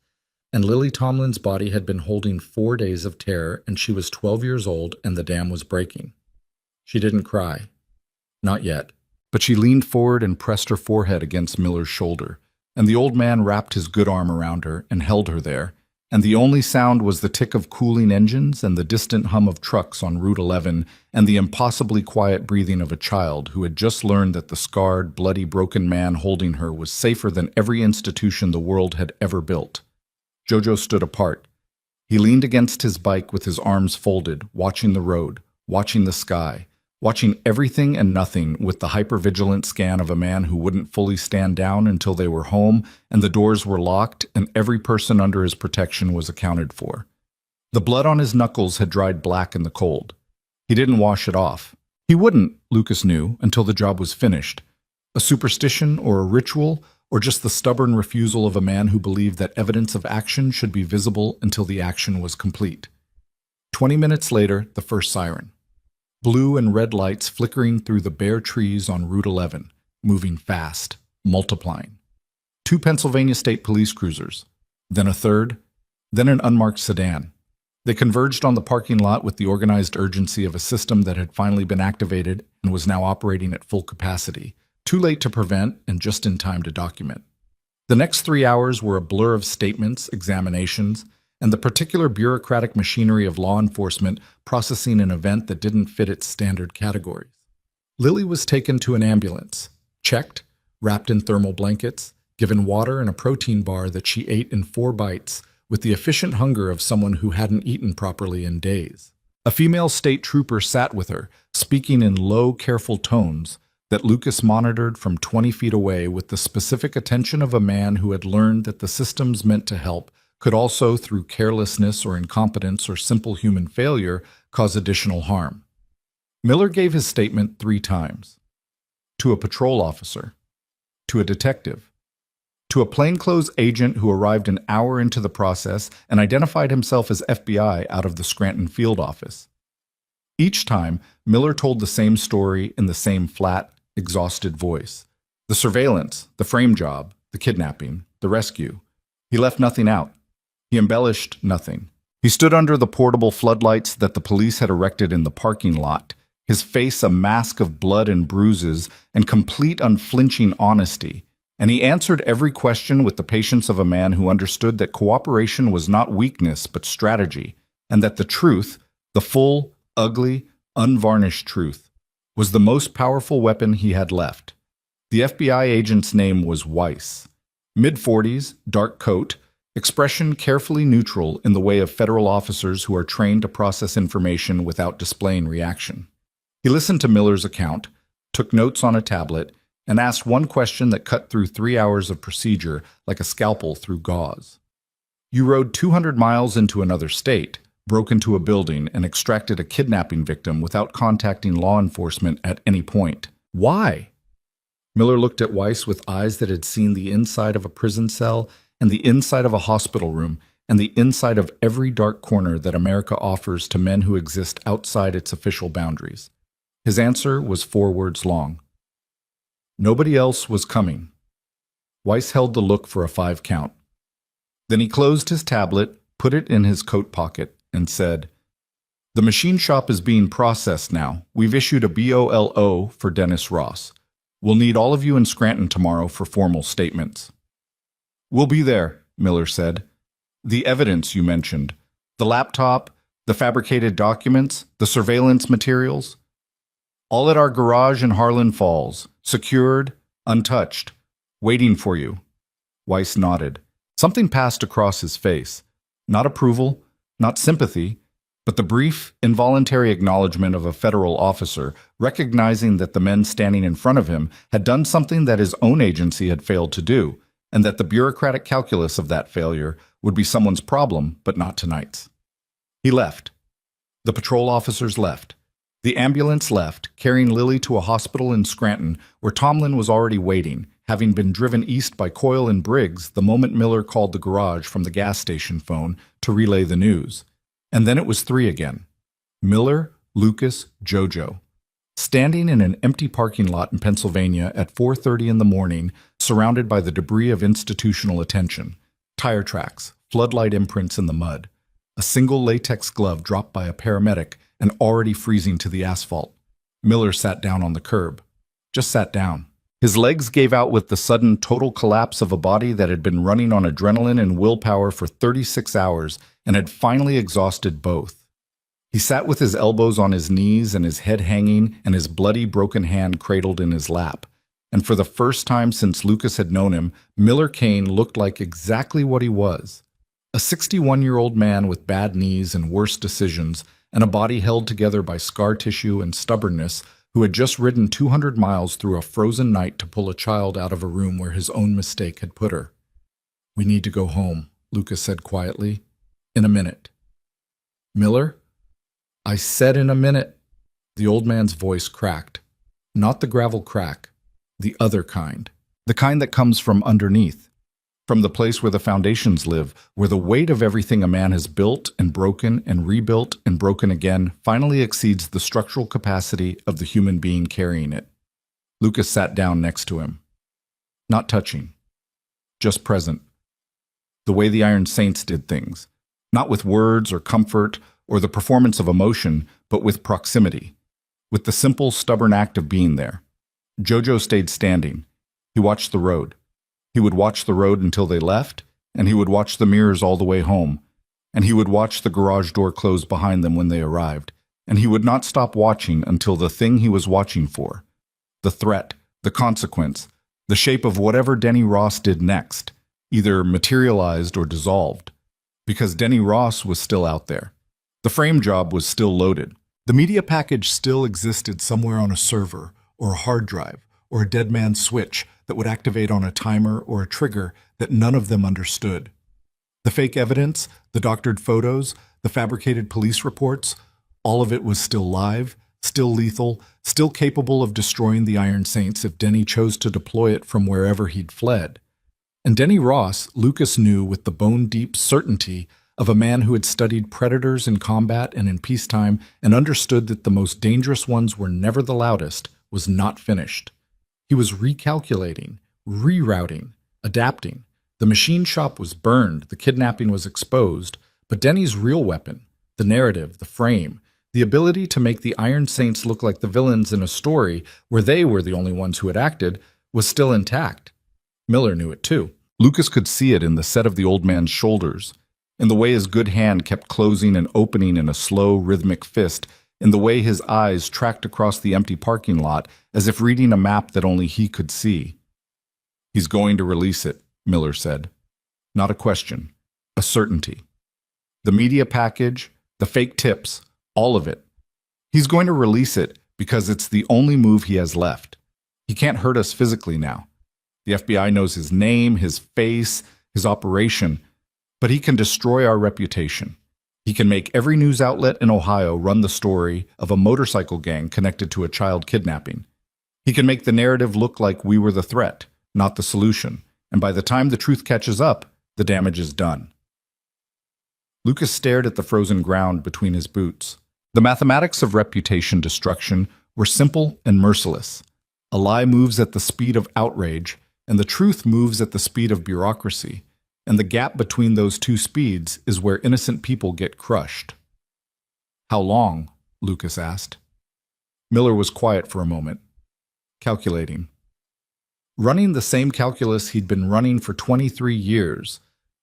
And Lily Tomlin's body had been holding 4 days of terror, and she was 12 years old, and the dam was breaking. She didn't cry. Not yet. But she leaned forward and pressed her forehead against Miller's shoulder, and the old man wrapped his good arm around her and held her there, and the only sound was the tick of cooling engines and the distant hum of trucks on Route 11 and the impossibly quiet breathing of a child who had just learned that the scarred, bloody, broken man holding her was safer than every institution the world had ever built. Jojo stood apart. He leaned against his bike with his arms folded, watching the road, watching the sky, watching everything and nothing with the hypervigilant scan of a man who wouldn't fully stand down until they were home and the doors were locked and every person under his protection was accounted for. The blood on his knuckles had dried black in the cold. He didn't wash it off. He wouldn't, Lucas knew, until the job was finished. A superstition or a ritual, or just the stubborn refusal of a man who believed that evidence of action should be visible until the action was complete. 20 minutes later, the first siren. Blue and red lights flickering through the bare trees on Route 11, moving fast, multiplying. 2 Pennsylvania State Police cruisers, then a third, then an unmarked sedan. They converged on the parking lot with the organized urgency of a system that had finally been activated and was now operating at full capacity, too late to prevent and just in time to document. The next 3 hours were a blur of statements, examinations, and the particular bureaucratic machinery of law enforcement processing an event that didn't fit its standard categories. Lily was taken to an ambulance, checked, wrapped in thermal blankets, given water and a protein bar that she ate in 4 bites, with the efficient hunger of someone who hadn't eaten properly in days. A female state trooper sat with her, speaking in low, careful tones that Lucas monitored from 20 feet away with the specific attention of a man who had learned that the systems meant to help could also, through carelessness or incompetence or simple human failure, cause additional harm. Miller gave his statement 3 times. To a patrol officer. To a detective. To a plainclothes agent who arrived an hour into the process and identified himself as FBI out of the Scranton field office. Each time, Miller told the same story in the same flat, exhausted voice. The surveillance, the frame job, the kidnapping, the rescue. He left nothing out. He embellished nothing. He stood under the portable floodlights that the police had erected in the parking lot, his face a mask of blood and bruises and complete unflinching honesty, and he answered every question with the patience of a man who understood that cooperation was not weakness but strategy, and that the truth, the full, ugly, unvarnished truth, was the most powerful weapon he had left. The FBI agent's name was Weiss. Mid-40s, dark coat, expression carefully neutral in the way of federal officers who are trained to process information without displaying reaction. He listened to Miller's account, took notes on a tablet, and asked one question that cut through 3 hours of procedure like a scalpel through gauze. "You rode 200 miles into another state, broke into a building, and extracted a kidnapping victim without contacting law enforcement at any point. Why? Miller looked at Weiss with eyes that had seen the inside of a prison cell and the inside of a hospital room and the inside of every dark corner that America offers to men who exist outside its official boundaries. His answer was 4 words long. Nobody else was coming. Weiss held the look for a 5 count. Then he closed his tablet, put it in his coat pocket, and said, "The machine shop is being processed now. We've issued a BOLO for Dennis Ross. We'll need all of you in Scranton tomorrow for formal statements." "We'll be there," Miller said. "The evidence you mentioned, the laptop, the fabricated documents, the surveillance materials, all at our garage in Harlan Falls, secured, untouched, waiting for you." Weiss nodded. Something passed across his face. Not approval, not sympathy, but the brief, involuntary acknowledgement of a federal officer, recognizing that the men standing in front of him had done something that his own agency had failed to do, and that the bureaucratic calculus of that failure would be someone's problem, but not tonight's. He left. The patrol officers left. The ambulance left, carrying Lily to a hospital in Scranton, where Tomlin was already waiting, having been driven east by Coyle and Briggs the moment Miller called the garage from the gas station phone to relay the news. And then it was 3 again. Miller, Lucas, JoJo. Standing in an empty parking lot in Pennsylvania at 4:30 in the morning, surrounded by the debris of institutional attention. Tire tracks, floodlight imprints in the mud. A single latex glove dropped by a paramedic and already freezing to the asphalt. Miller sat down on the curb. Just sat down. His legs gave out with the sudden total collapse of a body that had been running on adrenaline and willpower for 36 hours and had finally exhausted both. He sat with his elbows on his knees and his head hanging and his bloody, broken hand cradled in his lap. And for the first time since Lucas had known him, Miller Kane looked like exactly what he was. A 61-year-old man with bad knees and worse decisions, and a body held together by scar tissue and stubbornness, who had just ridden 200 miles through a frozen night to pull a child out of a room where his own mistake had put her. "We need to go home," Lucas said quietly. "In a minute." "Miller?" "I said in a minute." The old man's voice cracked. Not the gravel crack, the other kind. The kind that comes from underneath. From the place where the foundations live, where the weight of everything a man has built and broken again finally exceeds the structural capacity of the human being carrying it. Lucas sat down next to him. Not touching. Just present. The way the Iron Saints did things. Not with words or comfort or the performance of emotion, but with proximity. With the simple, stubborn act of being there. JoJo stayed standing. He watched the road. He would watch the road until they left, and he would watch the mirrors all the way home, and he would watch the garage door close behind them when they arrived, and he would not stop watching until the thing he was watching for, the threat, the consequence, the shape of whatever Denny Ross did next, either materialized or dissolved, because Denny Ross was still out there. The frame job was still loaded. The media package still existed somewhere on a server, or a hard drive, or a dead man's switch that would activate on a timer or a trigger that none of them understood. The fake evidence, the doctored photos, the fabricated police reports, all of it was still live, still lethal, still capable of destroying the Iron Saints if Denny chose to deploy it from wherever he'd fled. And Denny Ross, Lucas knew with the bone-deep certainty of a man who had studied predators in combat and in peacetime and understood that the most dangerous ones were never the loudest, was not finished. He was recalculating, rerouting, adapting. The machine shop was burned, the kidnapping was exposed, but Denny's real weapon, the narrative, the frame, the ability to make the Iron Saints look like the villains in a story where they were the only ones who had acted, was still intact. Miller knew it too. Lucas could see it in the set of the old man's shoulders, in the way his good hand kept closing and opening in a slow, rhythmic fist, in the way his eyes tracked across the empty parking lot as if reading a map that only he could see. "He's going to release it," Miller said. Not a question, a certainty. The media package, the fake tips, all of it. He's going to release it because it's the only move he has left. He can't hurt us physically now. The FBI knows his name, his face, his operation, but he can destroy our reputation. He can make every news outlet in Ohio run the story of a motorcycle gang connected to a child kidnapping. He can make the narrative look like we were the threat, not the solution, and by the time the truth catches up, the damage is done. Lucas stared at the frozen ground between his boots. The mathematics of reputation destruction were simple and merciless. A lie moves at the speed of outrage, and the truth moves at the speed of bureaucracy, and the gap between those two speeds is where innocent people get crushed. "How long?" Lucas asked. Miller was quiet for a moment, calculating. Running the same calculus he'd been running for 23 years,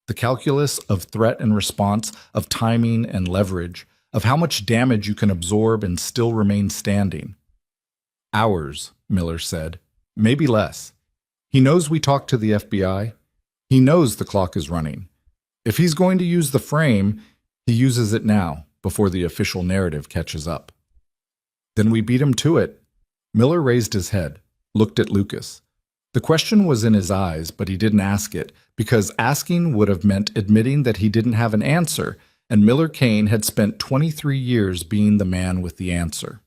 the calculus of threat and response, of timing and leverage, of how much damage you can absorb and still remain standing. "Hours," Miller said. "Maybe less. He knows we talked to the FBI. He knows the clock is running. If he's going to use the frame, he uses it now, before the official narrative catches up." "Then we beat him to it." Miller raised his head, looked at Lucas. The question was in his eyes, but he didn't ask it, because asking would have meant admitting that he didn't have an answer, and Miller Kane had spent 23 years being the man with the answer.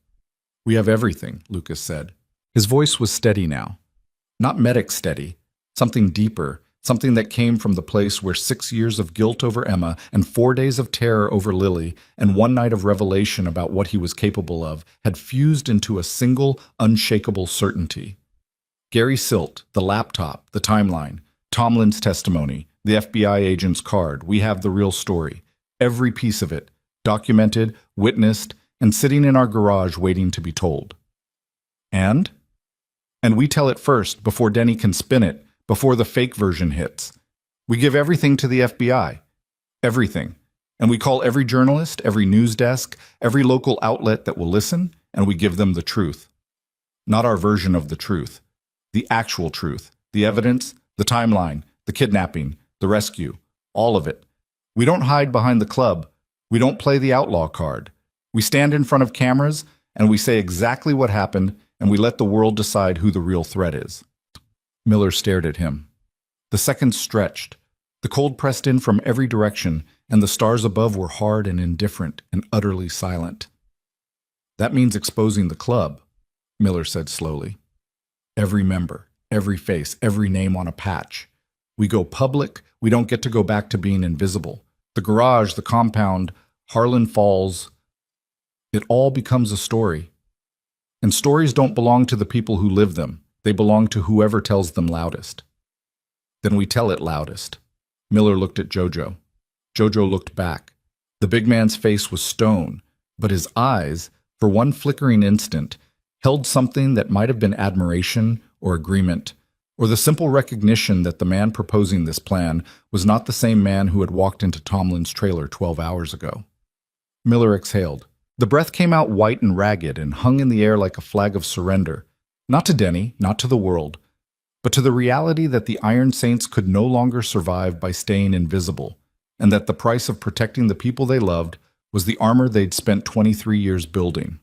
"We have everything," Lucas said. His voice was steady now. Not medic steady, something deeper, something that came from the place where 6 years of guilt over Emma and 4 days of terror over Lily and 1 night of revelation about what he was capable of had fused into a single, unshakable certainty. Gary Silt, the laptop, the timeline, Tomlin's testimony, the FBI agent's card, we have the real story. Every piece of it, documented, witnessed, and sitting in our garage waiting to be told. And we tell it first, before Denny can spin it, before the fake version hits. We give everything to the FBI. Everything. And we call every journalist, every news desk, every local outlet that will listen, and we give them the truth. Not our version of the truth. The actual truth. The evidence, the timeline, the kidnapping, the rescue. All of it. We don't hide behind the club. We don't play the outlaw card. We stand in front of cameras, and we say exactly what happened, and we let the world decide who the real threat is. Miller stared at him. The seconds stretched. The cold pressed in from every direction, and the stars above were hard and indifferent and utterly silent. "That means exposing the club," Miller said slowly. "Every member, every face, every name on a patch. We go public, we don't get to go back to being invisible. The garage, the compound, Harlan Falls, it all becomes a story. And stories don't belong to the people who live them. They belong to whoever tells them loudest." "Then we tell it loudest." Miller looked at Jojo. Jojo looked back. The big man's face was stone, but his eyes, for one flickering instant, held something that might have been admiration or agreement, or the simple recognition that the man proposing this plan was not the same man who had walked into Tomlin's trailer 12 hours ago. Miller exhaled. The breath came out white and ragged and hung in the air like a flag of surrender. Not to Denny, not to the world, but to the reality that the Iron Saints could no longer survive by staying invisible, and that the price of protecting the people they loved was the armor they'd spent 23 years building.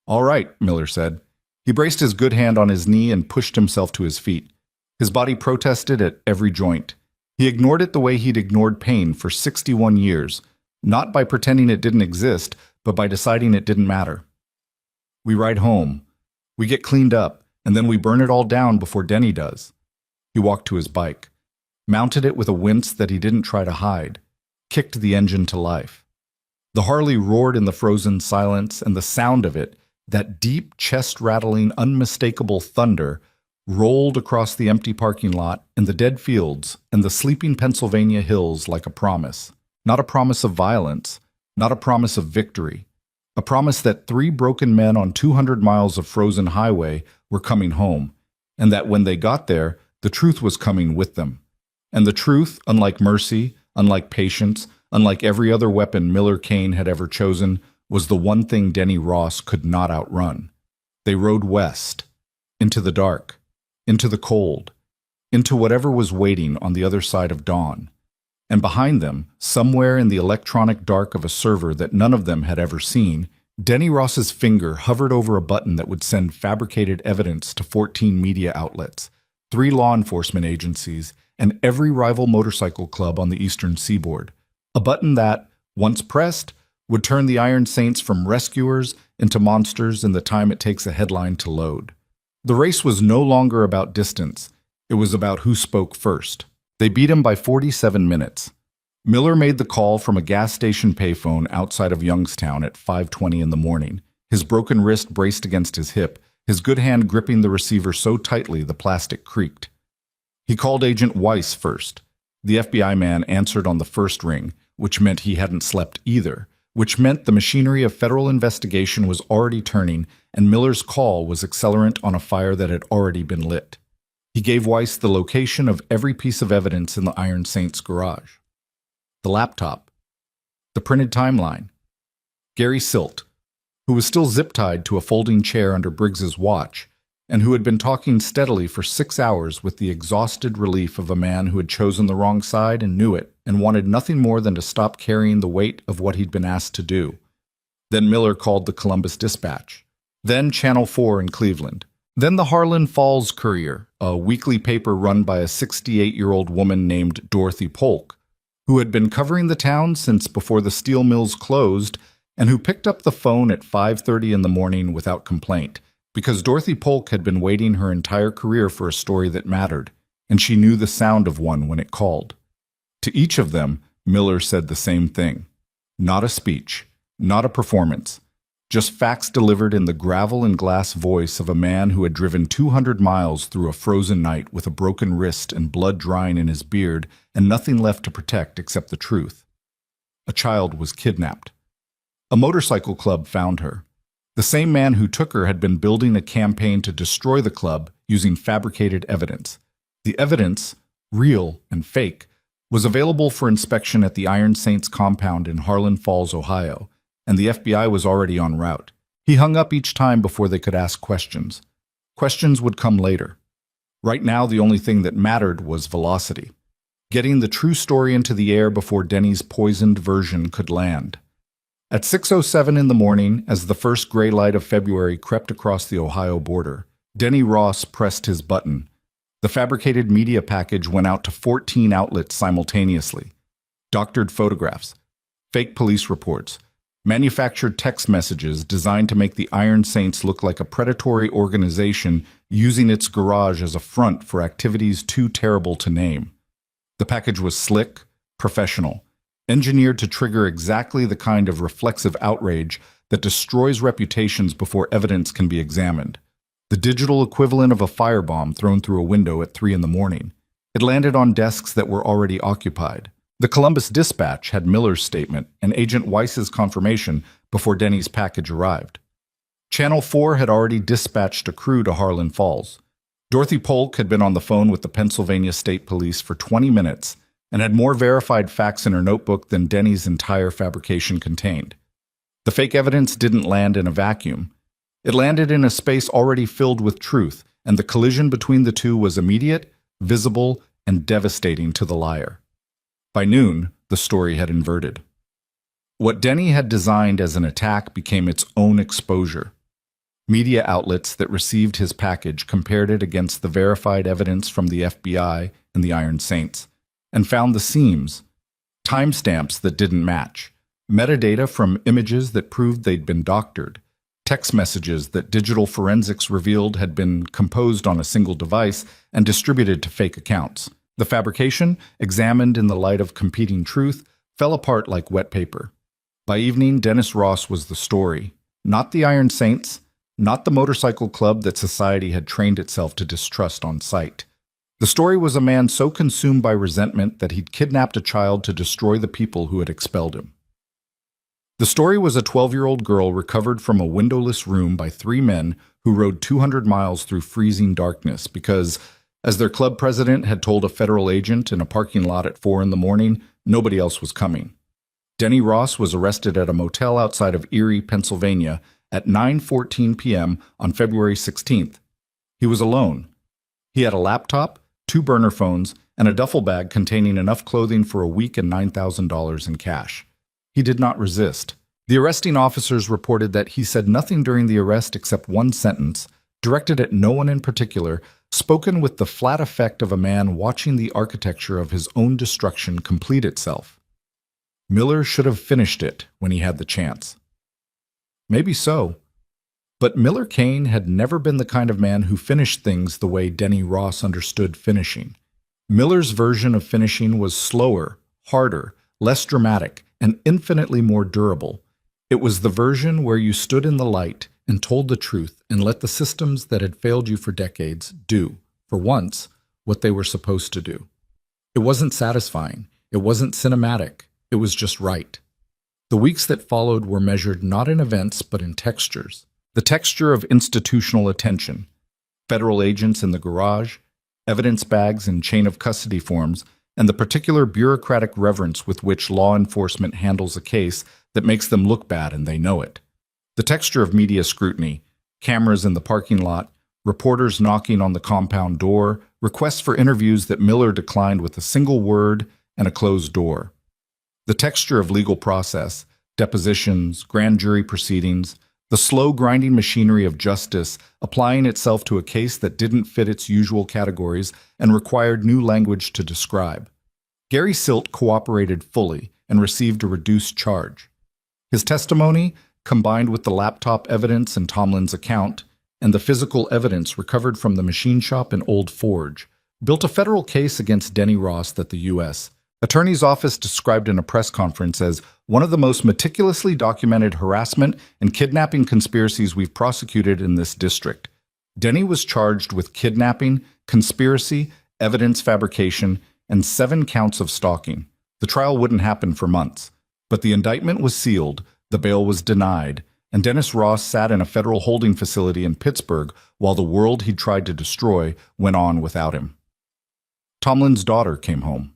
"All right," Miller said. He braced his good hand on his knee and pushed himself to his feet. His body protested at every joint. He ignored it the way he'd ignored pain for 61 years, not by pretending it didn't exist, but by deciding it didn't matter. "We ride home. We get cleaned up, and then we burn it all down before Denny does." He walked to his bike, mounted it with a wince that he didn't try to hide, kicked the engine to life. The Harley roared in the frozen silence, and the sound of it, that deep, chest-rattling, unmistakable thunder, rolled across the empty parking lot and the dead fields and the sleeping Pennsylvania hills like a promise. Not a promise of violence, not a promise of victory. A promise that 3 broken men on 200 miles of frozen highway were coming home, and that when they got there, the truth was coming with them. And the truth, unlike mercy, unlike patience, unlike every other weapon Miller Kane had ever chosen, was the one thing Denny Ross could not outrun. They rode west, into the dark, into the cold, into whatever was waiting on the other side of dawn. And behind them, somewhere in the electronic dark of a server that none of them had ever seen, Denny Ross's finger hovered over a button that would send fabricated evidence to 14 media outlets, 3 law enforcement agencies, and every rival motorcycle club on the eastern seaboard. A button that, once pressed, would turn the Iron Saints from rescuers into monsters in the time it takes a headline to load. The race was no longer about distance. It was about who spoke first. They beat him by 47 minutes. Miller made the call from a gas station payphone outside of Youngstown at 5:20 in the morning, his broken wrist braced against his hip, his good hand gripping the receiver so tightly the plastic creaked. He called Agent Weiss first. The FBI man answered on the first ring, which meant he hadn't slept either, which meant the machinery of federal investigation was already turning, and Miller's call was accelerant on a fire that had already been lit. He gave Weiss the location of every piece of evidence in the Iron Saints garage. The laptop. The printed timeline. Gary Silt, who was still zip-tied to a folding chair under Briggs's watch, and who had been talking steadily for 6 hours with the exhausted relief of a man who had chosen the wrong side and knew it, and wanted nothing more than to stop carrying the weight of what he'd been asked to do. Then Miller called the Columbus Dispatch. Then Channel 4 in Cleveland. Then the Harlan Falls Courier, a weekly paper run by a 68-year-old woman named Dorothy Polk, who had been covering the town since before the steel mills closed, and who picked up the phone at 5:30 in the morning without complaint, because Dorothy Polk had been waiting her entire career for a story that mattered, and she knew the sound of one when it called. To each of them, Miller said the same thing. Not a speech, not a performance, just facts delivered in the gravel and glass voice of a man who had driven 200 miles through a frozen night with a broken wrist and blood drying in his beard and nothing left to protect except the truth. A child was kidnapped. A motorcycle club found her. The same man who took her had been building a campaign to destroy the club using fabricated evidence. The evidence, real and fake, was available for inspection at the Iron Saints compound in Harlan Falls, Ohio, and the FBI was already en route. He hung up each time before they could ask questions. Questions would come later. Right now, the only thing that mattered was velocity. Getting the true story into the air before Denny's poisoned version could land. At 6:07 in the morning, as the first gray light of February crept across the Ohio border, Denny Ross pressed his button. The fabricated media package went out to 14 outlets simultaneously. Doctored photographs, fake police reports, manufactured text messages designed to make the Iron Saints look like a predatory organization using its garage as a front for activities too terrible to name. The package was slick, professional, engineered to trigger exactly the kind of reflexive outrage that destroys reputations before evidence can be examined. The digital equivalent of a firebomb thrown through a window at 3 in the morning. It landed on desks that were already occupied. The Columbus Dispatch had Miller's statement and Agent Weiss's confirmation before Denny's package arrived. Channel 4 had already dispatched a crew to Harlan Falls. Dorothy Polk had been on the phone with the Pennsylvania State Police for 20 minutes and had more verified facts in her notebook than Denny's entire fabrication contained. The fake evidence didn't land in a vacuum. It landed in a space already filled with truth, and the collision between the two was immediate, visible, and devastating to the liar. By noon, the story had inverted. What Denny had designed as an attack became its own exposure. Media outlets that received his package compared it against the verified evidence from the FBI and the Iron Saints, and found the seams, timestamps that didn't match, metadata from images that proved they'd been doctored, text messages that digital forensics revealed had been composed on a single device and distributed to fake accounts. The fabrication, examined in the light of competing truth, fell apart like wet paper. By evening, Dennis Ross was the story, not the Iron Saints, not the motorcycle club that society had trained itself to distrust on sight. The story was a man so consumed by resentment that he'd kidnapped a child to destroy the people who had expelled him. The story was a 12-year-old girl recovered from a windowless room by 3 men who rode 200 miles through freezing darkness because, as their club president had told a federal agent in a parking lot at 4 in the morning, nobody else was coming. Denny Ross was arrested at a motel outside of Erie, Pennsylvania at 9:14 p.m. on February 16th. He was alone. He had a laptop, 2 burner phones, and a duffel bag containing enough clothing for a week and $9,000 in cash. He did not resist. The arresting officers reported that he said nothing during the arrest except one sentence, directed at no one in particular, spoken with the flat effect of a man watching the architecture of his own destruction complete itself. Miller should have finished it when he had the chance. Maybe so. But Miller Kane had never been the kind of man who finished things the way Denny Ross understood finishing. Miller's version of finishing was slower, harder, less dramatic, and infinitely more durable. It was the version where you stood in the light and told the truth and let the systems that had failed you for decades do, for once, what they were supposed to do. It wasn't satisfying. It wasn't cinematic. It was just right. The weeks that followed were measured not in events but in textures. The texture of institutional attention, federal agents in the garage, evidence bags and chain of custody forms, and the particular bureaucratic reverence with which law enforcement handles a case that makes them look bad and they know it. The texture of media scrutiny, cameras in the parking lot, reporters knocking on the compound door, requests for interviews that Miller declined with a single word and a closed door. The texture of legal process, depositions, grand jury proceedings, the slow grinding machinery of justice applying itself to a case that didn't fit its usual categories and required new language to describe. Gary Silt cooperated fully and received a reduced charge. His testimony, combined with the laptop evidence in Tomlin's account and the physical evidence recovered from the machine shop in Old Forge, built a federal case against Denny Ross that the U.S. Attorney's Office described in a press conference as one of the most meticulously documented harassment and kidnapping conspiracies we've prosecuted in this district. Denny was charged with kidnapping, conspiracy, evidence fabrication, and 7 counts of stalking. The trial wouldn't happen for months, but the indictment was sealed, the bail was denied, and Dennis Ross sat in a federal holding facility in Pittsburgh while the world he'd tried to destroy went on without him. Tomlin's daughter came home.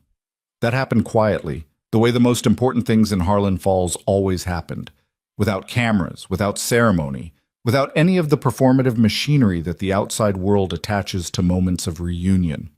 That happened quietly, the way the most important things in Harlan Falls always happened, without cameras, without ceremony, without any of the performative machinery that the outside world attaches to moments of reunion.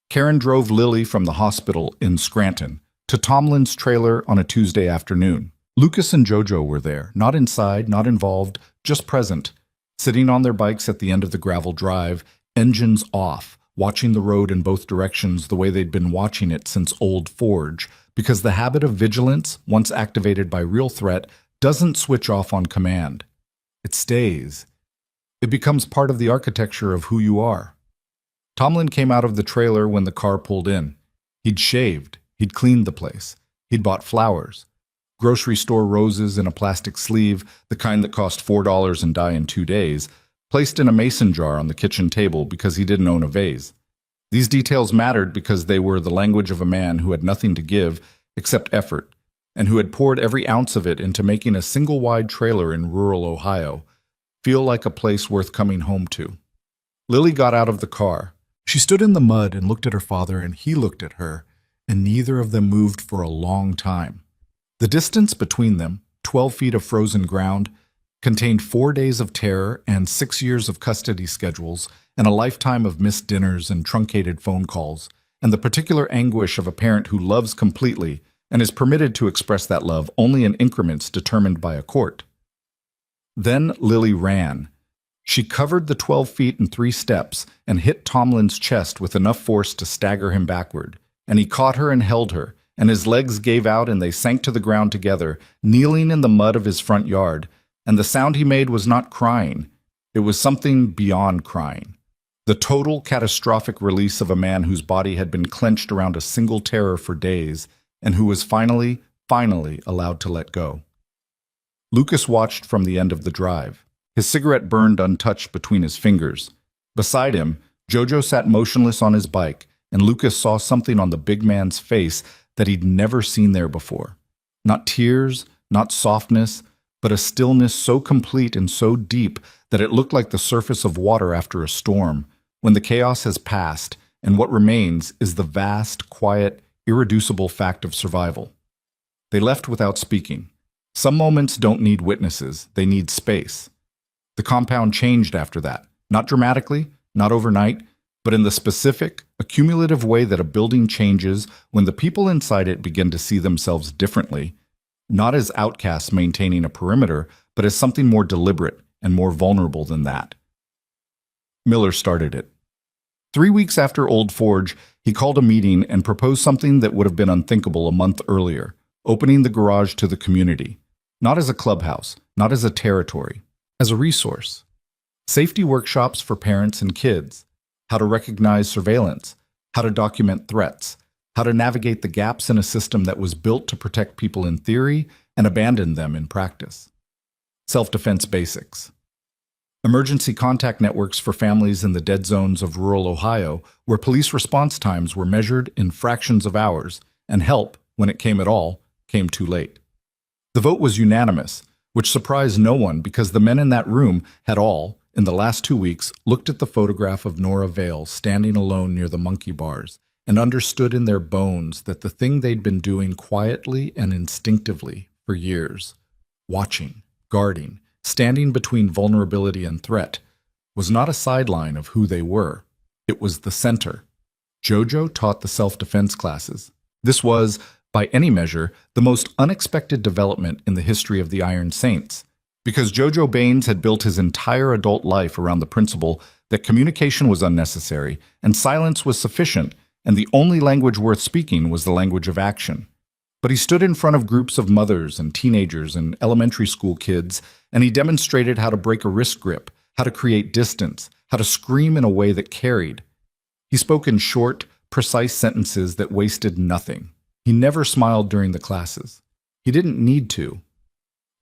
Karen drove Lily from the hospital in Scranton to Tomlin's trailer on a Tuesday afternoon. Lucas and Jojo were there, not inside, not involved, just present, sitting on their bikes at the end of the gravel drive, engines off, watching the road in both directions the way they'd been watching it since Old Forge, because the habit of vigilance, once activated by real threat, doesn't switch off on command. It stays. It becomes part of the architecture of who you are. Tomlin came out of the trailer when the car pulled in. He'd shaved. He'd cleaned the place. He'd bought flowers. Grocery store roses in a plastic sleeve, the kind that cost $4 and die in 2 days, placed in a mason jar on the kitchen table because he didn't own a vase. These details mattered because they were the language of a man who had nothing to give except effort, and who had poured every ounce of it into making a single-wide trailer in rural Ohio feel like a place worth coming home to. Lily got out of the car. She stood in the mud and looked at her father, and he looked at her, and neither of them moved for a long time. The distance between them, 12 feet of frozen ground, contained 4 days of terror and 6 years of custody schedules and a lifetime of missed dinners and truncated phone calls, and the particular anguish of a parent who loves completely and is permitted to express that love only in increments determined by a court. Then Lily ran. She covered the 12 feet in 3 steps and hit Tomlin's chest with enough force to stagger him backward, and he caught her and held her, and his legs gave out and they sank to the ground together, kneeling in the mud of his front yard, and the sound he made was not crying. It was something beyond crying. The total catastrophic release of a man whose body had been clenched around a single terror for days, and who was finally allowed to let go. Lucas watched from the end of the drive. His cigarette burned untouched between his fingers. Beside him, Jojo sat motionless on his bike, and Lucas saw something on the big man's face that he'd never seen there before. Not tears, not softness, but a stillness so complete and so deep that it looked like the surface of water after a storm, when the chaos has passed, and what remains is the vast, quiet, irreducible fact of survival. They left without speaking. Some moments don't need witnesses, they need space. The compound changed after that, not dramatically, not overnight, but in the specific, accumulative way that a building changes when the people inside it begin to see themselves differently, not as outcasts maintaining a perimeter, but as something more deliberate and more vulnerable than that. Miller started it. 3 weeks after Old Forge, he called a meeting and proposed something that would have been unthinkable a month earlier: opening the garage to the community, not as a clubhouse, not as a territory, as a resource. Safety workshops for parents and kids, how to recognize surveillance, how to document threats, how to navigate the gaps in a system that was built to protect people in theory and abandon them in practice. Self-defense basics. Emergency contact networks for families in the dead zones of rural Ohio, where police response times were measured in fractions of hours, and help, when it came at all, came too late. The vote was unanimous, which surprised no one because the men in that room had all, in the last 2 weeks, looked at the photograph of Nora Vale standing alone near the monkey bars and understood in their bones that the thing they'd been doing quietly and instinctively for years, watching, guarding, standing between vulnerability and threat, was not a sideline of who they were. It was the center. Jojo taught the self-defense classes. This was, by any measure, the most unexpected development in the history of the Iron Saints, because Jojo Baines had built his entire adult life around the principle that communication was unnecessary and silence was sufficient, and the only language worth speaking was the language of action. But he stood in front of groups of mothers and teenagers and elementary school kids, and he demonstrated how to break a wrist grip, how to create distance, how to scream in a way that carried. He spoke in short, precise sentences that wasted nothing. He never smiled during the classes. He didn't need to.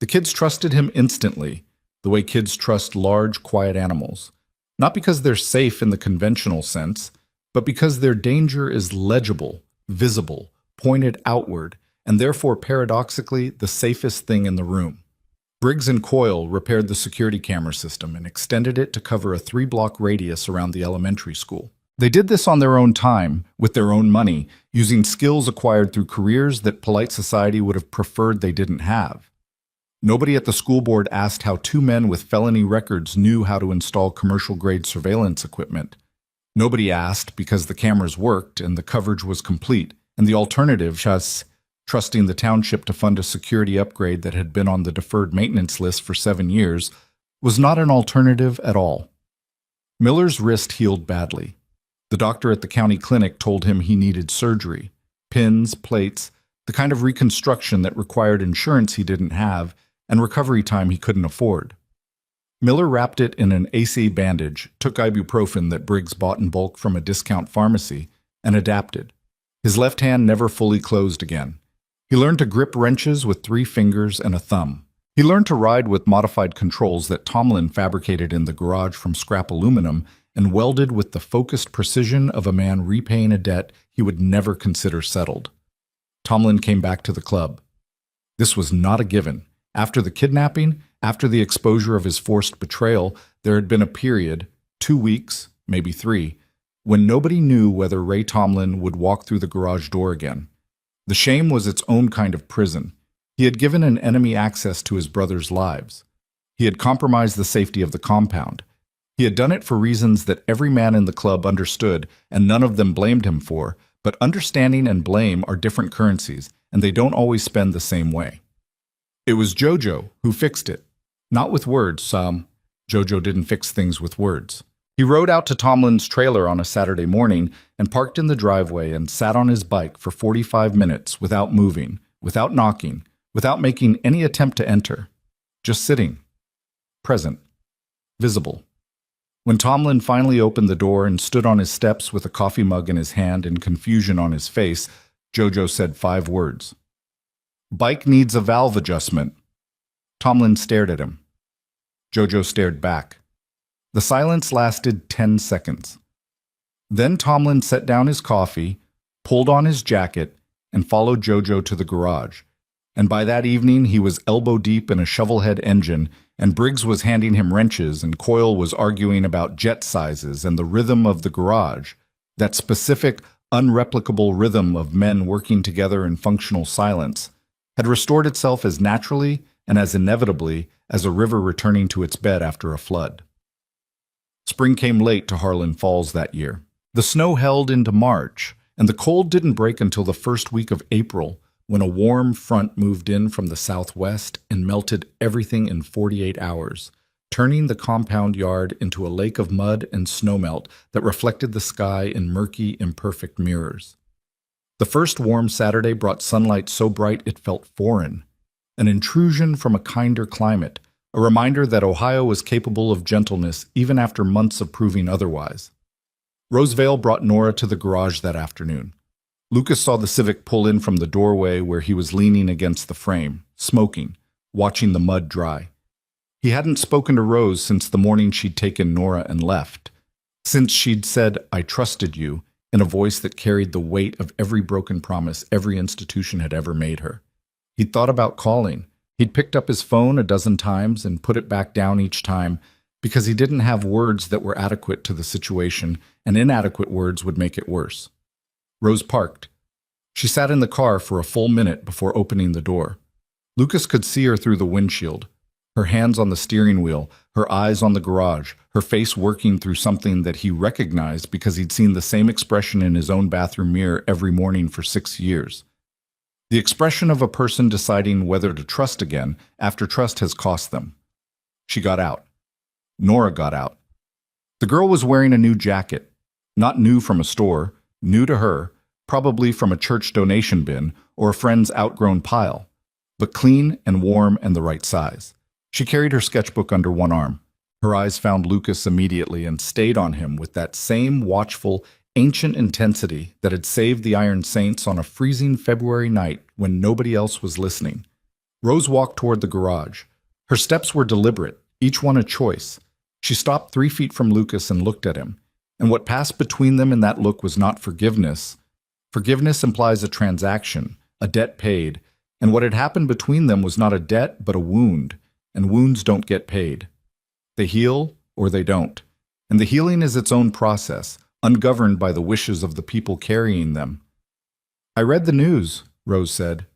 The kids trusted him instantly, the way kids trust large, quiet animals. Not because they're safe in the conventional sense, but because their danger is legible, visible, pointed outward, and therefore paradoxically the safest thing in the room. Briggs and Coyle repaired the security camera system and extended it to cover a 3-block radius around the elementary school. They did this on their own time, with their own money, using skills acquired through careers that polite society would have preferred they didn't have. Nobody at the school board asked how 2 men with felony records knew how to install commercial-grade surveillance equipment. Nobody asked because the cameras worked and the coverage was complete, and the alternative, trusting the township to fund a security upgrade that had been on the deferred maintenance list for 7 years, was not an alternative at all. Miller's wrist healed badly. The doctor at the county clinic told him he needed surgery, pins, plates, the kind of reconstruction that required insurance he didn't have and recovery time he couldn't afford. Miller wrapped it in an AC bandage, took ibuprofen that Briggs bought in bulk from a discount pharmacy, and adapted. His left hand never fully closed again. He learned to grip wrenches with 3 fingers and a thumb. He learned to ride with modified controls that Tomlin fabricated in the garage from scrap aluminum and welded with the focused precision of a man repaying a debt he would never consider settled. Tomlin came back to the club. This was not a given. After the kidnapping, after the exposure of his forced betrayal, there had been a period, 2 weeks, maybe 3, when nobody knew whether Ray Tomlin would walk through the garage door again. The shame was its own kind of prison. He had given an enemy access to his brothers' lives. He had compromised the safety of the compound. He had done it for reasons that every man in the club understood, and none of them blamed him for, but understanding and blame are different currencies, and they don't always spend the same way. It was Jojo who fixed it. Not with words, Jojo didn't fix things with words. He rode out to Tomlin's trailer on a Saturday morning and parked in the driveway and sat on his bike for 45 minutes without moving, without knocking, without making any attempt to enter. Just sitting. Present. Visible. When Tomlin finally opened the door and stood on his steps with a coffee mug in his hand and confusion on his face, Jojo said 5 words. "Bike needs a valve adjustment." Tomlin stared at him. Jojo stared back. The silence lasted 10 seconds. Then Tomlin set down his coffee, pulled on his jacket, and followed Jojo to the garage. And by that evening he was elbow-deep in a shovelhead engine, and Briggs was handing him wrenches, and Coyle was arguing about jet sizes and the rhythm of the garage, that specific, unreplicable rhythm of men working together in functional silence, had restored itself as naturally and as inevitably as a river returning to its bed after a flood. Spring came late to Harlan Falls that year. The snow held into March, and the cold didn't break until the first week of April, when a warm front moved in from the southwest and melted everything in 48 hours, turning the compound yard into a lake of mud and snowmelt that reflected the sky in murky, imperfect mirrors. The The first warm Saturday brought sunlight so bright it felt foreign, an intrusion from a kinder climate, a reminder that Ohio was capable of gentleness even after months of proving otherwise. Rosevale brought Nora to the garage that afternoon. Lucas saw the Civic pull in from the doorway where he was leaning against the frame, smoking, watching the mud dry. He hadn't spoken to Rose since the morning she'd taken Nora and left, since she'd said, "I trusted you," in a voice that carried the weight of every broken promise every institution had ever made her. He'd thought about calling. He'd picked up his phone a dozen times and put it back down each time because he didn't have words that were adequate to the situation, and inadequate words would make it worse. Rose parked. She sat in the car for a full minute before opening the door. Lucas could see her through the windshield, her hands on the steering wheel, her eyes on the garage, her face working through something that he recognized because he'd seen the same expression in his own bathroom mirror every morning for 6 years. The expression of a person deciding whether to trust again after trust has cost them. She got out. Nora got out. The girl was wearing a new jacket, not new from a store, new to her, probably from a church donation bin or a friend's outgrown pile, but clean and warm and the right size. She carried her sketchbook under one arm. Her eyes found Lucas immediately and stayed on him with that same watchful, ancient intensity that had saved the Iron Saints on a freezing February night when nobody else was listening. Rose walked toward the garage. Her steps were deliberate, each one a choice. She stopped 3 feet from Lucas and looked at him, and what passed between them in that look was not forgiveness. Forgiveness implies a transaction, a debt paid, and what had happened between them was not a debt but a wound, and wounds don't get paid. They heal or they don't, and the healing is its own process, ungoverned by the wishes of the people carrying them. "I read the news," Rose said.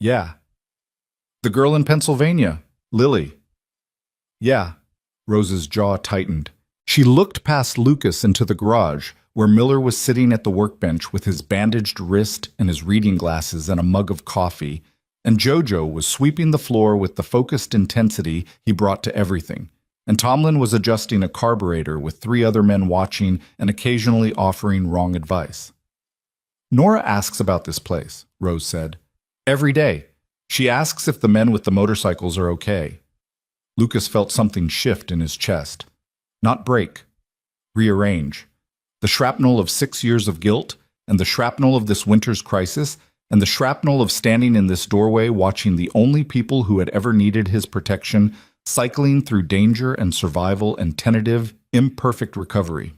"Yeah." "The girl in Pennsylvania, Lily." "Yeah." Rose's jaw tightened. She looked past Lucas into the garage, where Miller was sitting at the workbench with his bandaged wrist and his reading glasses and a mug of coffee, and Jojo was sweeping the floor with the focused intensity he brought to everything, and Tomlin was adjusting a carburetor with 3 other men watching and occasionally offering wrong advice. "Nora asks about this place," Rose said. "Every day. She asks if the men with the motorcycles are okay." Lucas felt something shift in his chest. Not break. Rearrange. The shrapnel of 6 years of guilt, and the shrapnel of this winter's crisis, and the shrapnel of standing in this doorway watching the only people who had ever needed his protection cycling through danger and survival and tentative, imperfect recovery.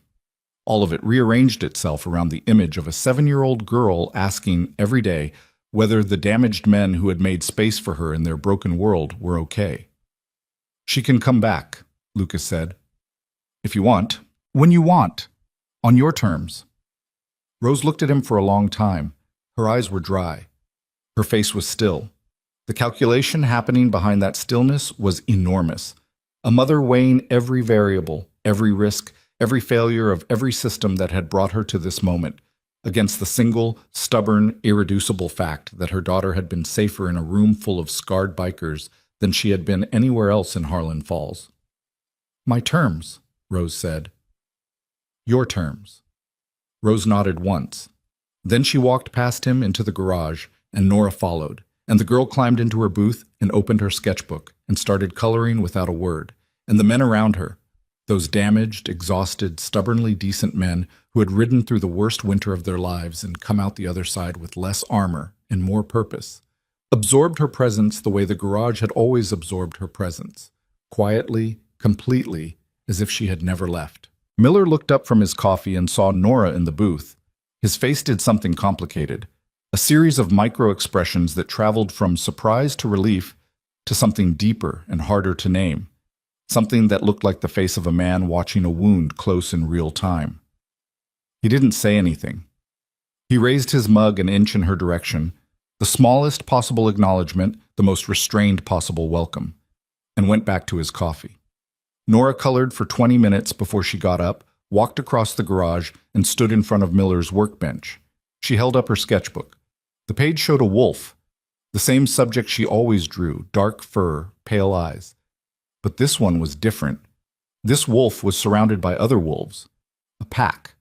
All of it rearranged itself around the image of a 7-year-old girl asking every day whether the damaged men who had made space for her in their broken world were okay. "She can come back," Lucas said. "If you want. When you want. On your terms." Rose looked at him for a long time. Her eyes were dry. Her face was still. The calculation happening behind that stillness was enormous. A mother weighing every variable, every risk, every failure of every system that had brought her to this moment, against the single, stubborn, irreducible fact that her daughter had been safer in a room full of scarred bikers than she had been anywhere else in Harlan Falls. "My terms," Rose said. "Your terms." Rose nodded once. Then she walked past him into the garage, and Nora followed, and the girl climbed into her booth and opened her sketchbook and started coloring without a word, and the men around her, those damaged, exhausted, stubbornly decent men who had ridden through the worst winter of their lives and come out the other side with less armor and more purpose, absorbed her presence the way the garage had always absorbed her presence, quietly, completely, as if she had never left. Miller looked up from his coffee and saw Nora in the booth. His face did something complicated, a series of micro-expressions that traveled from surprise to relief to something deeper and harder to name, something that looked like the face of a man watching a wound close in real time. He didn't say anything. He raised his mug an inch in her direction, the smallest possible acknowledgement, the most restrained possible welcome, and went back to his coffee. Nora colored for 20 minutes before she got up, walked across the garage, and stood in front of Miller's workbench. She held up her sketchbook. The page showed a wolf, the same subject she always drew, dark fur, pale eyes. But this one was different. This wolf was surrounded by other wolves, a pack.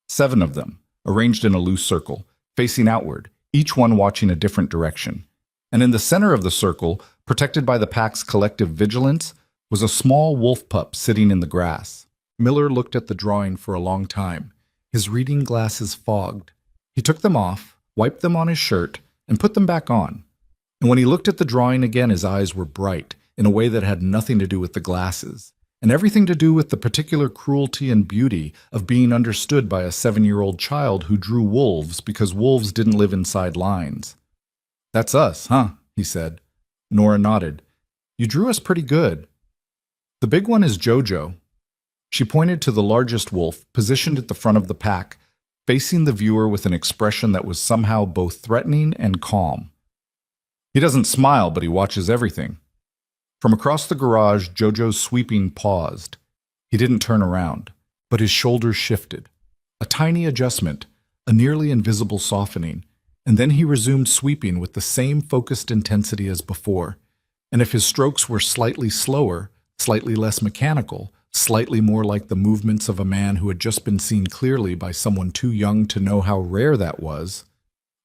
7 of them, arranged in a loose circle, facing outward, each one watching a different direction. And in the center of the circle, protected by the pack's collective vigilance, was a small wolf pup sitting in the grass. Miller looked at the drawing for a long time, his reading glasses fogged. He took them off, wiped them on his shirt, and put them back on. And when he looked at the drawing again, his eyes were bright, in a way that had nothing to do with the glasses, and everything to do with the particular cruelty and beauty of being understood by a 7-year-old child who drew wolves because wolves didn't live inside lines. "That's us, huh?" he said. Nora nodded. "You drew us pretty good." "The big one is Jojo." She pointed to the largest wolf, positioned at the front of the pack, facing the viewer with an expression that was somehow both threatening and calm. "He doesn't smile, but he watches everything." From across the garage, Jojo's sweeping paused. He didn't turn around, but his shoulders shifted. A tiny adjustment, a nearly invisible softening, and then he resumed sweeping with the same focused intensity as before. And if his strokes were slightly slower, slightly less mechanical, slightly more like the movements of a man who had just been seen clearly by someone too young to know how rare that was,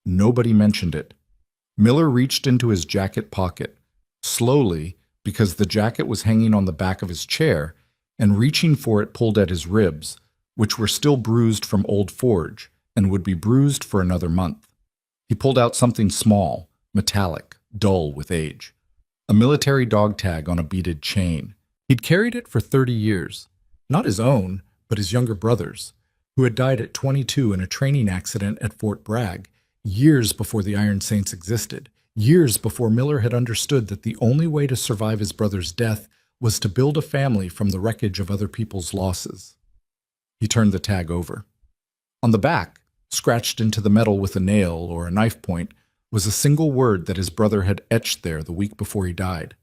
nobody mentioned it. Miller reached into his jacket pocket, slowly, because the jacket was hanging on the back of his chair, and reaching for it pulled at his ribs, which were still bruised from Old Forge, and would be bruised for another month. He pulled out something small, metallic, dull with age. A military dog tag on a beaded chain. He'd carried it for 30 years. Not his own, but his younger brother's, who had died at 22 in a training accident at Fort Bragg, years before the Iron Saints existed, years before Miller had understood that the only way to survive his brother's death was to build a family from the wreckage of other people's losses. He turned the tag over. On the back, scratched into the metal with a nail or a knife point, was a single word that his brother had etched there the week before he died.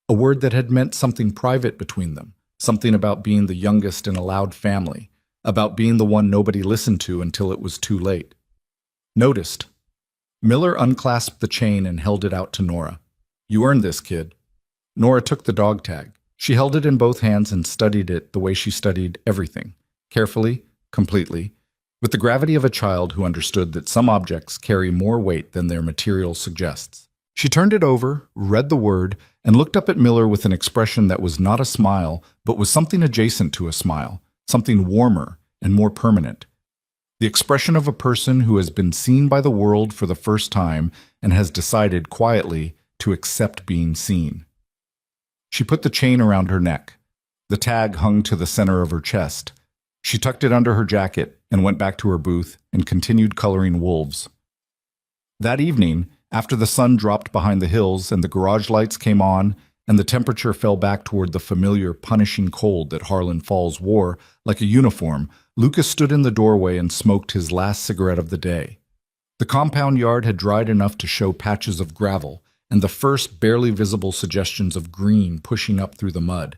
A word that had meant something private between them, something about being the youngest in a loud family, about being the one nobody listened to until it was too late. Noticed. Miller unclasped the chain and held it out to Nora. "You earned this, kid." Nora took the dog tag. She held it in both hands and studied it the way she studied everything, carefully, completely, with the gravity of a child who understood that some objects carry more weight than their material suggests. She turned it over, read the word, and looked up at Miller with an expression that was not a smile, but was something adjacent to a smile, something warmer and more permanent. The expression of a person who has been seen by the world for the first time and has decided quietly to accept being seen. She put the chain around her neck. The tag hung to the center of her chest. She tucked it under her jacket and went back to her booth and continued coloring wolves. That evening, after the sun dropped behind the hills and the garage lights came on and the temperature fell back toward the familiar punishing cold that Harlan Falls wore like a uniform, Lucas stood in the doorway and smoked his last cigarette of the day. The compound yard had dried enough to show patches of gravel and the first barely visible suggestions of green pushing up through the mud.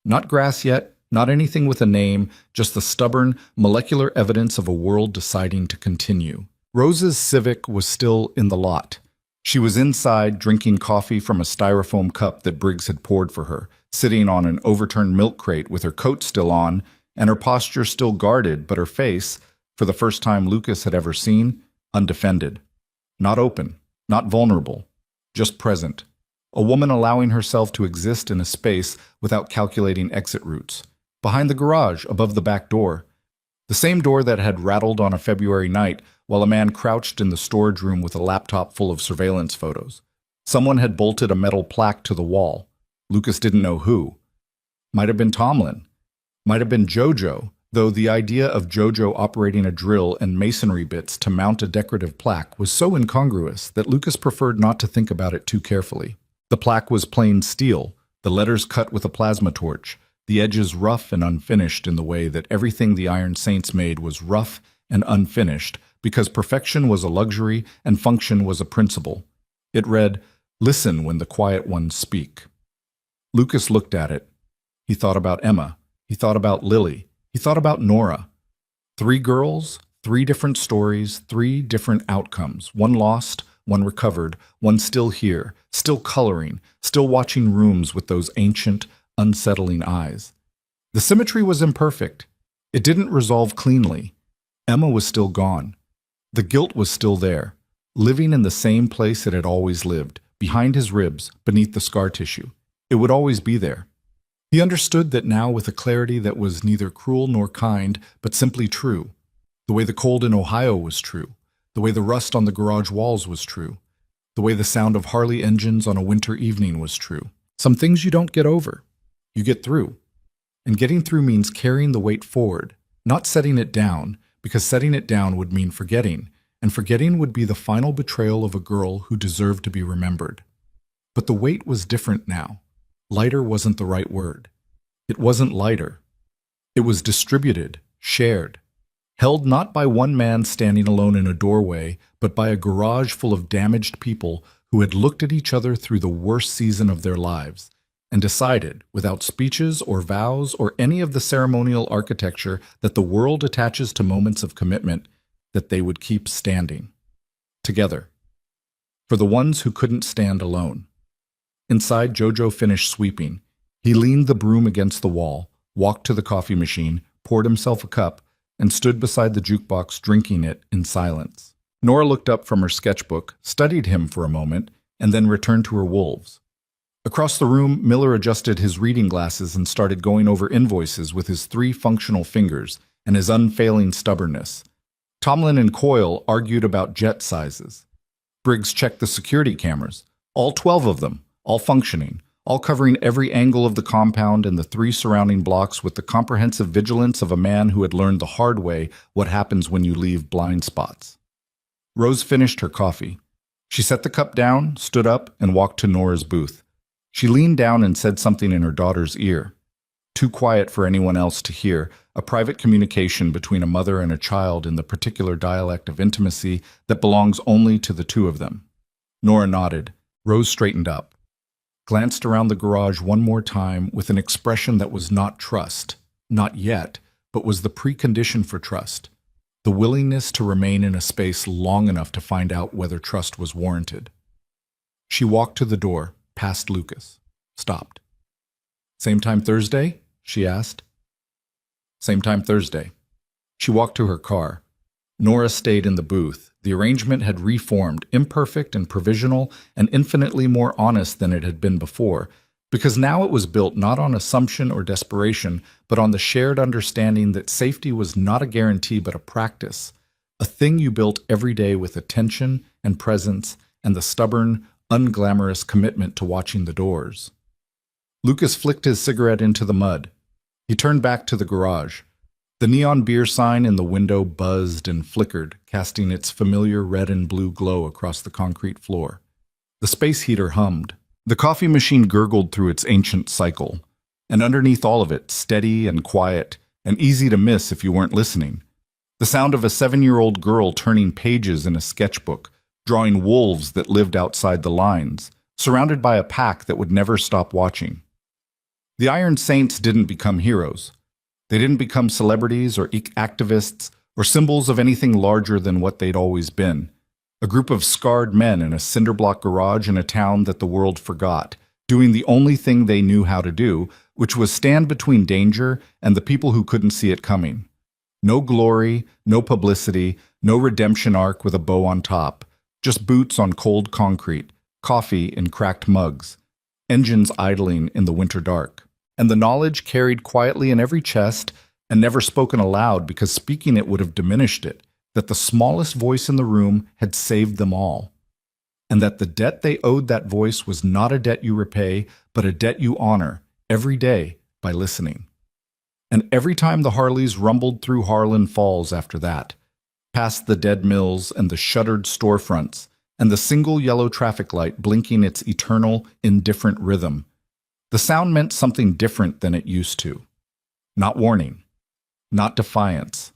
Not grass yet, not anything with a name, just the stubborn, molecular evidence of a world deciding to continue. Rose's Civic was still in the lot. She was inside drinking coffee from a styrofoam cup that Briggs had poured for her, sitting on an overturned milk crate with her coat still on and her posture still guarded, but her face, for the first time Lucas had ever seen, undefended. Not open, not vulnerable, just present. A woman allowing herself to exist in a space without calculating exit routes. Behind the garage, above the back door. The same door that had rattled on a February night while a man crouched in the storage room with a laptop full of surveillance photos. Someone had bolted a metal plaque to the wall. Lucas didn't know who. Might have been Tomlin. Might have been Jojo, though the idea of Jojo operating a drill and masonry bits to mount a decorative plaque was so incongruous that Lucas preferred not to think about it too carefully. The plaque was plain steel, the letters cut with a plasma torch, the edges rough and unfinished in the way that everything the Iron Saints made was rough and unfinished, because perfection was a luxury and function was a principle. It read, "Listen when the quiet ones speak." Lucas looked at it. He thought about Emma. He thought about Lily. He thought about Nora. 3 girls, 3 different stories, 3 different outcomes. One lost, one recovered, one still here, still coloring, still watching rooms with those ancient, unsettling eyes. The symmetry was imperfect. It didn't resolve cleanly. Emma was still gone. The guilt was still there, living in the same place it had always lived, behind his ribs, beneath the scar tissue. It would always be there. He understood that now with a clarity that was neither cruel nor kind, but simply true. The way the cold in Ohio was true. The way the rust on the garage walls was true. The way the sound of Harley engines on a winter evening was true. Some things you don't get over. You get through. And getting through means carrying the weight forward, not setting it down, because setting it down would mean forgetting, and forgetting would be the final betrayal of a girl who deserved to be remembered. But the weight was different now. Lighter wasn't the right word. It wasn't lighter. It was distributed, shared, held not by one man standing alone in a doorway, but by a garage full of damaged people who had looked at each other through the worst season of their lives and decided, without speeches or vows or any of the ceremonial architecture that the world attaches to moments of commitment, that they would keep standing. Together. For the ones who couldn't stand alone. Inside, Jojo finished sweeping. He leaned the broom against the wall, walked to the coffee machine, poured himself a cup, and stood beside the jukebox drinking it in silence. Nora looked up from her sketchbook, studied him for a moment, and then returned to her wolves. Across the room, Miller adjusted his reading glasses and started going over invoices with his 3 functional fingers and his unfailing stubbornness. Tomlin and Coyle argued about jet sizes. Briggs checked the security cameras, all 12 of them, all functioning, all covering every angle of the compound and the 3 surrounding blocks with the comprehensive vigilance of a man who had learned the hard way what happens when you leave blind spots. Rose finished her coffee. She set the cup down, stood up, and walked to Nora's booth. She leaned down and said something in her daughter's ear. Too quiet for anyone else to hear, a private communication between a mother and a child in the particular dialect of intimacy that belongs only to the 2 of them. Nora nodded. Rose straightened up, glanced around the garage one more time with an expression that was not trust, not yet, but was the precondition for trust, the willingness to remain in a space long enough to find out whether trust was warranted. She walked to the door, past Lucas, stopped. "Same time Thursday?" she asked. "Same time Thursday." She walked to her car. Nora stayed in the booth. The arrangement had reformed, imperfect and provisional, and infinitely more honest than it had been before, because now it was built not on assumption or desperation, but on the shared understanding that safety was not a guarantee but a practice, a thing you built every day with attention and presence and the stubborn, unglamorous commitment to watching the doors. Lucas flicked his cigarette into the mud. He turned back to the garage. The neon beer sign in the window buzzed and flickered, casting its familiar red and blue glow across the concrete floor. The space heater hummed. The coffee machine gurgled through its ancient cycle. And underneath all of it, steady and quiet, and easy to miss if you weren't listening, the sound of a 7-year-old girl turning pages in a sketchbook, drawing wolves that lived outside the lines, surrounded by a pack that would never stop watching. The Iron Saints didn't become heroes. They didn't become celebrities or activists or symbols of anything larger than what they'd always been. A group of scarred men in a cinderblock garage in a town that the world forgot, doing the only thing they knew how to do, which was stand between danger and the people who couldn't see it coming. No glory, no publicity, no redemption arc with a bow on top, just boots on cold concrete, coffee in cracked mugs, engines idling in the winter dark. And the knowledge carried quietly in every chest and never spoken aloud because speaking it would have diminished it, that the smallest voice in the room had saved them all, and that the debt they owed that voice was not a debt you repay, but a debt you honor every day by listening. And every time the Harleys rumbled through Harlan Falls after that, past the dead mills and the shuttered storefronts, and the single yellow traffic light blinking its eternal, indifferent rhythm, the sound meant something different than it used to. Not warning, not defiance,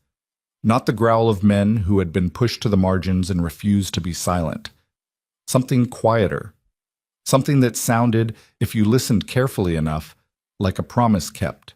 not the growl of men who had been pushed to the margins and refused to be silent. Something quieter, something that sounded, if you listened carefully enough, like a promise kept.